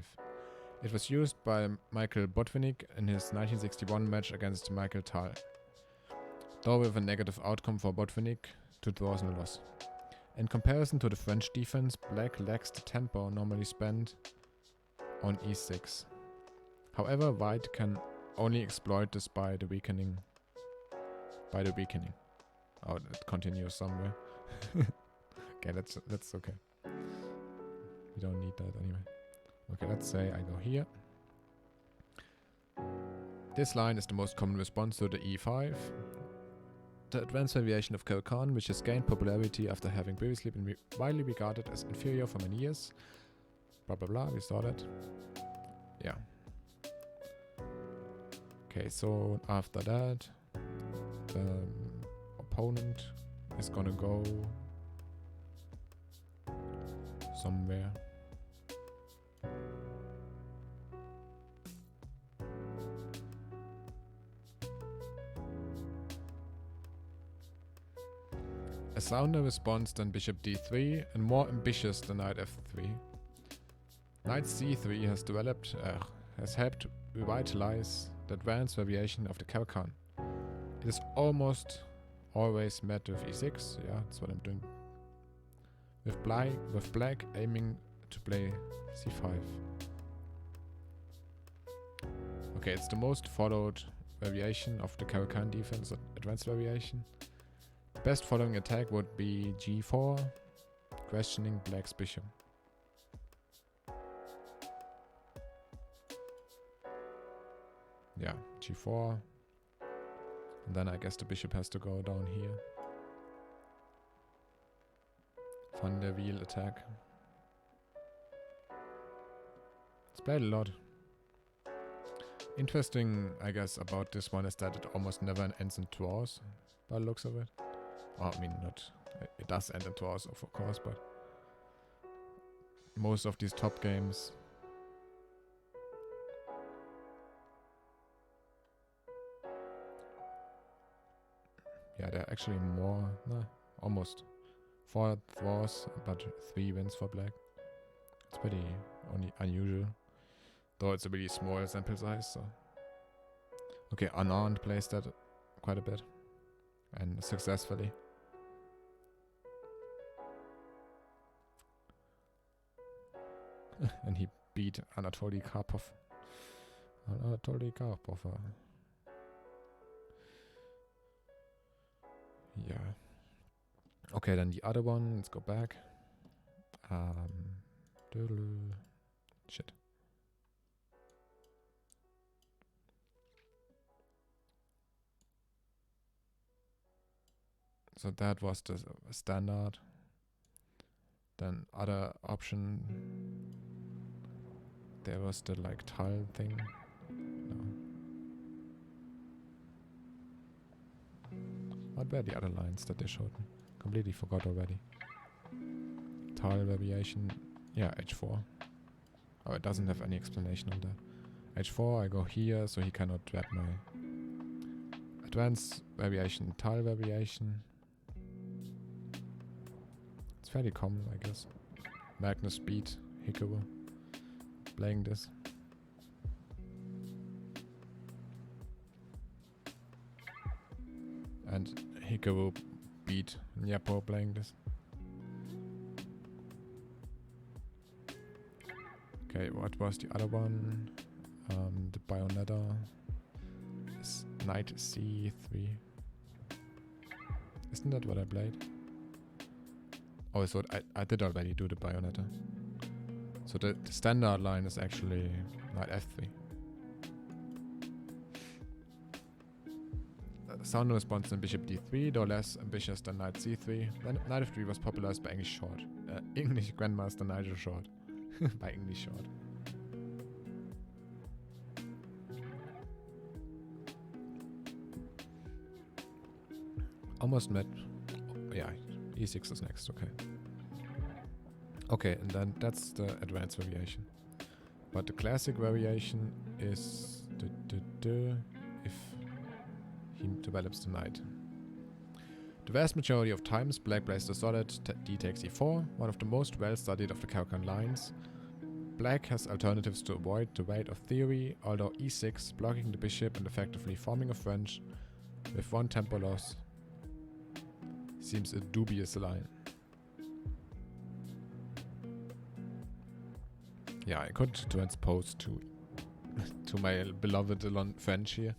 It was used by Michael Botvinnik in his 1961 match against Michael Tal, though with a negative outcome for Botvinnik, 2 draws and a loss. In comparison to the French defense, Black lacks the tempo normally spent on e6. However, White can only exploit this by the weakening. Oh, it continues somewhere. Okay, that's okay. We don't need that anyway. Okay, let's say I go here. This line is the most common response to the e5. The advanced variation of Caro-Kann, which has gained popularity after having previously been widely regarded as inferior for many years. Blah blah blah, we saw that. Yeah. Okay, so after that, the opponent is gonna go somewhere. A sounder response than Bishop d3 and more ambitious than Knight f3. Knight c3 has helped revitalize the advanced variation of the Caro-Kann. It is almost always met with e6, yeah, that's what I'm doing. With black aiming to play c5. Okay, it's the most followed variation of the Caro-Kann defense, advanced variation. Best following attack would be g4, questioning Black's bishop. Yeah, g4. And then I guess the bishop has to go down here. Van der Wiel attack. It's played a lot. Interesting, I guess, about this one is that it almost never ends in draws, by the looks of it. Well, I mean, not. It does end in draws, of course, but most of these top games. Yeah, there are actually more. No, almost 4 draws, but 3 wins for Black. It's pretty unusual. Though it's a really small sample size, so. Okay, Anand plays that quite a bit. And successfully. And he beat Anatoly Karpov. Yeah. Okay, then the other one. Let's go back. Shit. So that was the standard. Then other option. There was the like tile thing. No. What were the other lines that they showed me? Completely forgot already. Tile variation. Yeah, h4. Oh, it doesn't have any explanation on that. h4, I go here, so he cannot trap my advanced variation, tile variation. It's fairly common, I guess. Magnus beat Hikaru playing this. And Hikaru beat Nyapo playing this. Okay, what was the other one? The Bayonetta is Knight c3. Isn't that what I played? Oh, so I did already do the Bayonetta. So the standard line is actually Knight f3. Sound response in Bishop d3, though less ambitious than Knight c3. Then Knight f3 was popularized by English Short. English Grandmaster Nigel Short. By English Short. Almost met. Yeah, e6 is next, okay. Okay, and then that's the advanced variation. But the classic variation is if he develops the knight. The vast majority of times, black plays the solid d takes e4, one of the most well-studied of the Caucan lines. Black has alternatives to avoid the weight of theory, although e6, blocking the bishop and effectively forming a French with one tempo loss, seems a dubious line. Yeah, I could transpose to my beloved French here,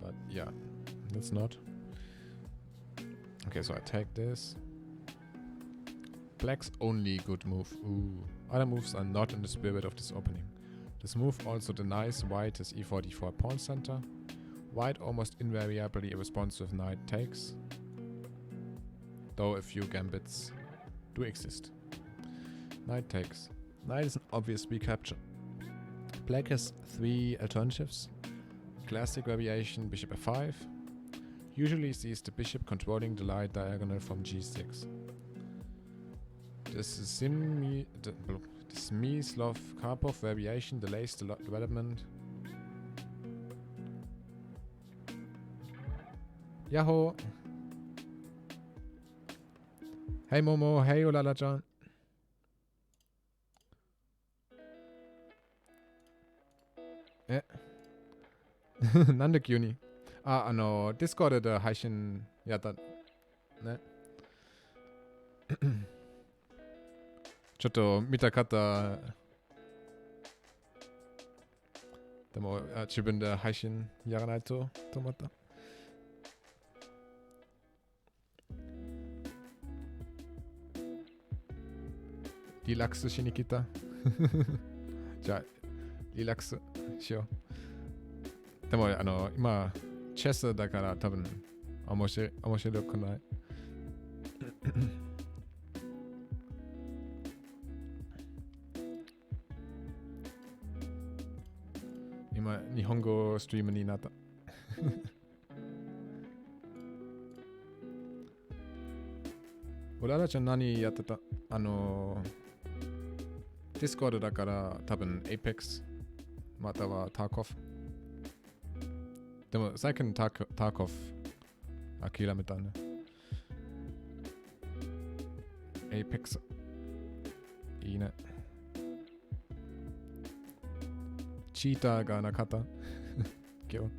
but yeah, that's not. Okay, so I take this. Black's only good move. Ooh. Other moves are not in the spirit of this opening. This move also denies white his e4 d4 pawn center. White almost invariably responds with knight takes, though a few gambits do exist. Knight takes. Knight is an obvious recapture. Black has 3 alternatives. Classic variation bishop f5 usually sees the bishop controlling the light diagonal from g6. The Smyslov-Karpov variation delays the development. Yahoo! Hey Momo, hey Olala-chan. なんで急にディスコードで配信やったね。ちょっと見た方でも自分で配信やらないと思った。リラックスしに来た。じゃあリラックスしよう。でも今チェスだから多分面白くない。今日本語ストリームになった。おららちゃん何やってた？ディスコードだから多分 Apex または Tarkov。でも最近 Tarkov 諦めたね。Apex いいね。チーターがなかった今日。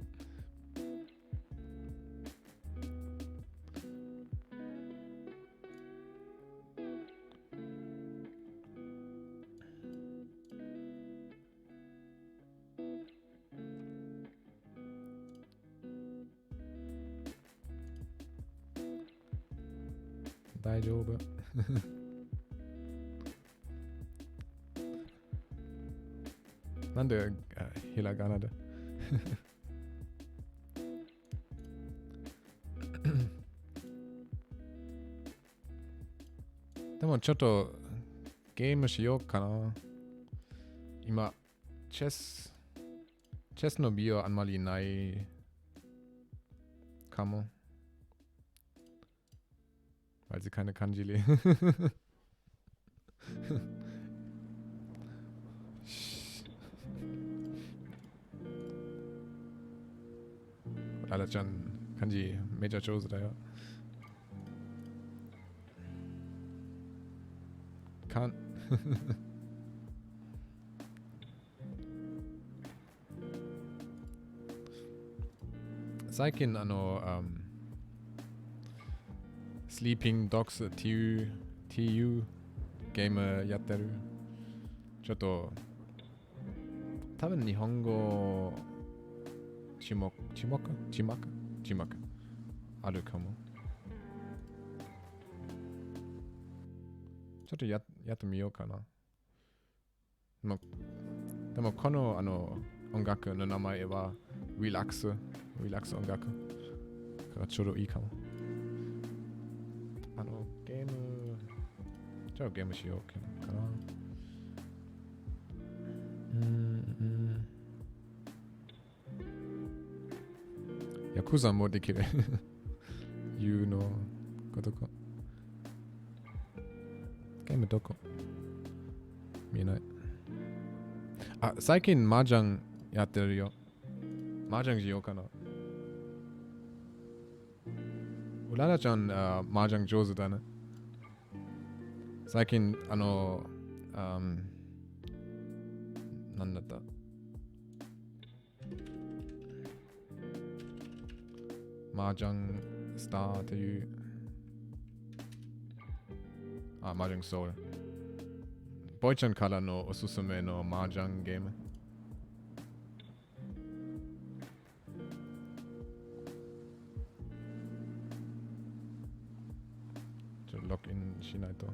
大丈夫。なんでひらがなででもちょっとゲームしようかな。今チェスの美はあんまりないかも。weil sie keine Kanji lesen. Ala-chan, Kanji, Major Chose da, ja. Kann. Saikin, Sleeping Dogs TU ゲームやってる。ちょっと多分日本語字幕あるかも。ちょっとやってみようかな。でもこの音楽の名前はリラックス音楽からちょうどいいかも。ゲームじゃあゲームしようかな。ヤクザもできる。言うのことか。ゲームどこ？見えない。あ、最近麻雀やってるよ。麻雀しようかな。うららちゃん、麻雀上手だね。最近、なんだった麻雀スターという、麻雀ソウル。ボイちゃんからのおすすめの麻雀ゲーム。ちょっとログインしないと。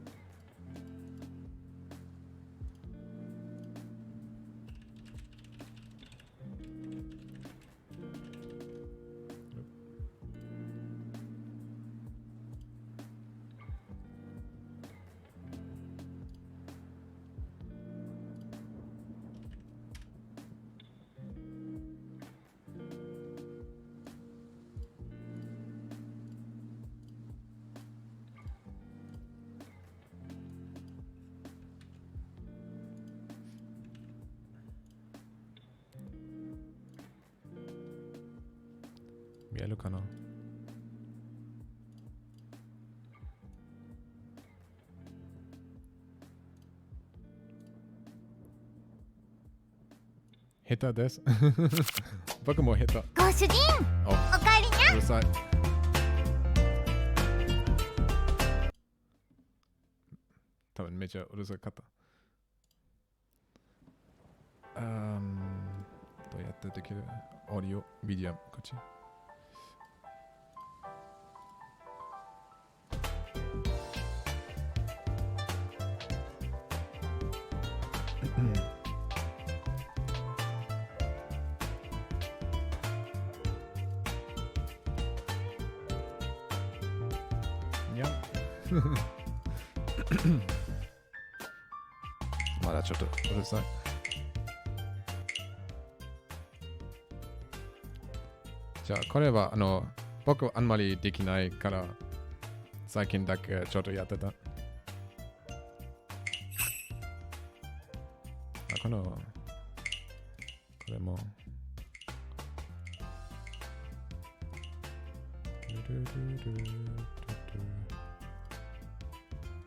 見えるかな。下手です。僕も下手。ご主人、お、おかえりな。うるさい。多分めちゃうるさかった。どうやってできる？オーディオ、ビデオ、こっち。いや。まだちょっとうるさい。じゃあこれは僕あんまりできないから最近だけちょっとやってた。あ、これも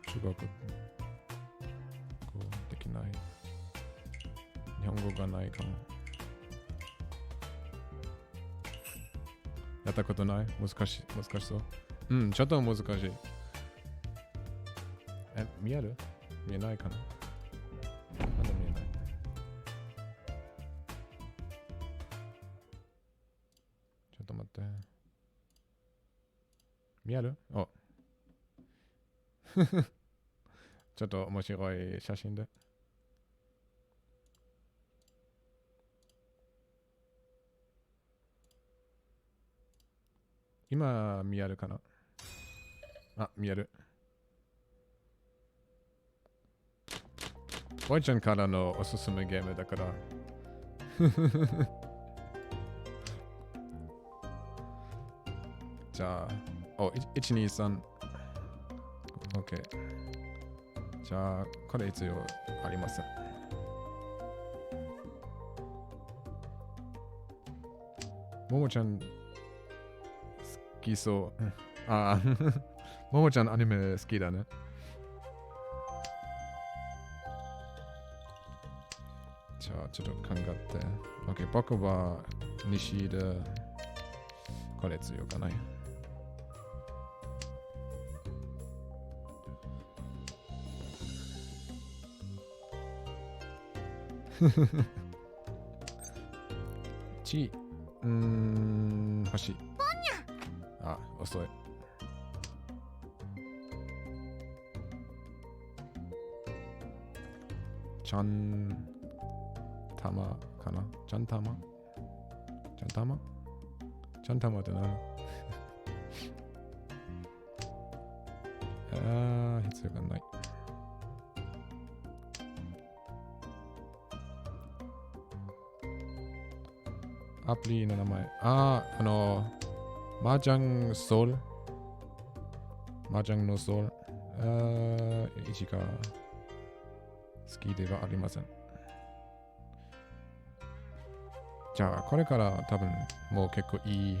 中国語できない。日本語がないかも。やったことない？難しそう。うん、ちょっと難しい。見える？見えないかな？まだ見えない。ちょっと待って。見える？お。ちょっと面白い写真で。今見えるかな？あ、見える。ボイちゃんからのおすすめゲームだから。じゃあ、お、123。OK。じゃあ、これ必要ありません。ももちゃん、好きそう。ああ、ももちゃんアニメ好きだね。じゃあ、ちょっと考えて。OK、僕は西で、これ強かない。ち、欲しい。あ、遅い。ちゃんたまかな？ちゃんたま？ちゃんたま？ちゃんたまって何？必要がない。アプリの名前。麻雀ソウル。麻雀のソウル。1か好きではありません。じゃあ、これから多分もう結構いい。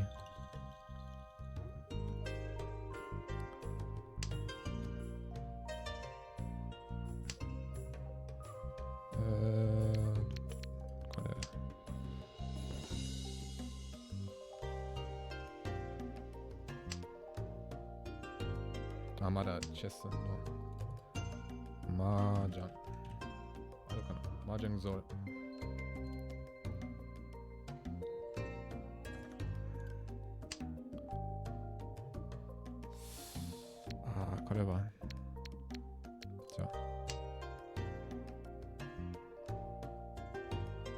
これ。あ、まだチェスの麻雀。あるかな麻雀ゾール。あ、これは。じゃあ。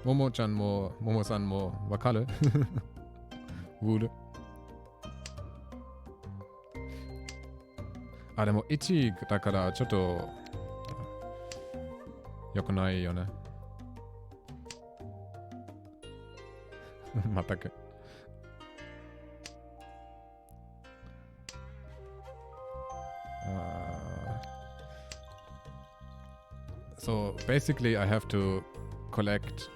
ももちゃんも、ももさんもわかるウール。あ、でも1だからちょっと良くないよね。全く。So basically I have to collect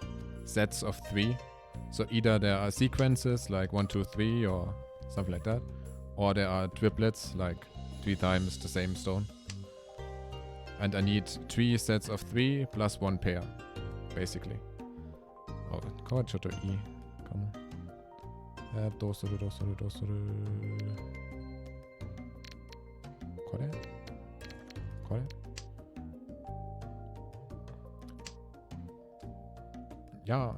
sets of 3. So either there are sequences like 1, 2, 3 or something like that, or there are triplets like 3 times the same stone. And I need 3 sets of 3 plus 1 pair, basically. Oh, これはちょっといいかも。どうするこれYeah.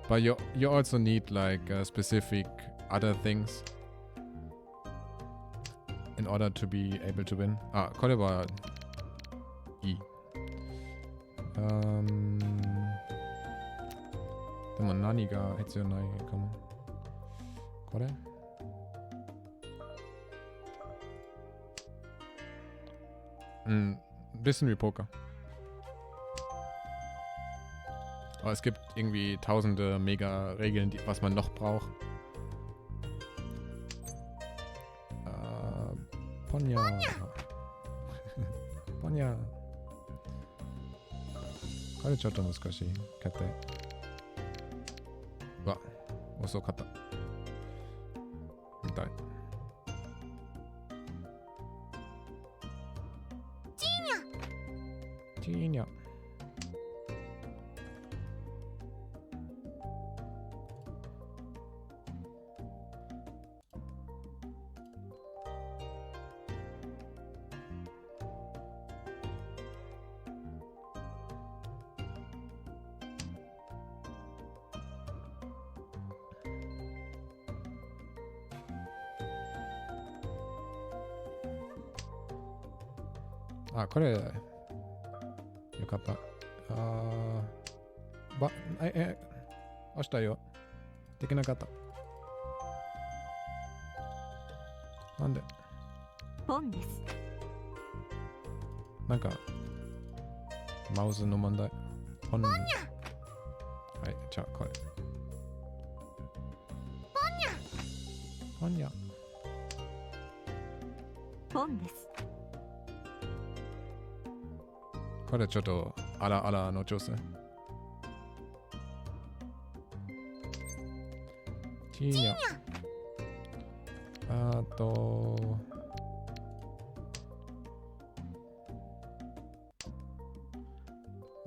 But you also need like specific other things in order to be able to win. あ、これはいい。でも何が必要ないかも。これbisschen wie Poker. Aber es gibt irgendwie tausende Mega-Regeln, was man noch braucht. Ponja. Ponja. これちょっと難しい。決定。うわ、遅かった。痛い。チーニャ。あ、これ、よかった。押したよ。できなかった。なんでポンです。なんか、マウスの問題。ポン。はい、じゃあ、これ。ポンニャ。ポンです。これちょっとあらあらの調整。チーニャ。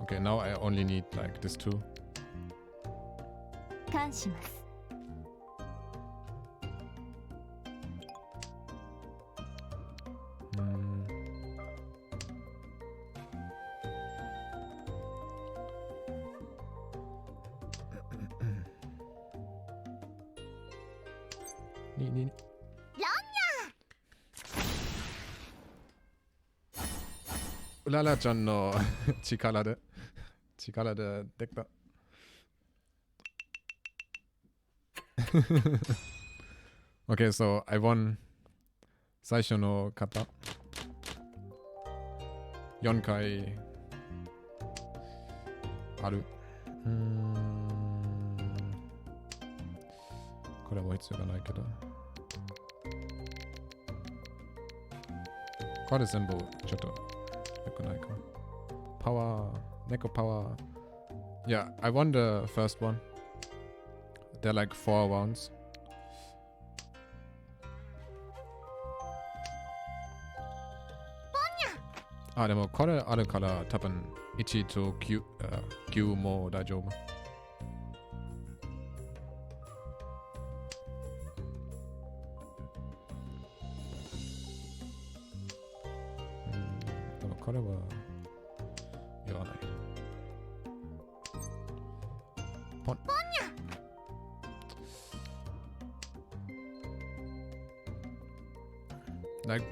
Okay, now I only need like this two. 感します。うららちゃんの力でできた。Okay, so I won 最初の方。4回ある。これも必要がないけど。これ全部ちょっと良くないかも。Power, Neko Power. Yeah, I won the first one. They're like 4 rounds. Ah, でもこれあるから多分1と 9も大丈夫。でもこれは言わない。ポン。Like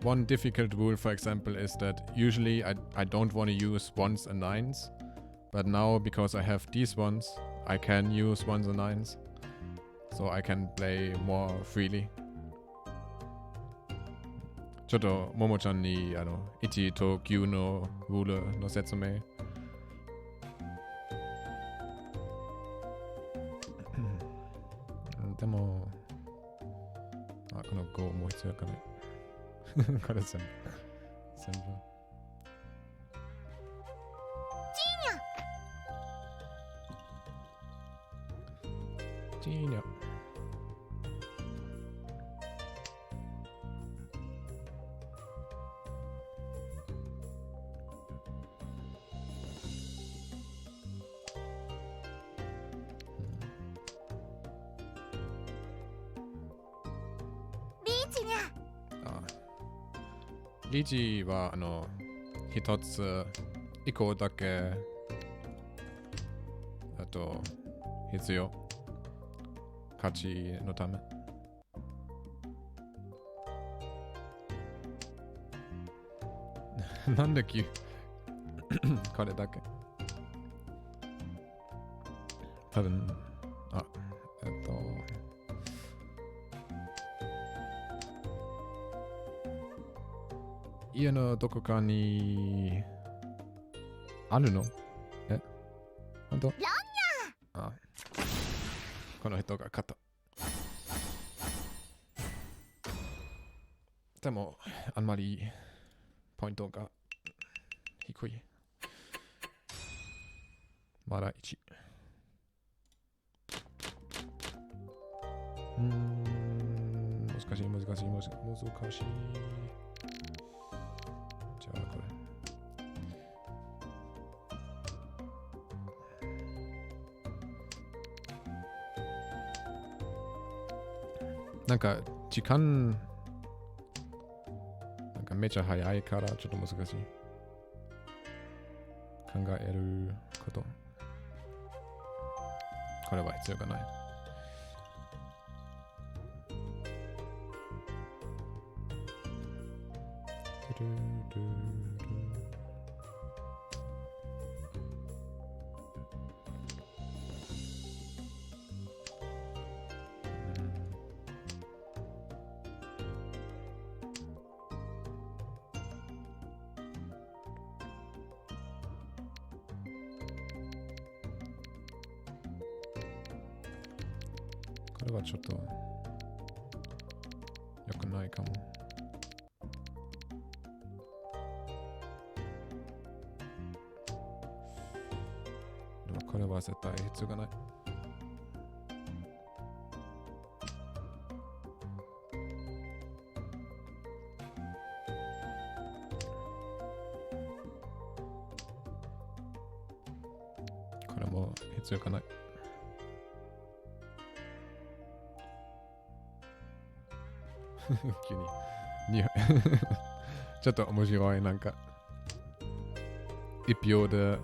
one difficult rule, for example, is that usually I don't want to use 1s and 9s, but now because I have these ones, I can use 1s and 9s, so I can play more freely. ちょっとももちゃんに1と9のルールの説明。でも、この5も必要かない。これ全部。ジーニャ。リーチは一つ一個だけ必要。勝ちのため。なんでこれだけ。多分家のどこかにあるの？本当？あ、この人が勝った。でもあんまりポイントが低い。まだ1。難しい。じゃあこれ。なんか時間なんかめちゃ早いからちょっと難しい。考えること。これは必要がない。これはちょっと良くないかも。でもこれは絶対必要がない。これも必要がない。急にちょっと面白い。なんか一票で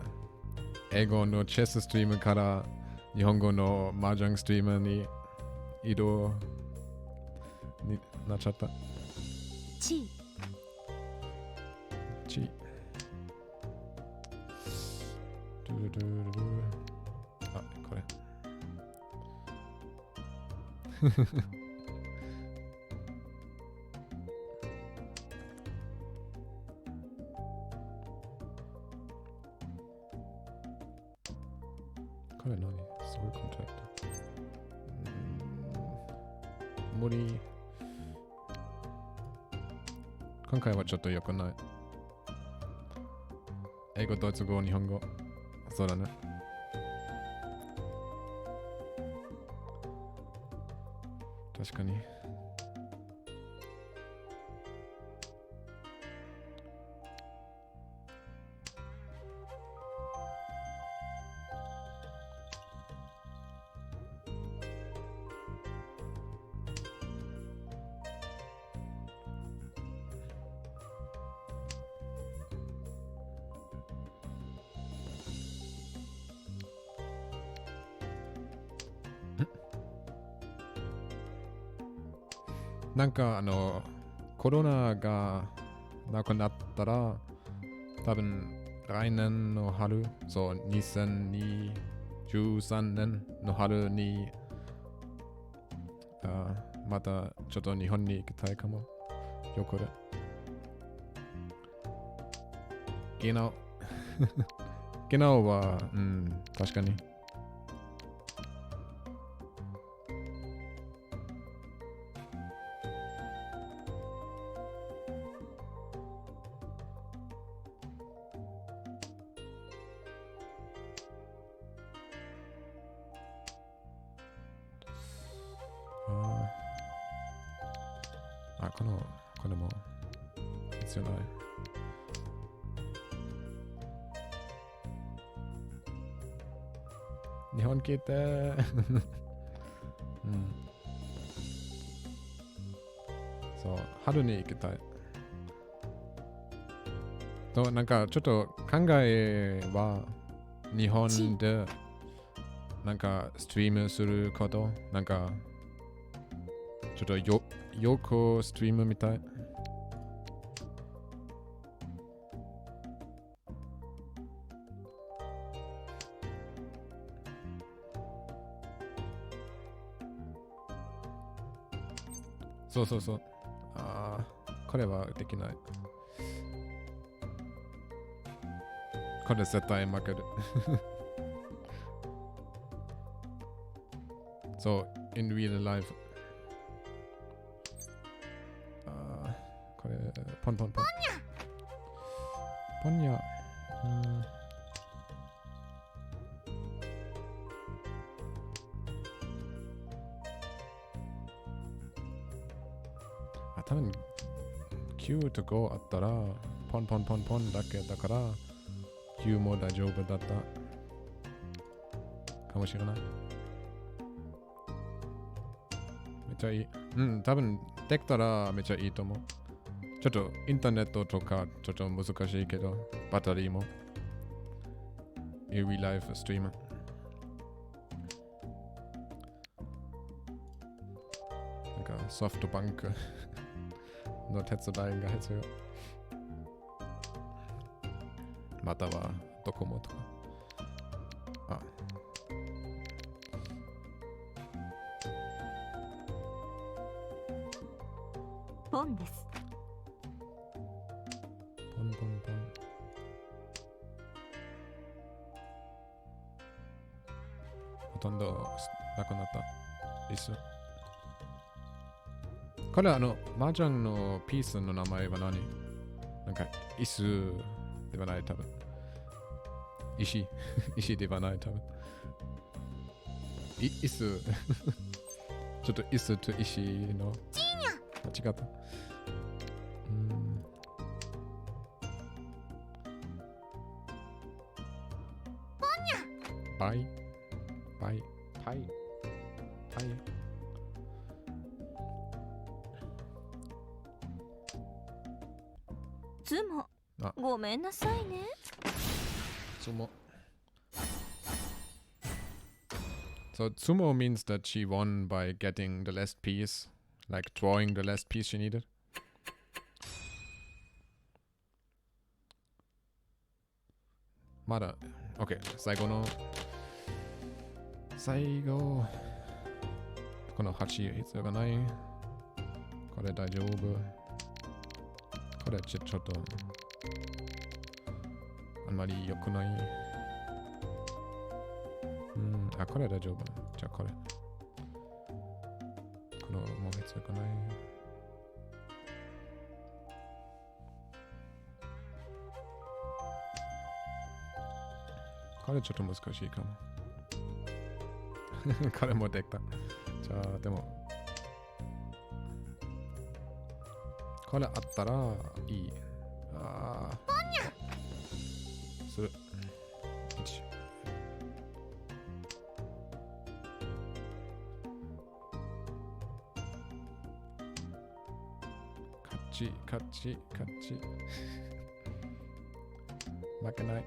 英語のチェスストリームから日本語の麻雀ストリームに移動になっちゃった。チあ、これこれ何？すごいコンタクト。無理。今回はちょっと良くない。英語、ドイツ語、日本語。そうだね。確かに。なんかコロナがなくなったら、多分来年の春、そう、2023年の春に、またちょっと日本に行きたいかも。よこれ。genau。genauは、確かに。これも必要ない。日本来てそう、春に行きたい。と、なんかちょっと考えは、日本でなんかストリームすること、なんかちょっと横ストリームみたい。そうそうそう。これはできない。これ絶対負ける。そう、in real life。これ、ポンポンポン。ポンニャ。多分9と5あったら、ポンポンポンポンだけだから、9も大丈夫だったかもしれない。めっちゃいい。多分できたらめっちゃいいと思う。ちょっとインターネットとかちょっと難しいけど、バッテリーも。Real Life ストリーム。なんかソフトバンクの手伝いが必要。またはドコモとか。ポンです。ポンポンポン。ほとんどなくなった。椅子。これ麻雀のピースの名前は何？なんか椅子ではない多分。石ではない多分。椅子。ちょっと椅子と石の。間違った。パイ。つもごめんなさいね。Sumo. So Sumo means that she won by getting the last piece, like drawing the last piece she needed. Mada. Okay, 最後。この8必要がない。これ大丈夫。これちょっとあんまり良くない。これ大丈夫。じゃあこれ。このもう必要がない。これちょっと難しいかも。これもできた。じゃあ、でも。これあったらいい。ああ。する。1。勝ち。負けない。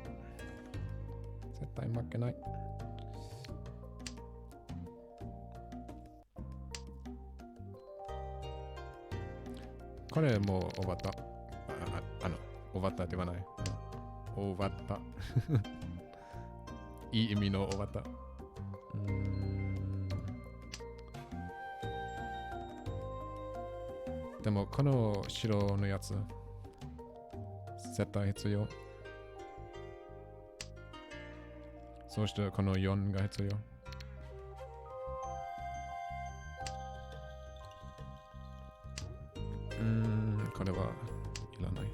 絶対負けない。これもう終わった。終わったではない。終わった。いい意味の終わった。でもこの白のやつ絶対必要。そしてこの4が必要。これはいらない。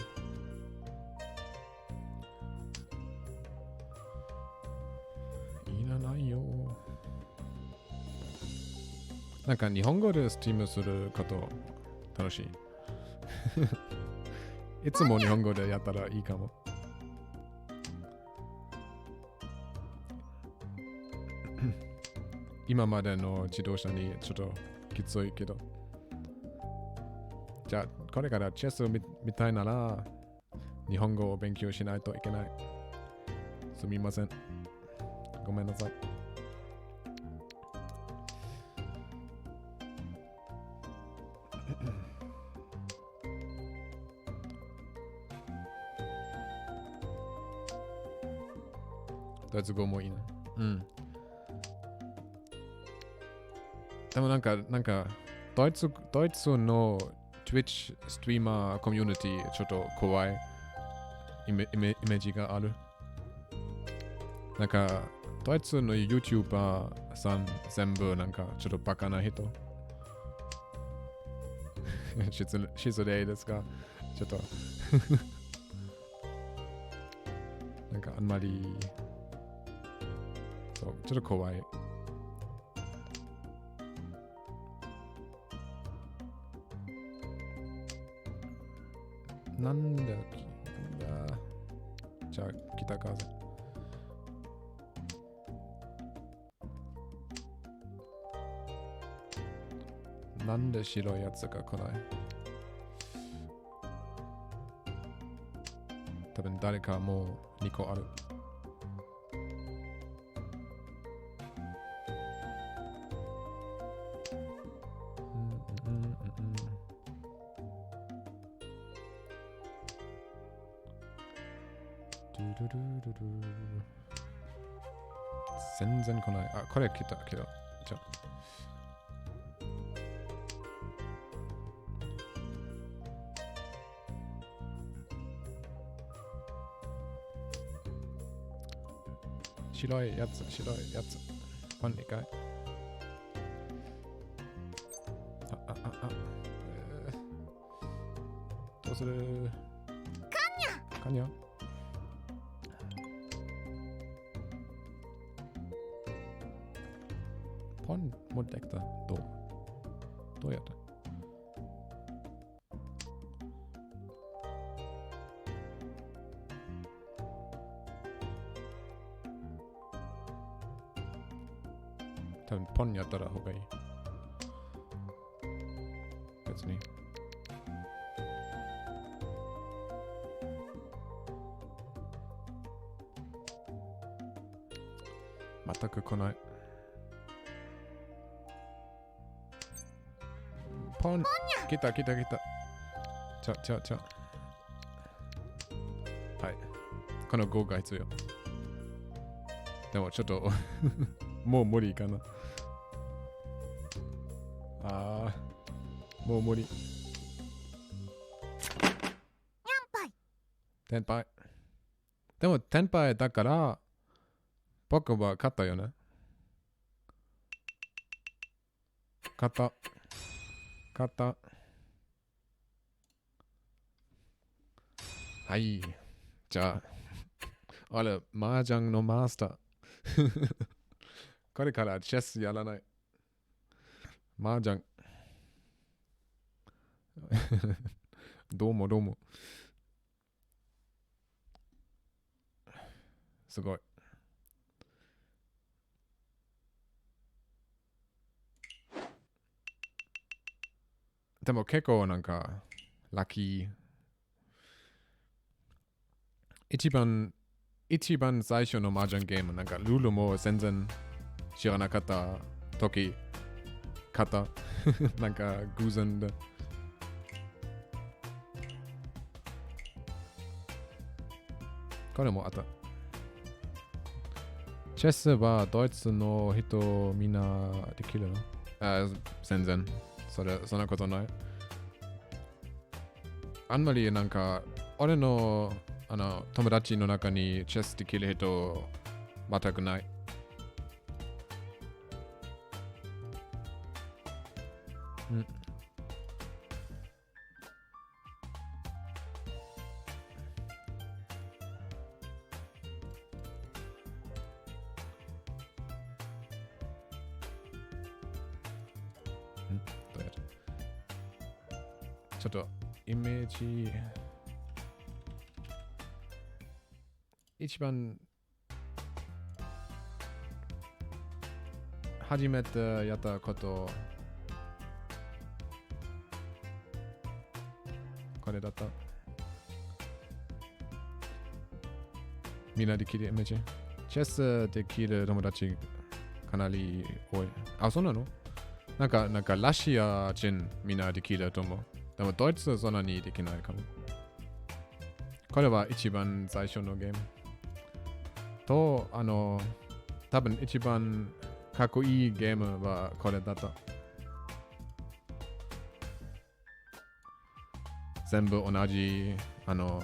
いらないよ。なんか日本語でストリームすること楽しい。いつも日本語でやったらいいかも。今までの自動車にちょっときついけど。じゃあ、これからチェスを見たいなら、日本語を勉強しないといけない。すみません。ごめんなさい。ドイツ語もいいな。でもなんか、ドイツの Twitch ストリーマーコミュニティちょっと怖いイメージがある。なんか、ドイツの YouTuber さん全部なんかちょっとバカな人。失礼ですが、ちょっとなんかあんまり、そう、ちょっと怖い。なんだじゃあ北風。なんで白いやつが来ない？多分誰かもう2個ある。全然来ない。あ、これ来たけど。じゃあ。白いやつ。パン2回。どうする？カニャパンもできた。どうやった？多分パンやったら方がいい。別に。全く来ない。ポン来た。ちゃ。はい。この5が必要。でもちょっともう無理かな。もう無理。テンパイ。でもテンパイだから僕は勝ったよね。勝った。はい。じゃあ、俺、麻雀のマスター。これからチェスやらない。麻雀。どうもどうも。すごい。でも結構なんか、ラッキー。一番最初の麻雀ゲーム、なんかルールも全然知らなかった時、勝った。なんか偶然で。これもあった。チェスはドイツの人みんなできるの？全然。そんなことない。あんまりなんか、俺の友達の中にチェスできる人全くない。うん。どうやる？ちょっとイメージ一番初めてやったことこれだった。みんなできるイメージ。チェスできる友達かなり多い。あ、そうなの？なんかラシア人みんなできると思う。でもドイツはそんなにできないかも。これは一番最初のゲーム。と、多分一番かっこいいゲームはこれだった。全部同じ、同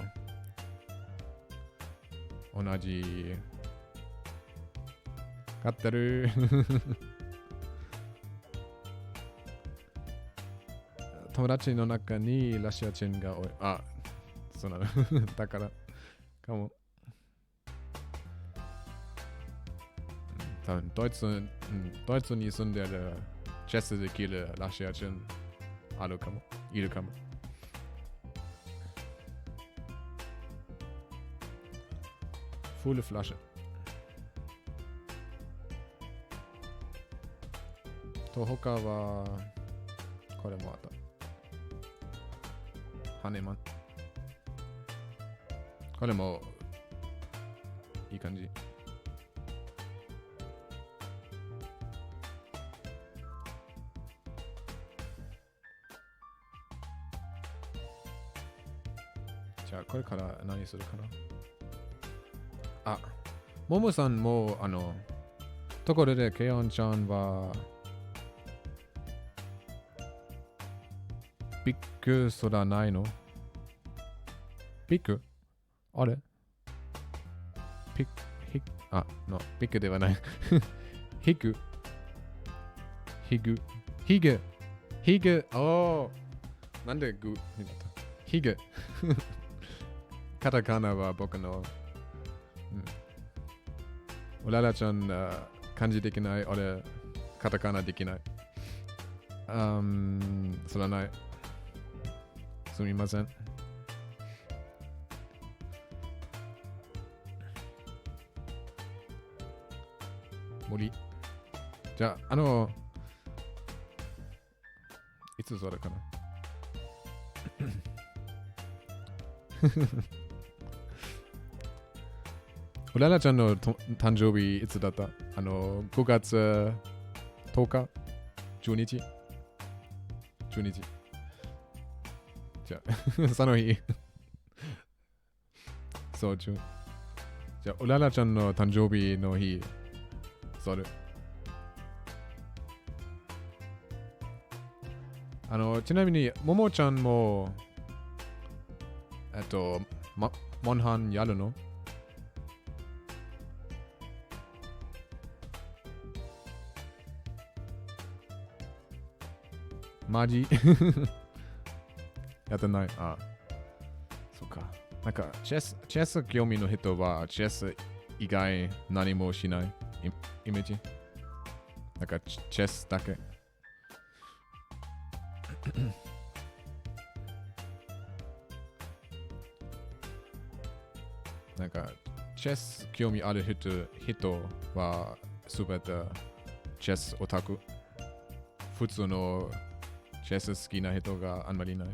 じ、勝ってる。友達の中にラシア人が多い。あ、そうなの。だから、かも。多分ドイツに住んでるチェスできるラシア人あるかも。いるかも。フルフラッシュ。と、他は、これもあった。ハネマン。これもいい感じ。じゃあこれから何するかな。あ、ももさんもところでケヨンちゃんはビッグそらないの？ビッグ？あれ？ビッグではない。ヒグ。おー。なんでグになった？ヒグ。カタカナは僕の。うららちゃん漢字できない。俺、カタカナできない。そらない。すみません。森。じゃあ、いつそれかな。うららちゃんの誕生日いつだった？5月10日 ?10 日 ?10 日。じゃあ、その日。そう、じゃあ、うららちゃんの誕生日の日、それ。ちなみに、ももちゃんも、モンハンやるの？マジやってない。あ、そっか。なんかチェス興味の人はチェス以外何もしないイメージ。なんかチェスだけ。なんかチェス興味ある人はすべてチェスオタク。普通のチェス好きな人があんまりいない。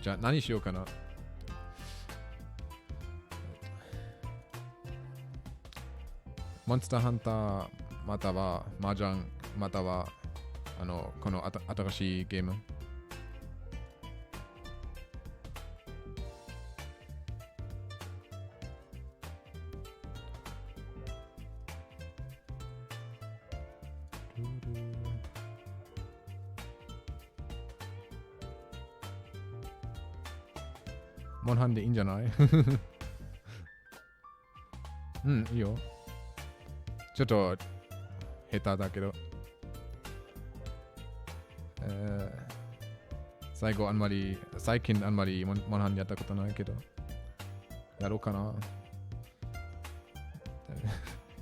じゃあ何しようかな。モンスターハンターまたは麻雀またはこの新しいゲーム。モンハンでいいんじゃないうん、いいよ。ちょっと下手だけど。最近あんまりモンハンやったことないけど。やろうかな。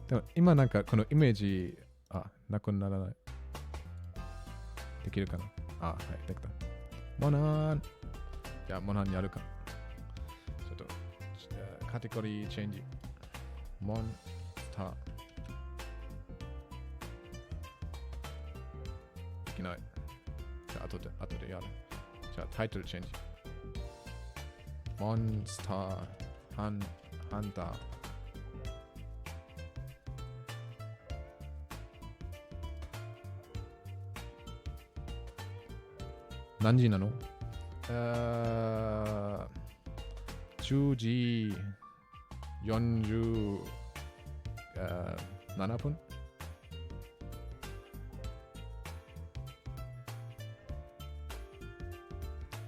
でも今なんかこのイメージ、なくならない。できるかな。はい、できた。モンハン。じゃあモンハンやるか。ちょっと、カテゴリーチェンジ。モンスター。できない。じゃあ後でやる。じゃあタイトルチェンジ。モンスターハンター。何時なの？10時47分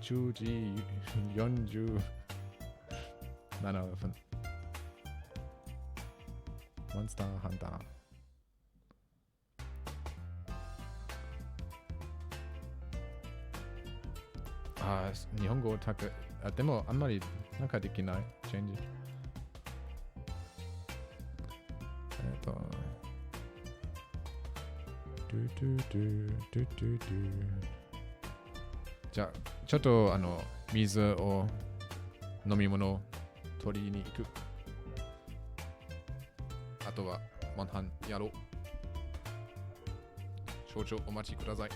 10時47分モンスターハンター日本語でもあんまりなんかできないチェンジ。じゃあちょっと水を飲み物取りに行く。あとはモンハンやろう。少々お待ちください。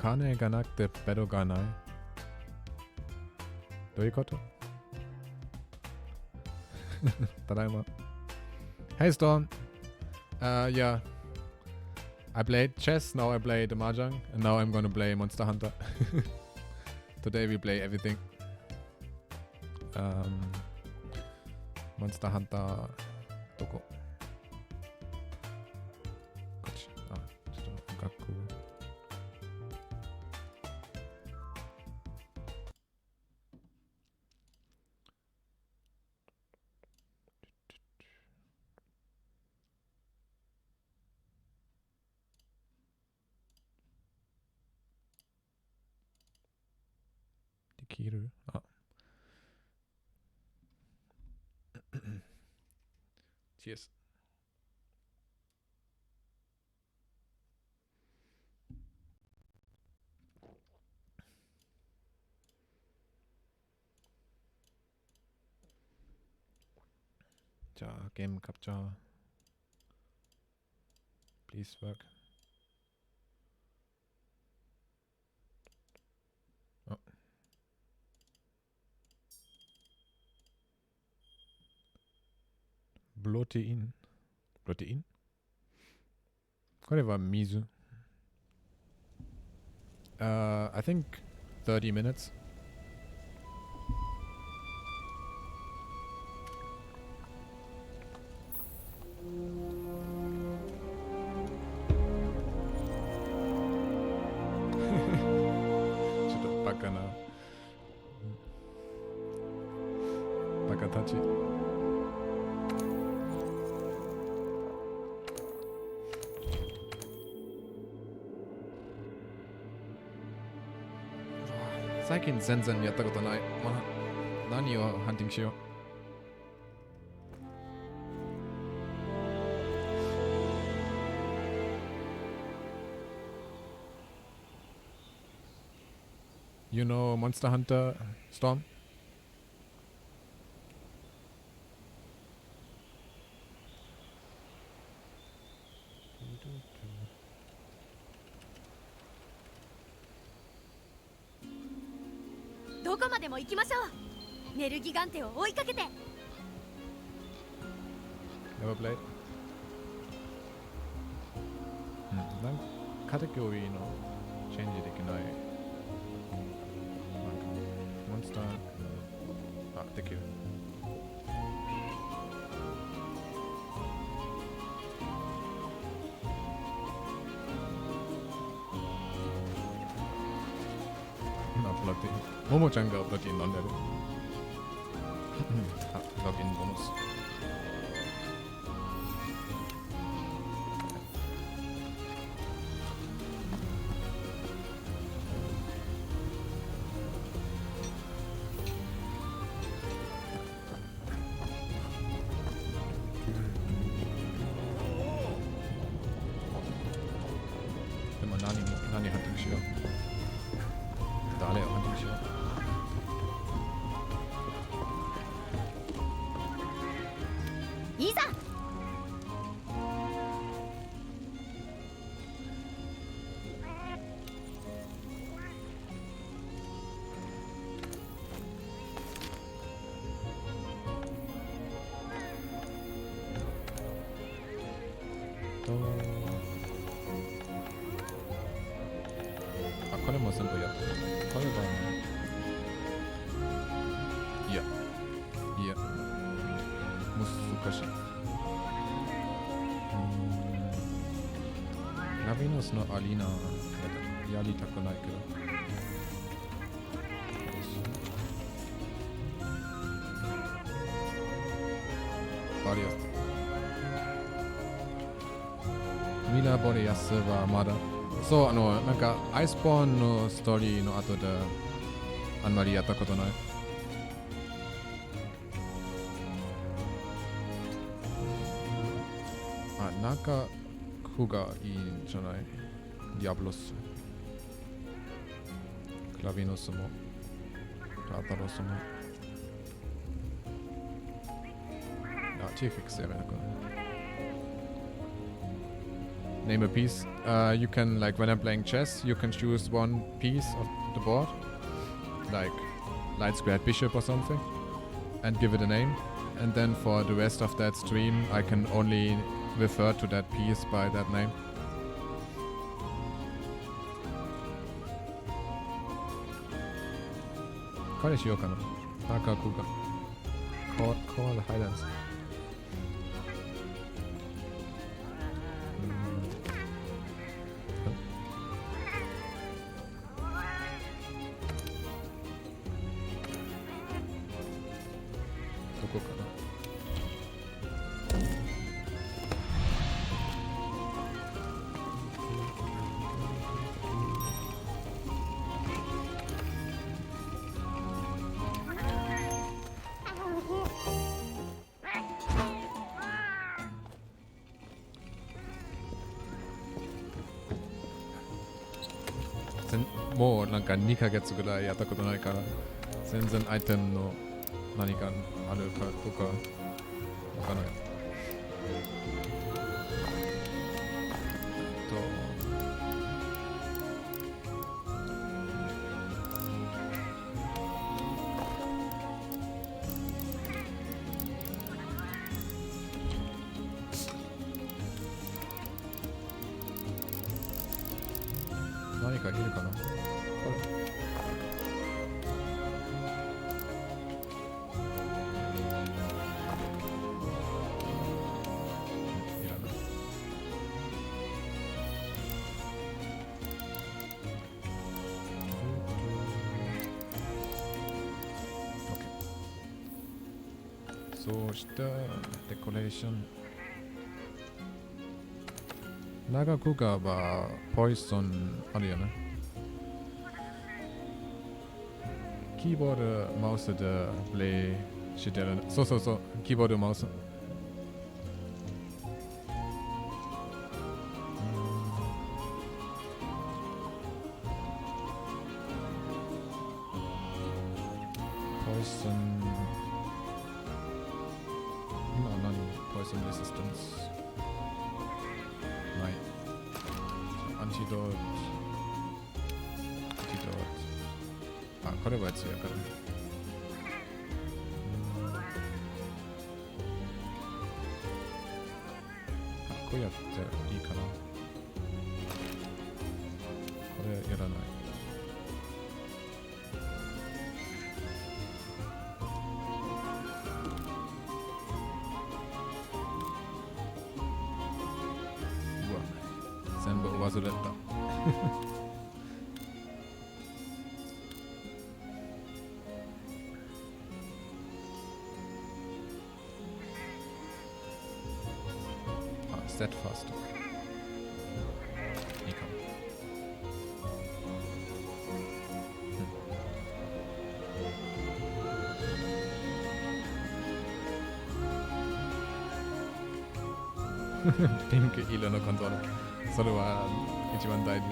金がなくてベッドがない。どういうこと？ただいま。Hey Storm. Yeah. I played chess, now I play the Mahjong, and now I'm gonna play Monster Hunter. Today we play everything. Monster Hunter. どこ？こっち。あ、ちょっと学校。できる？あ。Cheers. じゃあ、ゲームカプチャー。Please work. あ。プロテイン。プロテイン？これは水。I think 30 minutes. ちょっとバカな。バカたち。最近全然やったことない。何をハンティングしよう。You know Monster Hunter Storm? どこまでも行きましょう。ネルギガンテを追いかけて。Never played. なんかカテゴリーのチェンジできない。なんかモンスター、あ、できる。プロテイン。ももちゃんがプロテイン飲んでる。あ、ログインボーナス。でも何ハンティングしよう。誰をハンティングしよう。いざ。あ、これも全部やってる。これは、いや、難しい。ラビノスのアリーナやりたくないけど。バリアス。ミラボリアスはまだ。そう、なんか、アイスポーンのストーリーの後で、あんまりやったことない。あ、中、区がいいんじゃない？ディアブロス。クラビノスも、ラタロスも。あ、チーフィックスやめなくなる。name a piece. You can, like, when I'm playing chess, you can choose one piece of the board, like light squared bishop or something, and give it a name. And then for the rest of that stream, I can only refer to that piece by that name. Call Highlands.もうなんか2ヶ月ぐらいやったことないから全然アイテムの何があるかとかわからない。何かいるかな。そうしたデコレーション。長くがはポイソンあるよね。キーボード、マウスでプレイしてる。そうそうそう、キーボード、マウス。ポイソン。今何？ポイソンレシステンス。ない。アンチドート。あ、これは強いからね。こうやっていいかな。これやらない。全部忘れた。あ、ステッドファースト。いいかも。ピンク色のコントローラー。それは一番大事。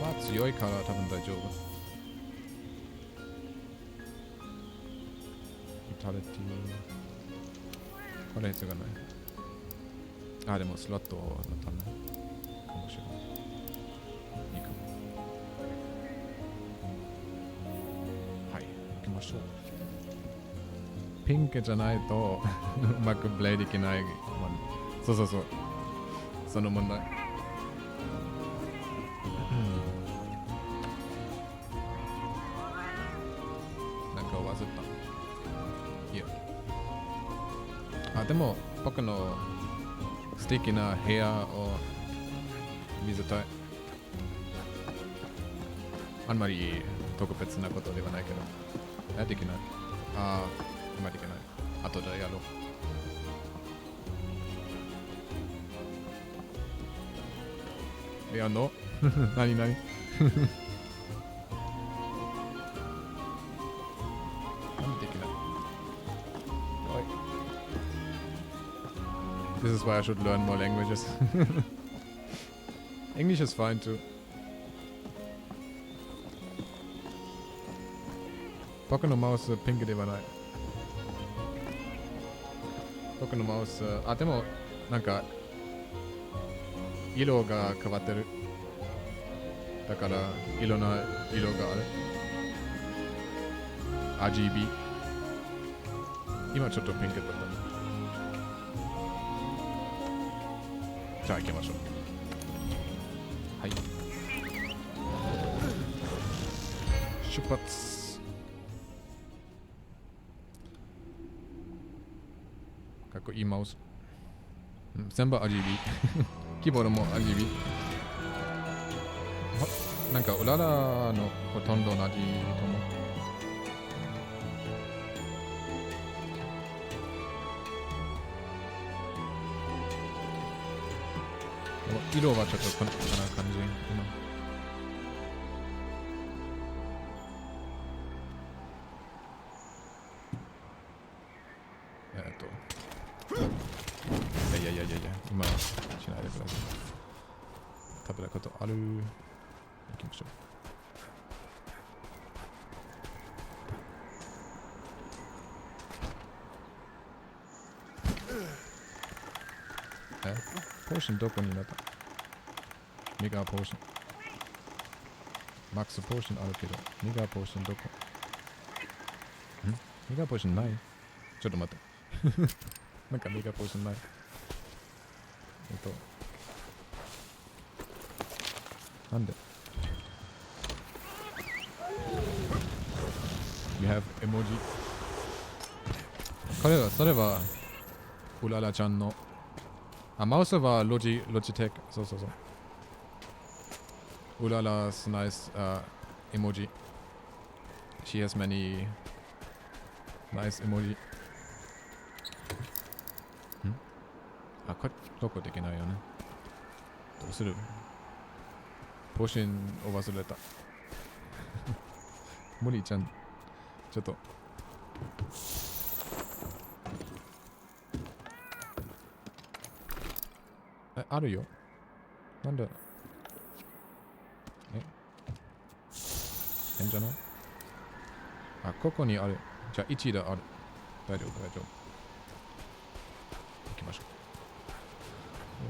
まあ強いから多分大丈夫。ビタリティ。これ必要がない。あ、でもスロットのためかもしれない。いいかも。はい、行きましょう。ピンクじゃないとうまくプレイできない。そうそうそう。その問題。あ、でも僕の素敵な部屋を見せたい。あんまり特別なことではないけど。できない。あ、今できない。後でやろう。やんの？何何なんでできないおい This is why I should learn more languages. English is fine too. 僕のマウスピンクではない。僕のマウス、あ、でも、なんか、色が変わってる。だから、いろんな色がある。RGB。今ちょっとピンクだった。じゃあ行きましょう。はい。出発。かっこいいマウス。全部 RGB。キーボードも RGB。なんか、うららのほとんど同じと思う。色はちょっとこんな感じ。今いや、今しないでください。食べたことある。行きましょう。ポーションどこになった？メガポーション。マックスポーションあるけど、メガポーションどこ？メガポーションない？ちょっと待って。なんかメガポーションない。なんで ?You have emoji. それは、うららちゃんの。あ、マウスはロジテク。そう。うらら 's nice emoji. She has many nice emoji. あ、これ、どこできないよね。どうする？ポーションを忘れた。無理ちゃん。ちょっと。あるよ。なんで？変じゃない？あ、ここにある。じゃあ1である。大丈夫。行きましょ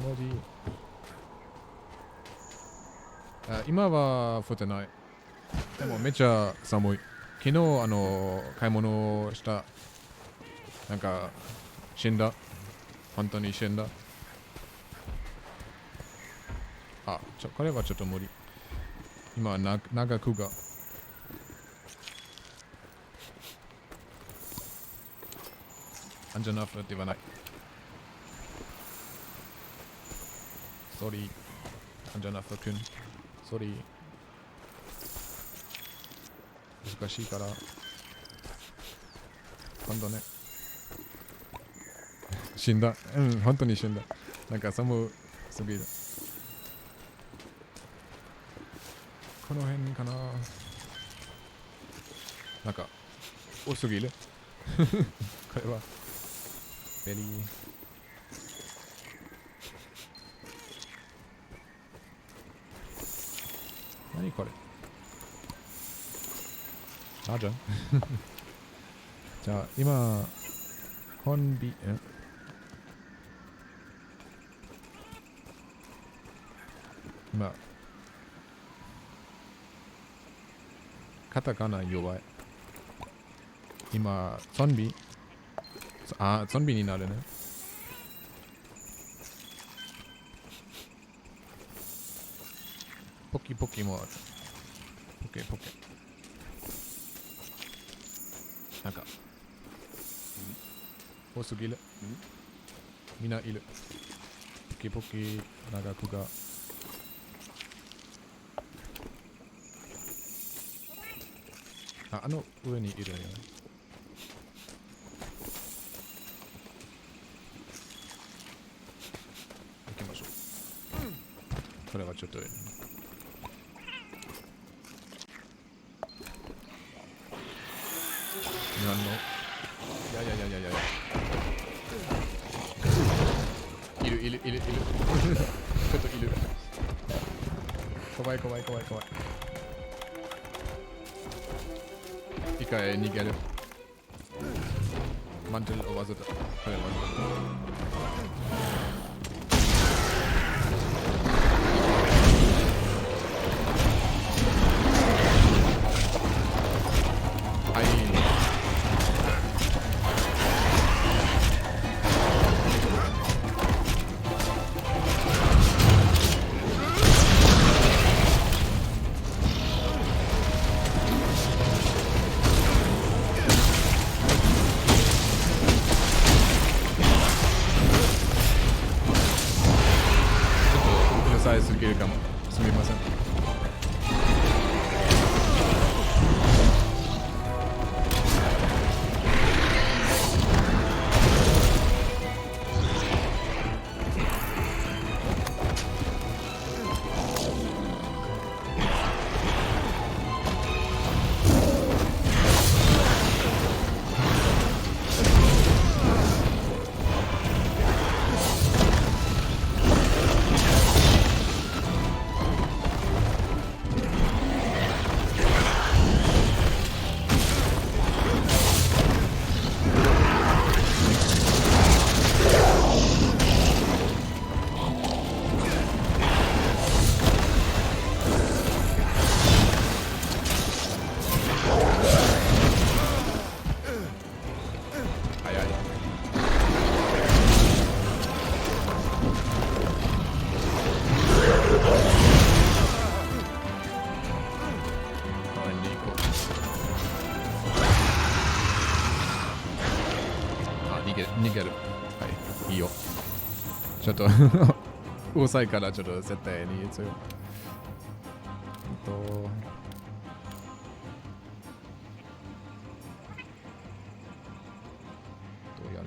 う。文字。今は降ってない。でもめっちゃ寒い。昨日買い物した。なんか死んだ。本当に死んだ。あ、これはちょっと無理。今長くが。アンジャナフではない。Sorry。アンジャナフ君。Sorry。難しいから。今度ね。死んだ。本当に死んだ。なんか寒すぎる。この辺かな。なんか、多すぎる。これは。ベリー。何これ？あ、じゃん。じゃあ、今、本日、今、カタカナ弱い。今、ゾンビゾンビになるね。ポキポキもある。ポケ。なんか、多すぎる。みんないる。ポキ、長くが。あの上にいるよね。行きましょう。これはちょっと日本の。いやいやいやいやいや。いる。ちょっといる。怖い。一回逃げる。マントルをわざと。これわざと。はい。さえすぎるかも。すみません。逃げる。はい、いいよ。ちょっとうるさいからちょっと絶対に強い。どうやる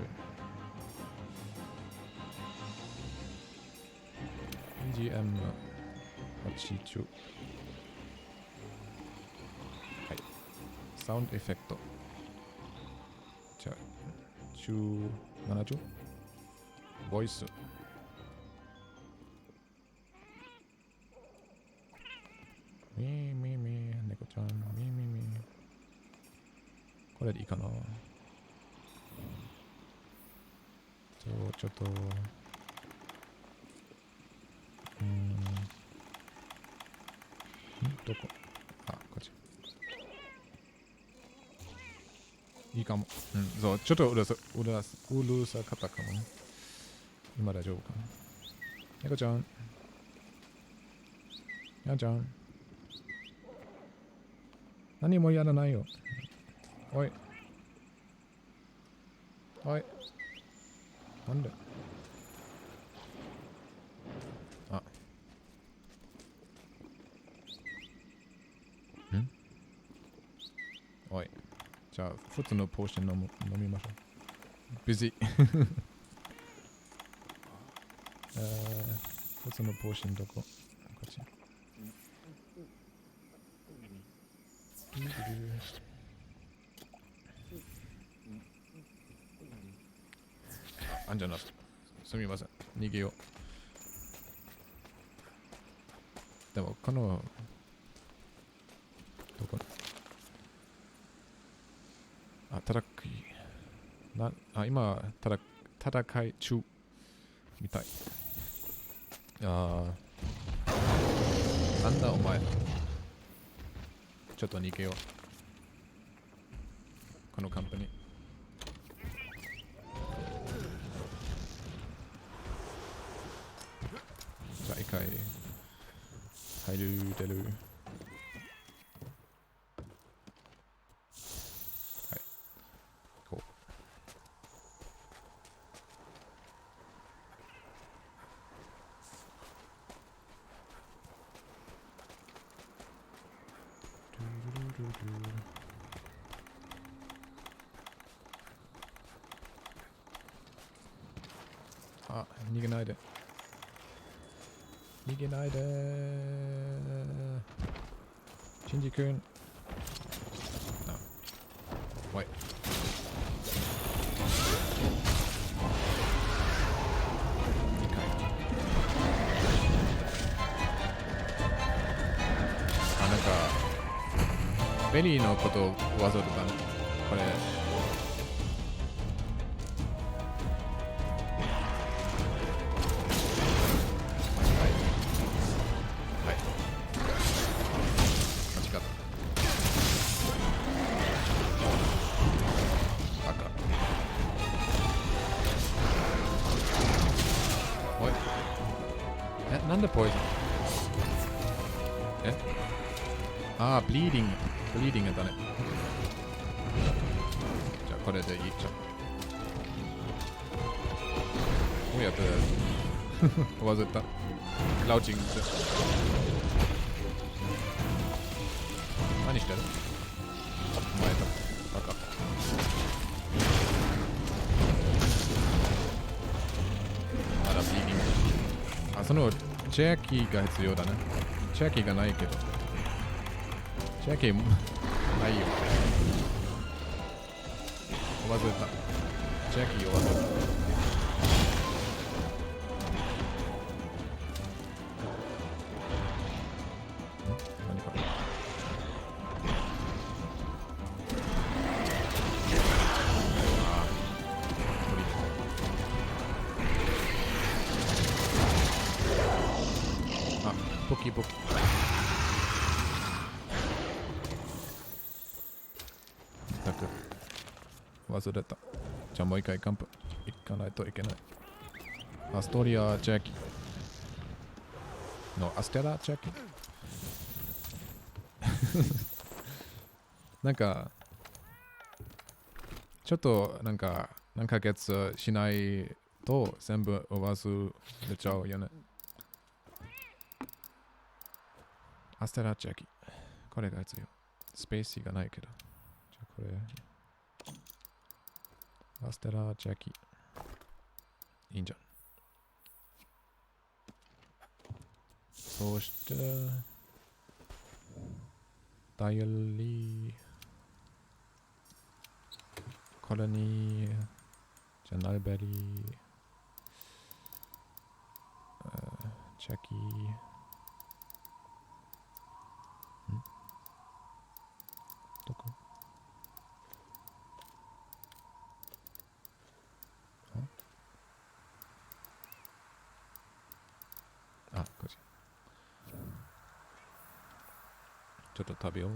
?BGM 8中。はい。サウンドエフェクト。じゃあ、17中ボイス。猫ちゃん、これでいいかな。ちょっと、どこ？あ、こっち。いいかも。そう、ちょっとうるさかったかもね。今大丈夫かな。猫ちゃん。猫ちゃん。何もやらないよ。おい。なんで？あ。おい。じゃあ、普通のポーション飲みましょう。ビジー。普通のポーションどこ？こっち。あんじゃなくて。すみません。逃げよう。でも、この、どこ？あ、今、戦い中みたい。なんだお前。ちょっと逃げよう。このカンパニー。じゃあ一回入る出る。はい。こう。あ、逃げないで。逃げないでー。シンジ君。おい。あ、なんかベリーのことをわざとだね。これ。なんでポイズン？え？ああ、ブリーディング。ブリーディングだね。じゃあこれでいいじゃん。どうやって忘れた。クラウチングって。何してる？お前だ。バカ。まだブリーディング。あ、そのチェアキーが必要だね。チェアキーがないけど。チェアキーないよ。忘れた。チェアキーを忘れた。何これ。ポキポキ。たく忘れた。じゃあもう一回キャンプ行かないといけない。アストリア・ジャッキのアステラ・ジャッキなんかちょっとなんか何ヶ月しないと全部忘れちゃうよね。アステラ・ジャッキ。これが必要。スペースがないけど。じゃあこれ。アステラ・ジャッキ。いいんじゃん。そして、ダイアリー。これに、じゃあナルベリー。ジャッキー。どこ？あ、こっち。ちょっと食べよう。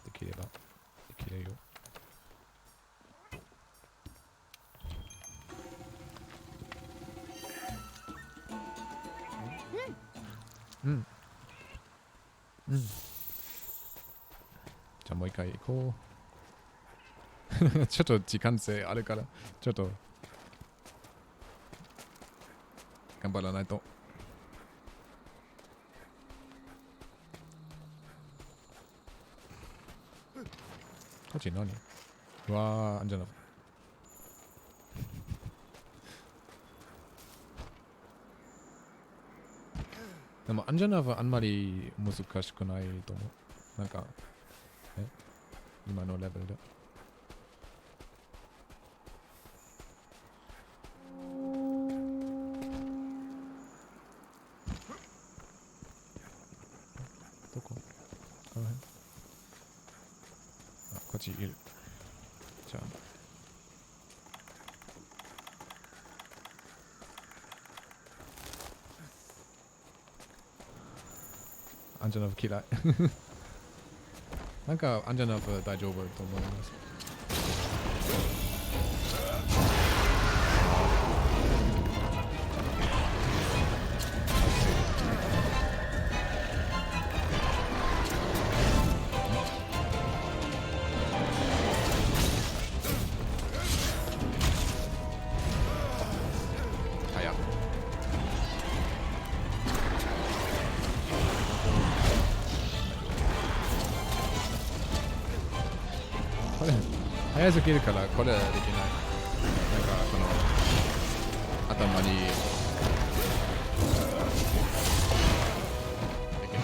できれば。できれよ。うん。うん。じゃあもう一回行こう。ちょっと時間制あるから、ちょっと頑張らないと。こっち何？うわー、アンジャナフ。でもアンジャナフはあんまり難しくないと思う。なんか、今のレベルで。どこ？この辺？あ、こっちいる。じゃあ。アンジャナフ嫌い。なんかアンジャナフ大丈夫と思います。早っ。これ早すぎるからこれできない。なんかこの頭にできない。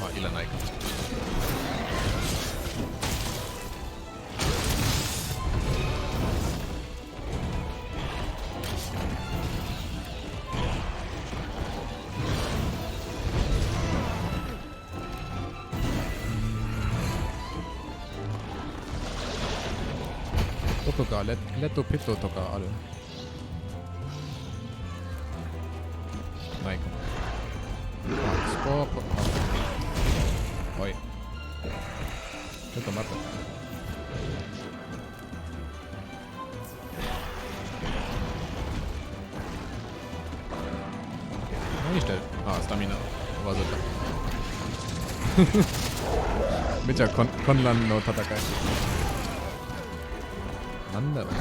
まあいい。かレッドピットとかある？ないかも。あ、スコープ。おい。ちょっと待って。何してる？あ、スタミナ。わざと。めちゃ混乱の戦い。なんだろうな。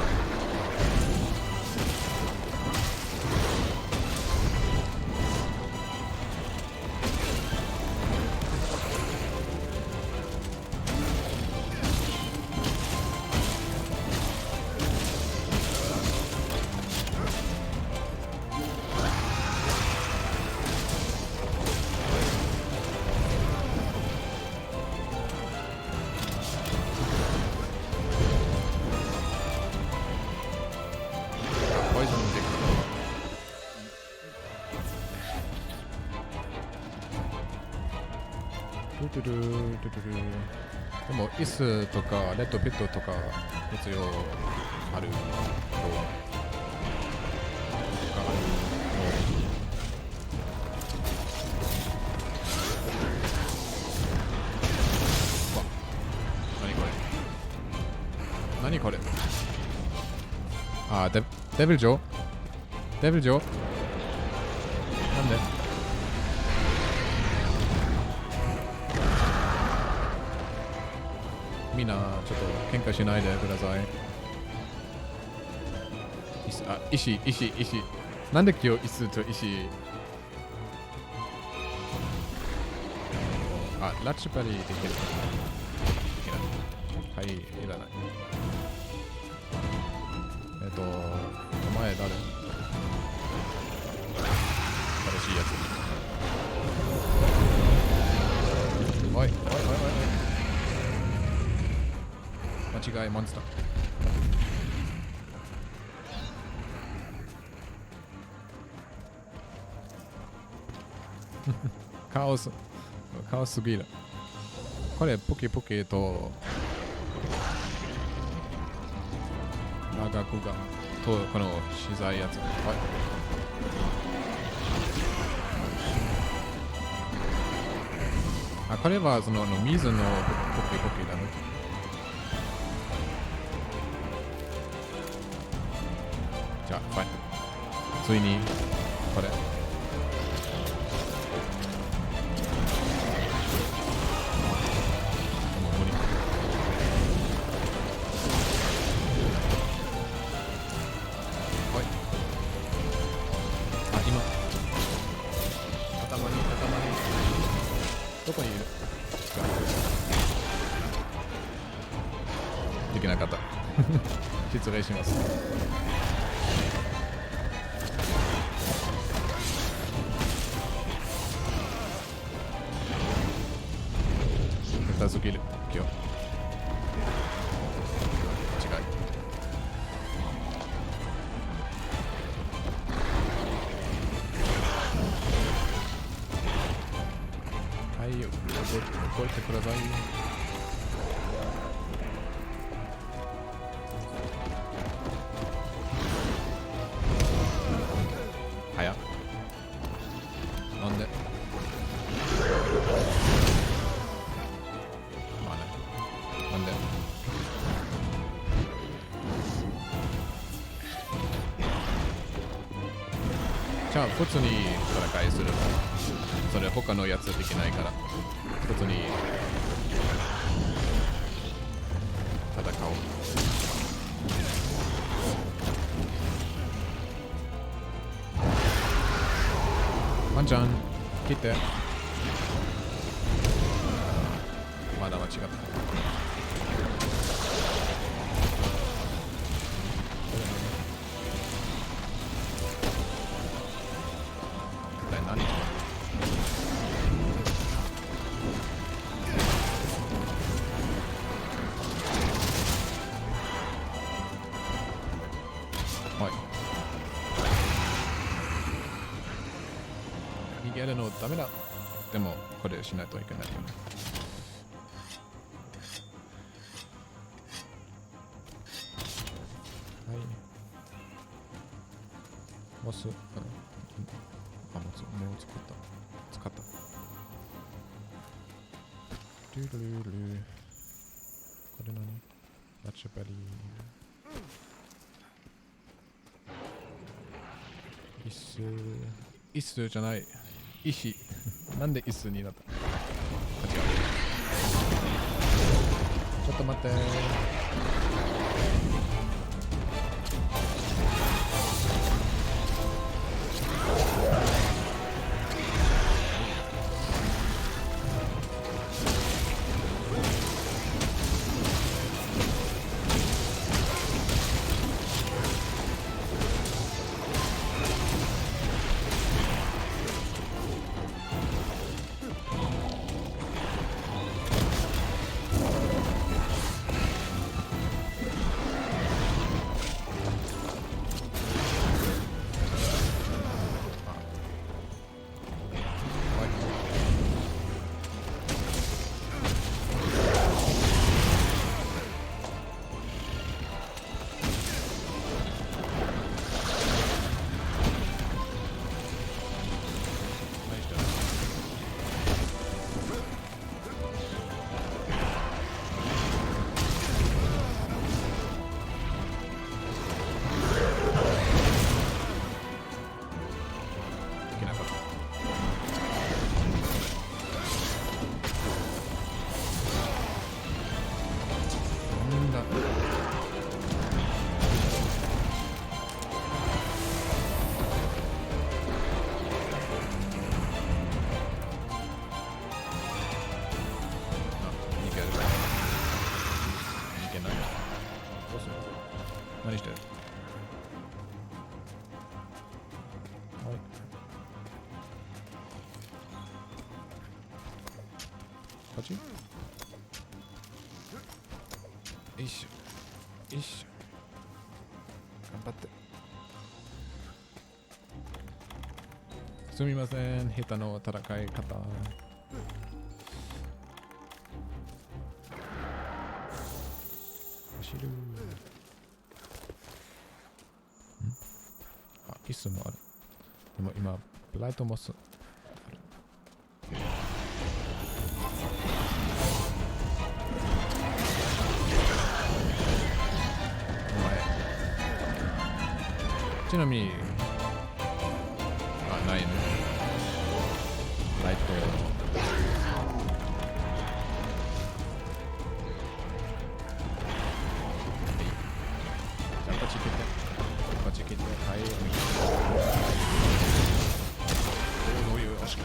ポイズンでトゥトゥルートゥトゥルー。でも椅子とかレッドピットとか必要あるとかあるわ、何これあー、デビルジョーなんでみんなちょっと喧嘩しないでください。石なんで今日椅子と石。あ、ラッチパリできる。できない。はい、いらない。お前誰？新しいやつ。おい。間違いモンスター。カオスすぎる。これポケと長くがとこの資材やつ。あ、これはその水のポケだね。じゃあ、ファイ。ついにこれ。どこにいる？できなかった。失礼します。下手すぎる。今日。違い。はい、動いてください。早っ。なんで？まあね。なんで？じゃあ普通に戦いする。それ他のやつできないから普通に戦おう。ワンちゃん切って。まだ間違った。何？はい。逃げるのダメだ。でもこれしないといけないよね。もう使った。ルルルル。これ何？マッチベリー。椅子じゃない。石。なんで椅子になった？違う。ちょっと待って。何してる？はい。こっち？よいしょ。よいしょ。頑張って。すみません、下手の戦い方。走る。あ、椅子もある。でも今、ブライトモスある。お前。ちなみに、ないね。ライト。じゃあこっち来て。こっち来て。はい。おー、よろしく。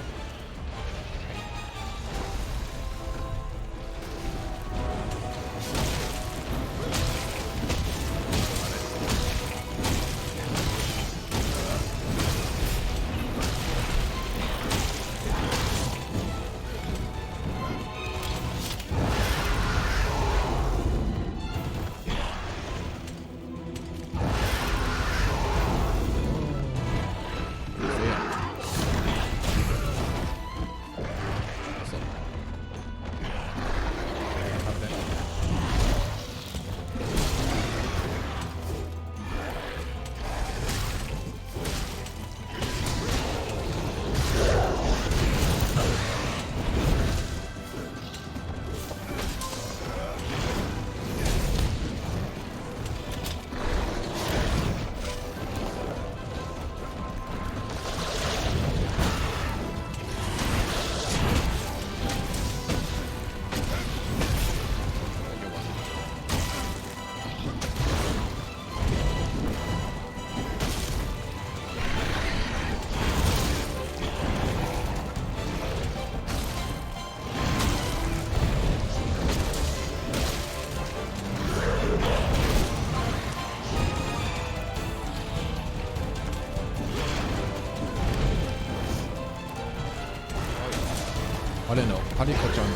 あれのパリコちゃんの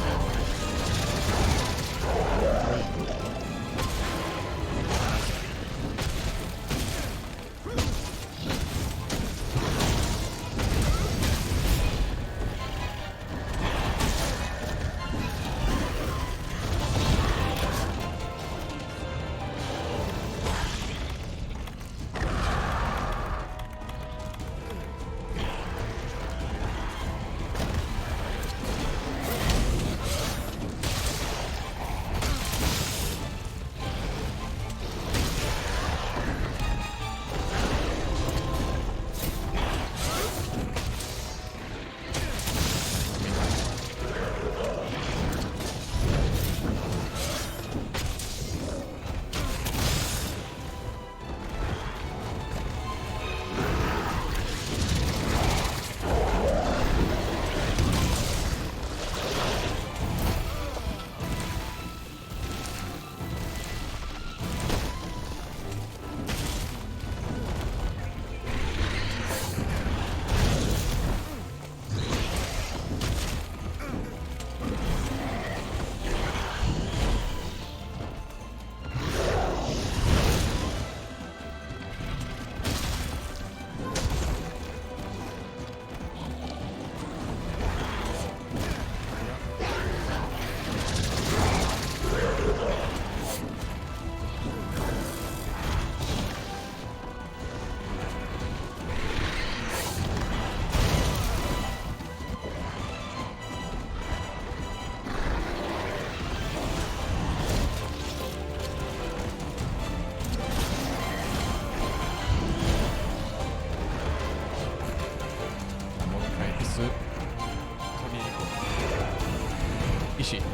石。石。F。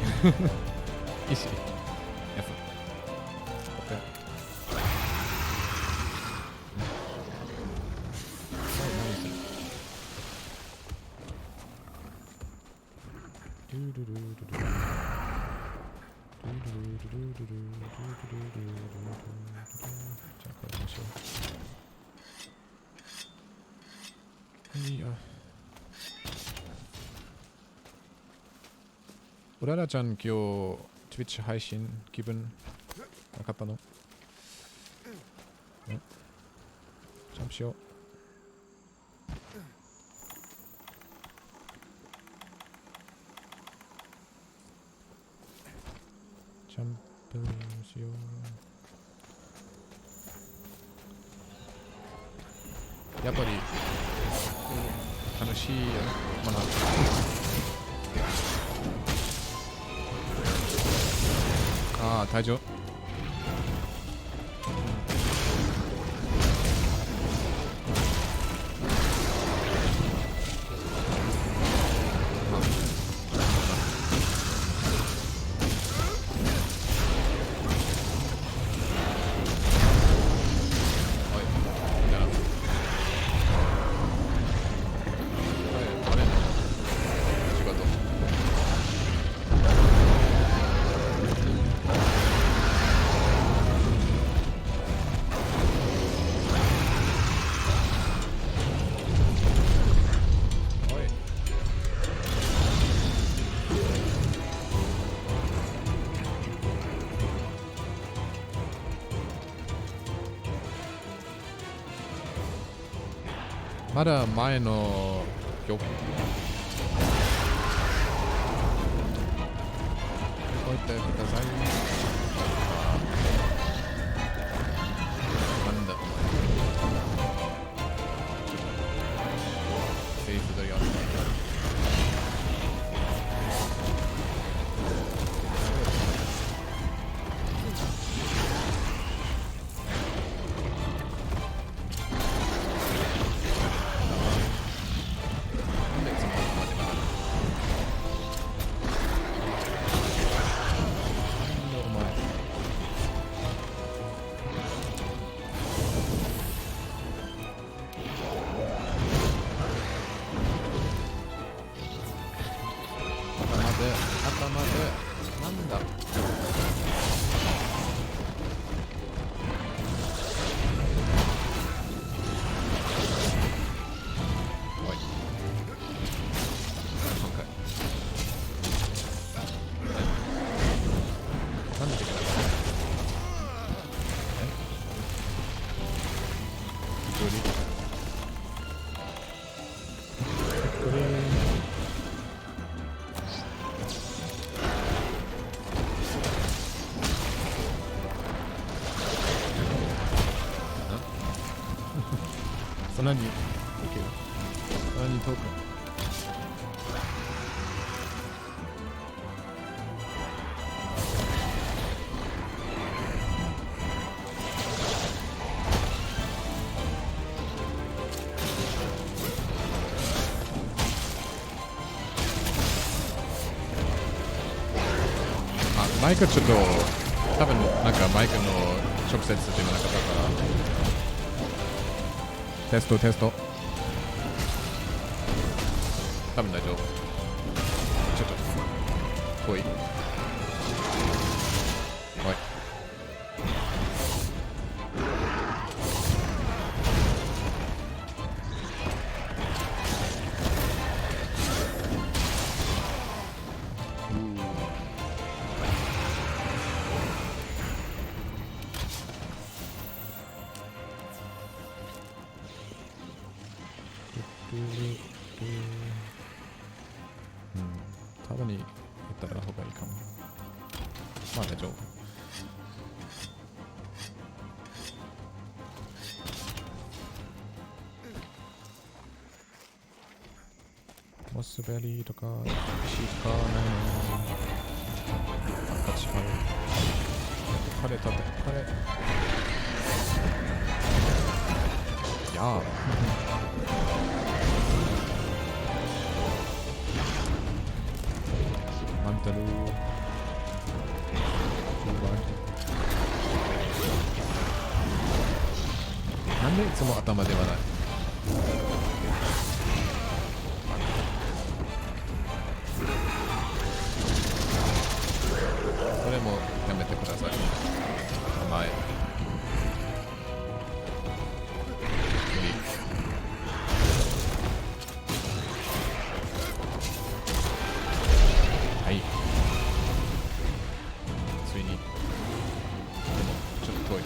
OK。何する？じゃあこれにしよう。いいや。うららちゃん今日 Twitch 配信気分なかったの？ジャンプしよう。ジャンプしよう。やっぱり楽しいよね。まだああ、退場。まだ前の曲置いてください。なんだお前。セーフだよ。なんだおい今回なんでできなかったこれそんなにいける？そんなに遠く？あ、マイクちょっと多分なんかマイクの直接っていうのなかったからテスト多分大丈夫。ちょっと遠い。おいたまにやったら方がいいかも。まあ大丈夫。モスベリーとかしかないの。あ、勝ちカレー食べ、カレー。いやー。満タルなんでいつも頭ではないそれもやめてください前はいついにでもちょっと遠い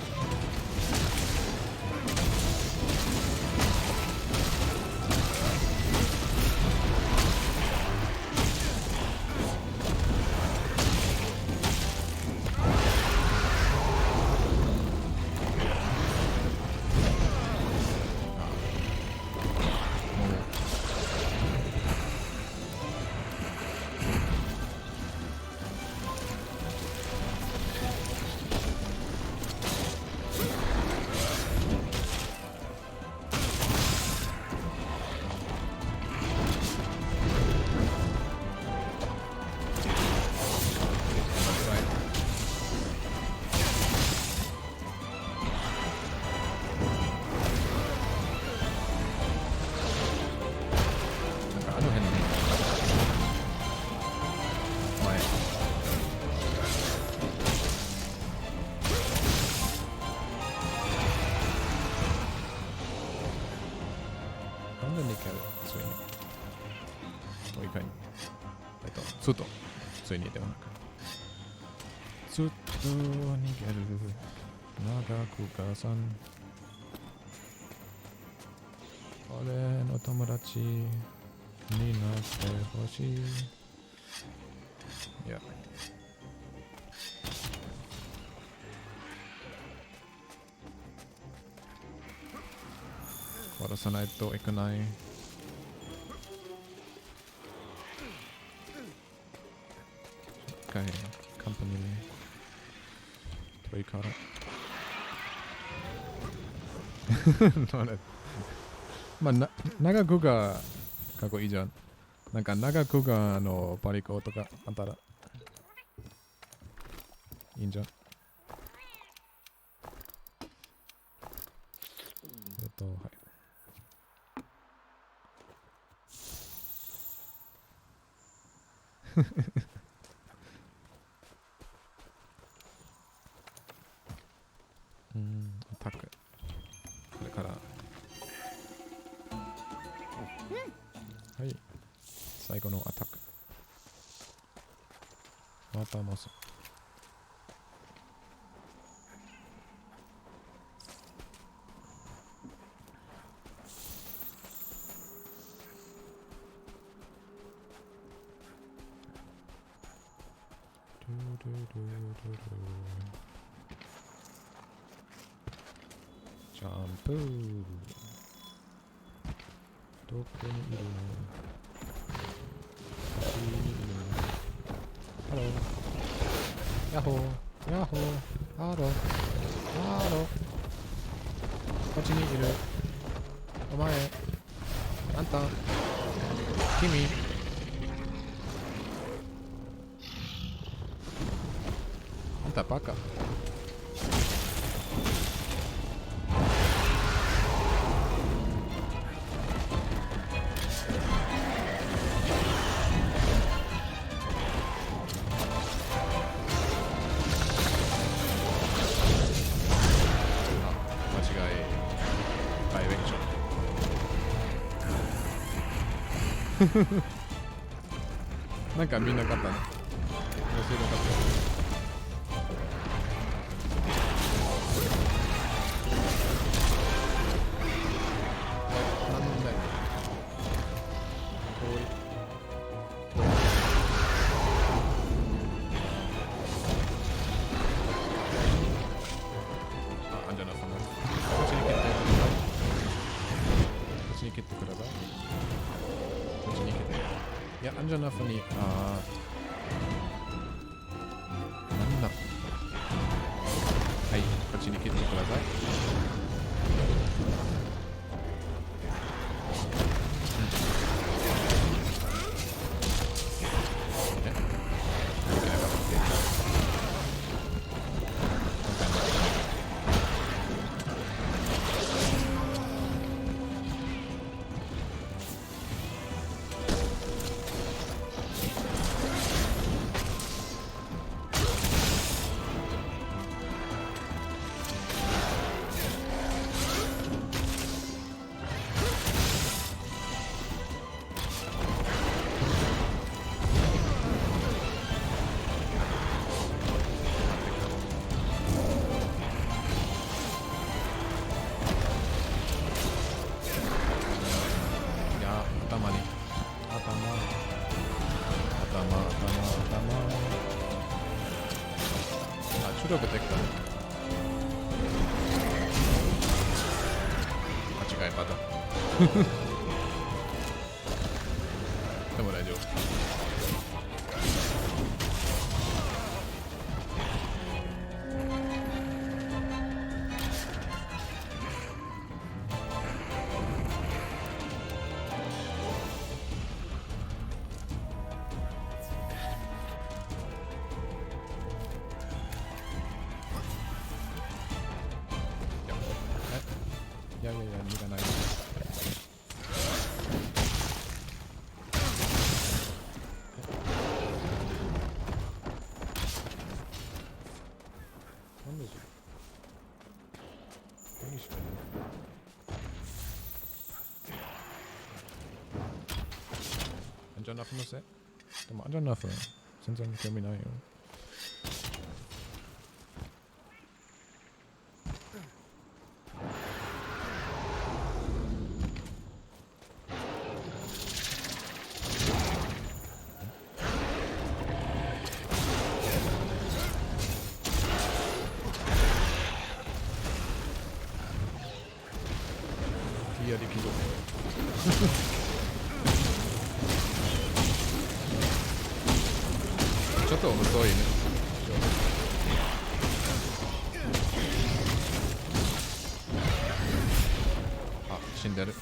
ずっとついにではなくずっと逃げる長く母さん俺の友達になってほしいいや殺さないといけないカンパニーねトイカラまあ長くがかっこいいじゃんなんか長くがパリコとかあったらいいんじゃんはいアタックこれからはい最後のアタックまたモスジャンプどこにいるのハローヤッホーヤッホーハローハローこっちにいるお前あんた君あんたバカなんかみんな勝ったね。面白かった。なんだよ。遠い。あ、アンジャナさんも。こっちに蹴ってください。こっちに蹴ってください。こっちに蹴って。いや、アンジャナフに、なんだ。はい、こっちに蹴ってください。あ、中毒できたね。間違いパターン。でも大丈夫。いや、逃がない。なんでしょう。何してんの？アンジャナフのせい？でもアンジャナフ全然興味ないよ。いや、できる。ちょっと遅いね。あ、死んでる。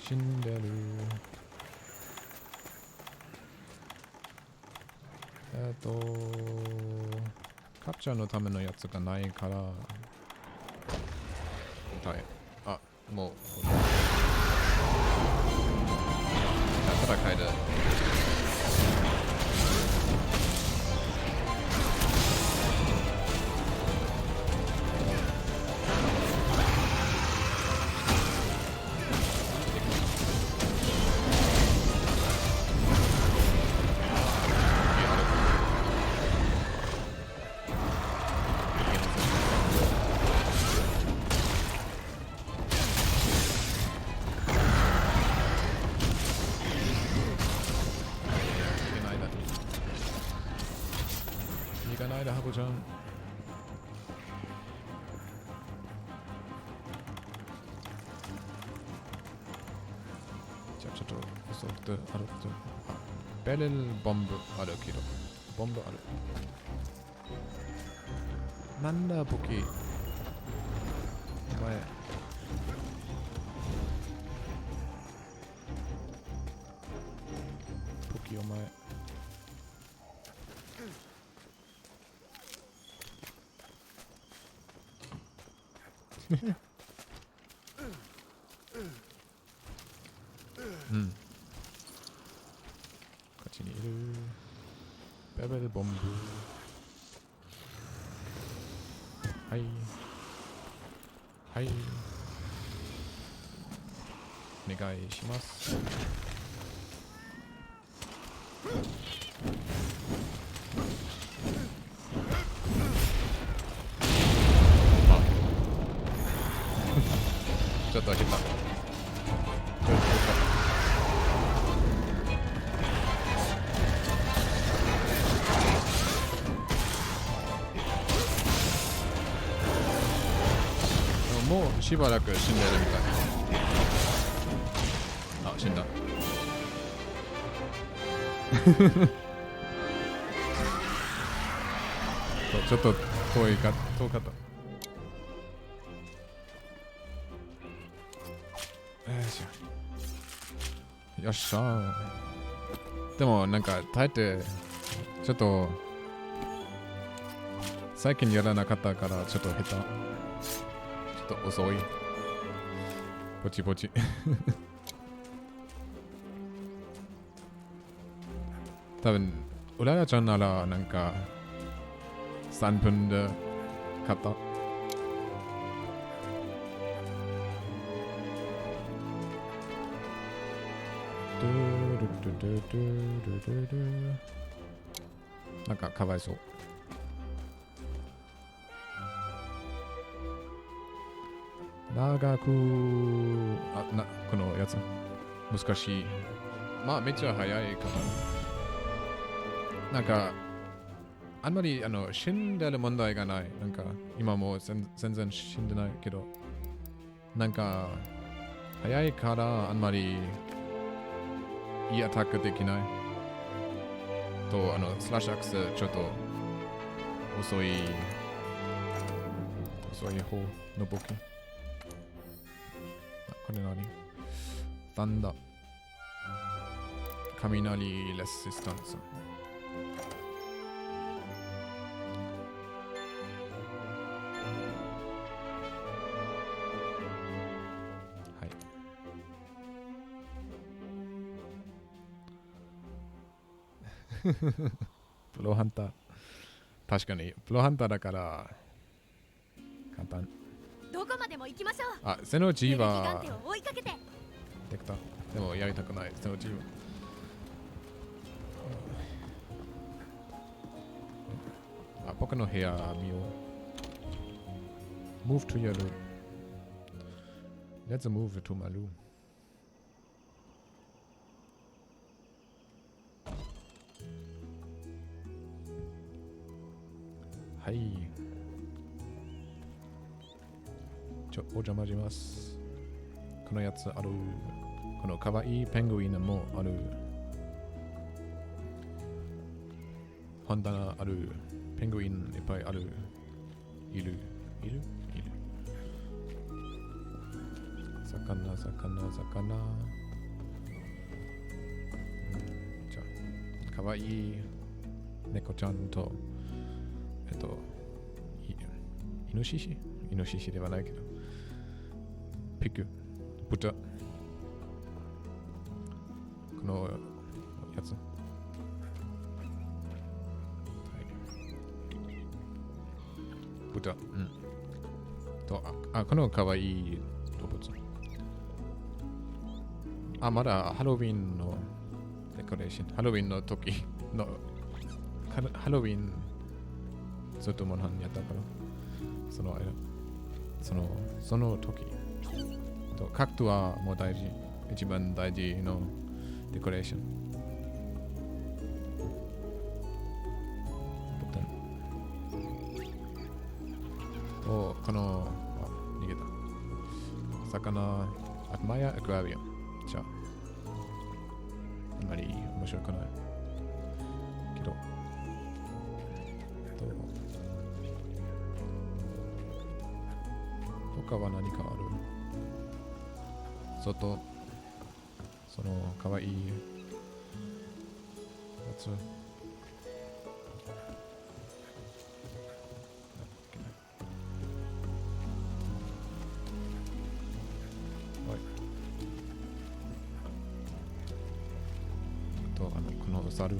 死んでる。カプチャーのためのやつがないから。はい。あ、もう。戦いで。行かないで、ハコちゃん。じゃあちょっと遅くて歩くと。あ、ベレルボンブあるけど。ボンブある。なんだ、ポキ。お前。ポキ、お前。うん。こっちにいる。ベベルボンブ。はい。はい。お願いします。ちょっと開けた。ちょっと開けた。もうしばらく死んでるみたい。あ、死んだ。ちょっと遠かった。よっしゃー。でもなんか耐えてちょっと最近やらなかったからちょっと下手。ちょっと遅い。ぼちぼち。多分うららちゃんならなんか3分で勝った。なんかかわいそう。長くこのやつ難しい。まあめっちゃ早いかな。なんか、あんまり死んでる問題がない。なんか、今も全然死んでないけど、なんか、早いからあんまりいいアタックできない。と、スラッシュアクセちょっと遅い方の武器。これ何？サンダー。雷レシスタンス。はい。プロハンター。確かに、プロハンターだから簡単。どこまでも行きましょう。あ、背のうちギガはンテを追いかけて。できた。でもやりたくない、背のうちは。あ、僕の部屋見よう。Move to your room. Let's move to my room. はい。お邪魔します。このやつある。このかわいいペンギンもある。本棚ある。ペンギンいっぱいある。いる。魚。じゃあ、かわいい猫ちゃんと、イノシシではないけど、ピグ、豚、このやつ。豚、と、このかわいい動物。まだハロウィンのデコレーション。ハロウィンの時の、ハロウィンずっとモンハンやったから、その間、その時。と、カクトはもう大事。一番大事のデコレーション。と、この、逃げた。魚、アトマヤアクアリアム。じゃあ、あんまり面白くない。けど、他は何かある？外、そのかわいいやつ。と、この猿。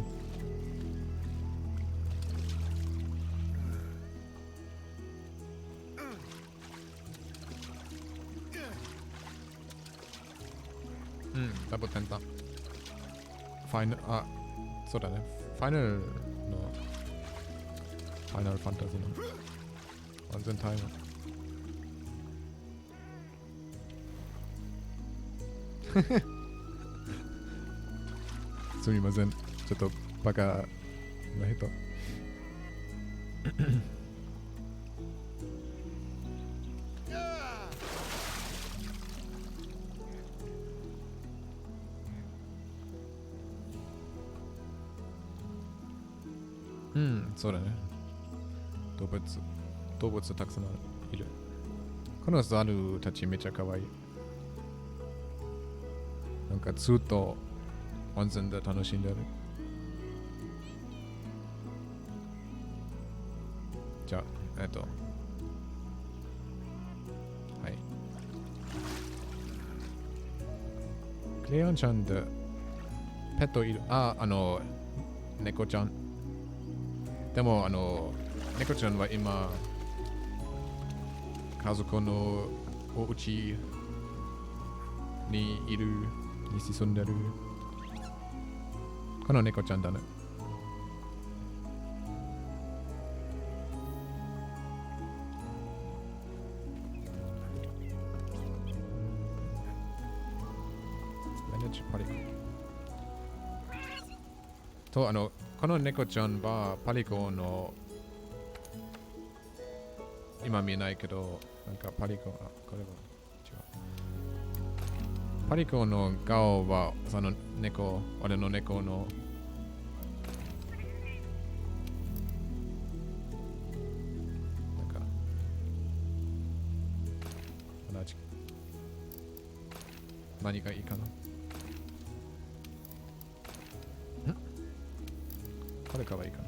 ダブルテンタ。ファイナル、そうだね。ファイナルファンタジーの安全タイム。すみません。ちょっとバカな人。そうだね。動物たくさんいる。このザルたちめっちゃ可愛い。なんかずっと温泉で楽しんでる。じゃあ、はい。クレヨンちゃんでペットいる。猫ちゃん。でも、猫ちゃんは今、家族のお家にいる、に住んでる。この猫ちゃんだね。Manage party。と、この猫ちゃんはパリコの、今見えないけど、なんかパリコ、あ、これは違う。パリコの顔は、その猫、俺の猫の、なんか、同じ。何がいいかな。これかわいいかな。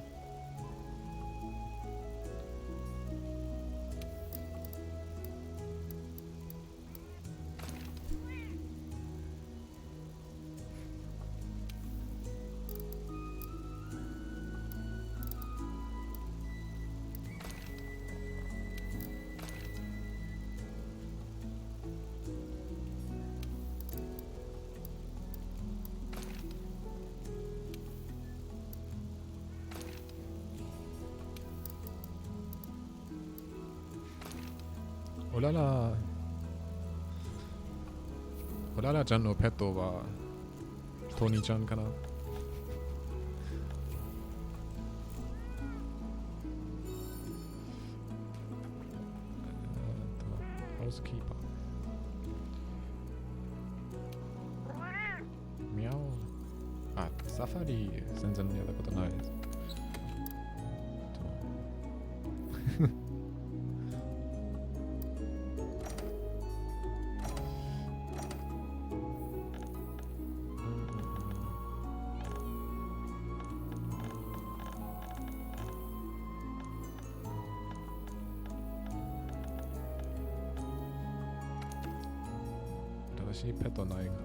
おらら、おららちゃんのペットはトニーちゃんかな。ハウスキーパー。ミャオ。あ、サファリ全然やったことないです。新しいペットないかな。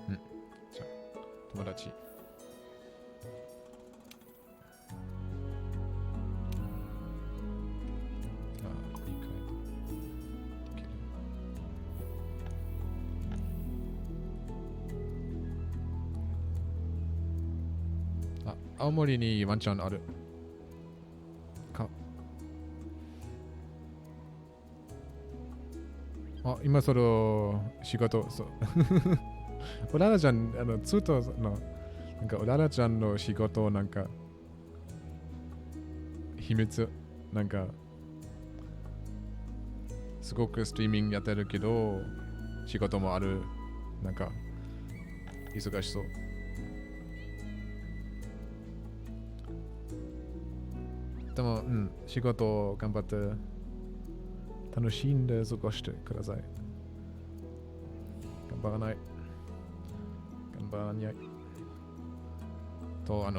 うん。じゃあ、友達。青森にワンちゃんあるか。あ、今その仕事、そう。おららちゃん、ずっとの、なんかおららちゃんの仕事、なんか、秘密、なんか、すごくストリーミングやってるけど、仕事もある、なんか、忙しそう。でも、うん、仕事を頑張って楽しんで過ごしてください。頑張らない。頑張らない。と、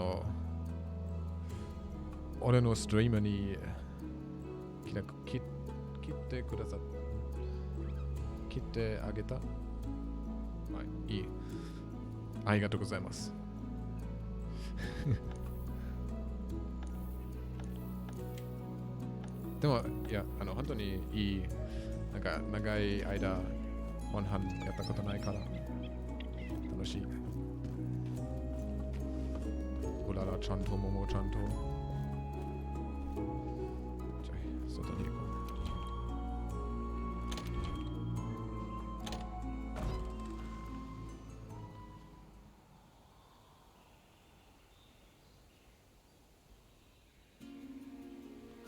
俺のストリームに切ってくださっ切ってあげた。はい、いい。ありがとうございます。でも、いや、本当にいい、なんか、長い間、モンハンやったことないから、楽しい。おららちゃんと、ももちゃんと、じゃあ、外に行こう。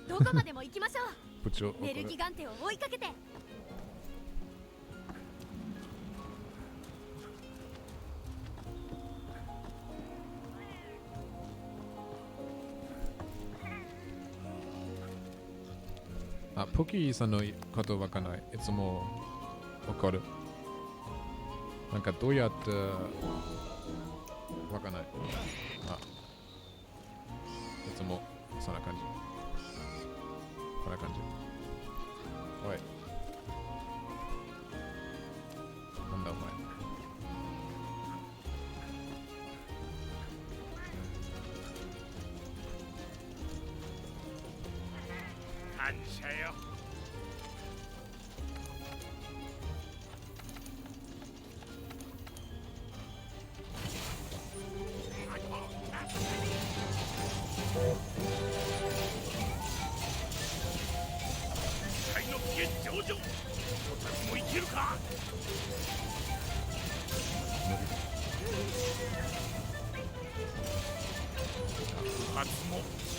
どこまでも行きましょ部長、う。メルギガンテを追いかけて。あ、ポキーさんのことわかんない。いつも怒る。なんかどうやってわかんない。あ、いつもそんな感じ。こんな感じ。おい。なんだお前。反射よ。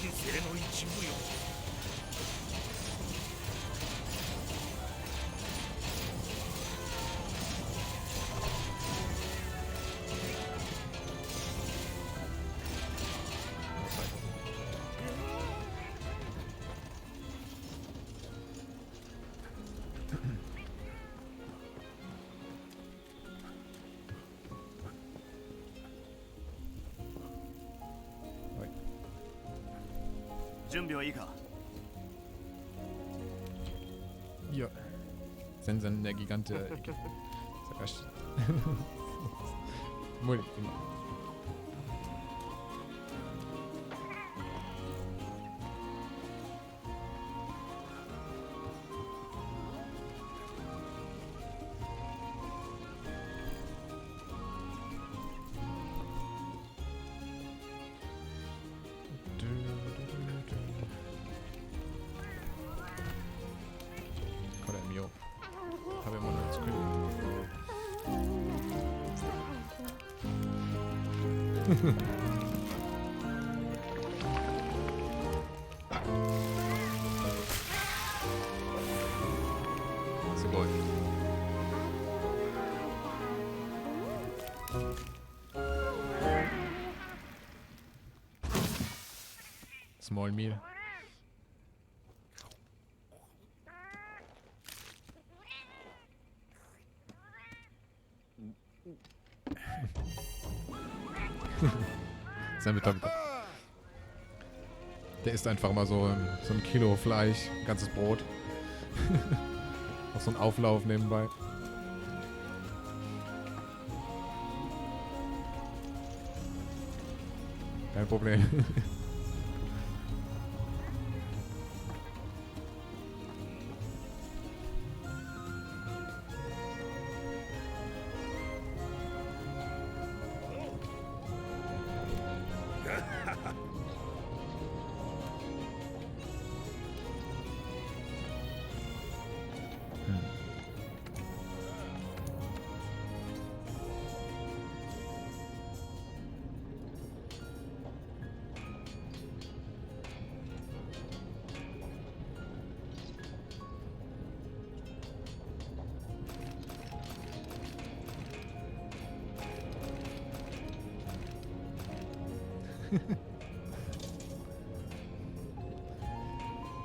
人生の一部よ。準備はいいか。いや、全然der Gigante zerrascht. 無理、今。これ見よう。食べ物を作る。すごい。スモールミール。Sein Mitarbeiter. Der isst einfach mal so ein Kilo Fleisch, ein ganzes Brot. Auch so ein Auflauf nebenbei. Kein Problem.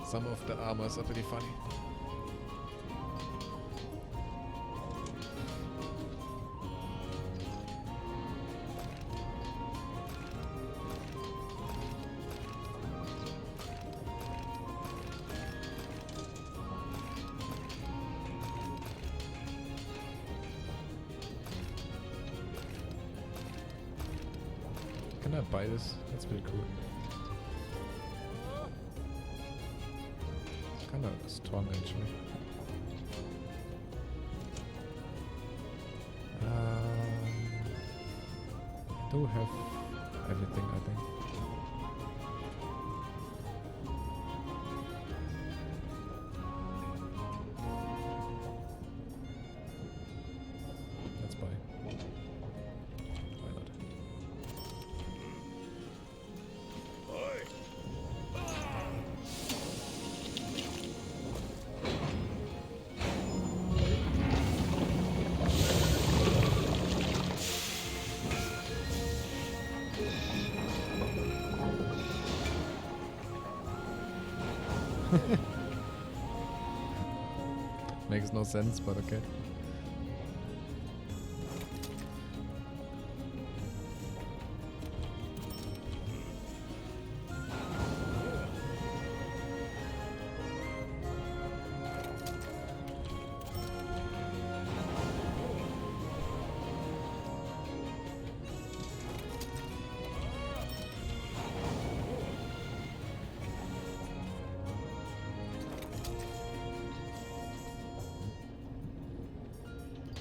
Some of the armors are pretty funny. Can I buy this? That's pretty cool. Kinda strong actually. I do have everything, I think. Let's buy. Why not? Makes no sense, but okay.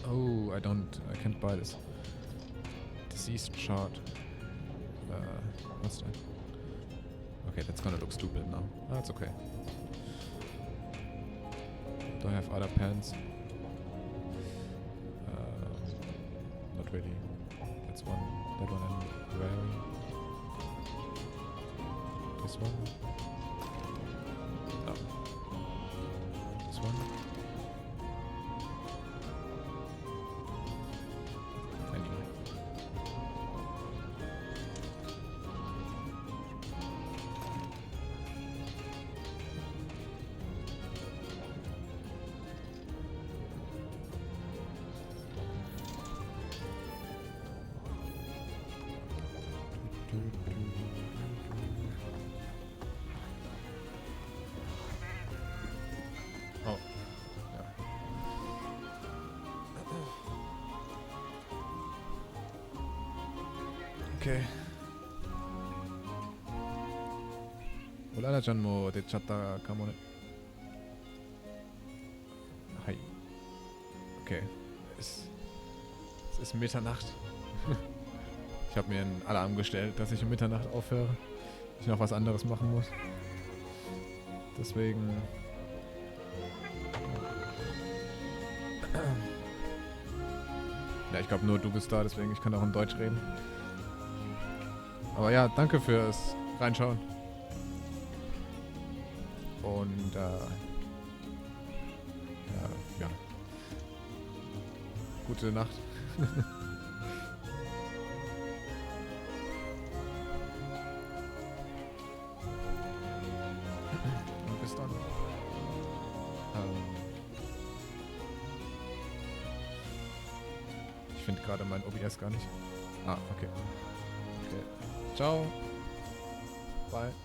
Oh, I can't buy this. Disease chart. What's that? Okay, that's gonna look stupid now. Ah, it's okay. Do I have other pens? Not really. That's one. That one I'm wearing. This one. No. This one. Anyway. Oh, ja. Okay. うららちゃんも出ちゃったかもね。はい。Okay. Es ist Mitternacht. Ich habe mir einen Alarm gestellt, dass ich um Mitternacht aufhöre. Ich noch was anderes machen muss. Deswegen. Ja, ich glaube nur du bist da, deswegen ich kann auch in Deutsch reden. Aber ja, danke fürs Reinschauen. Und ja. Gute Nacht. Und bis dann. Ich finde gerade mein OBS gar nicht. Ah, okay. Okay. Ciao. Bye.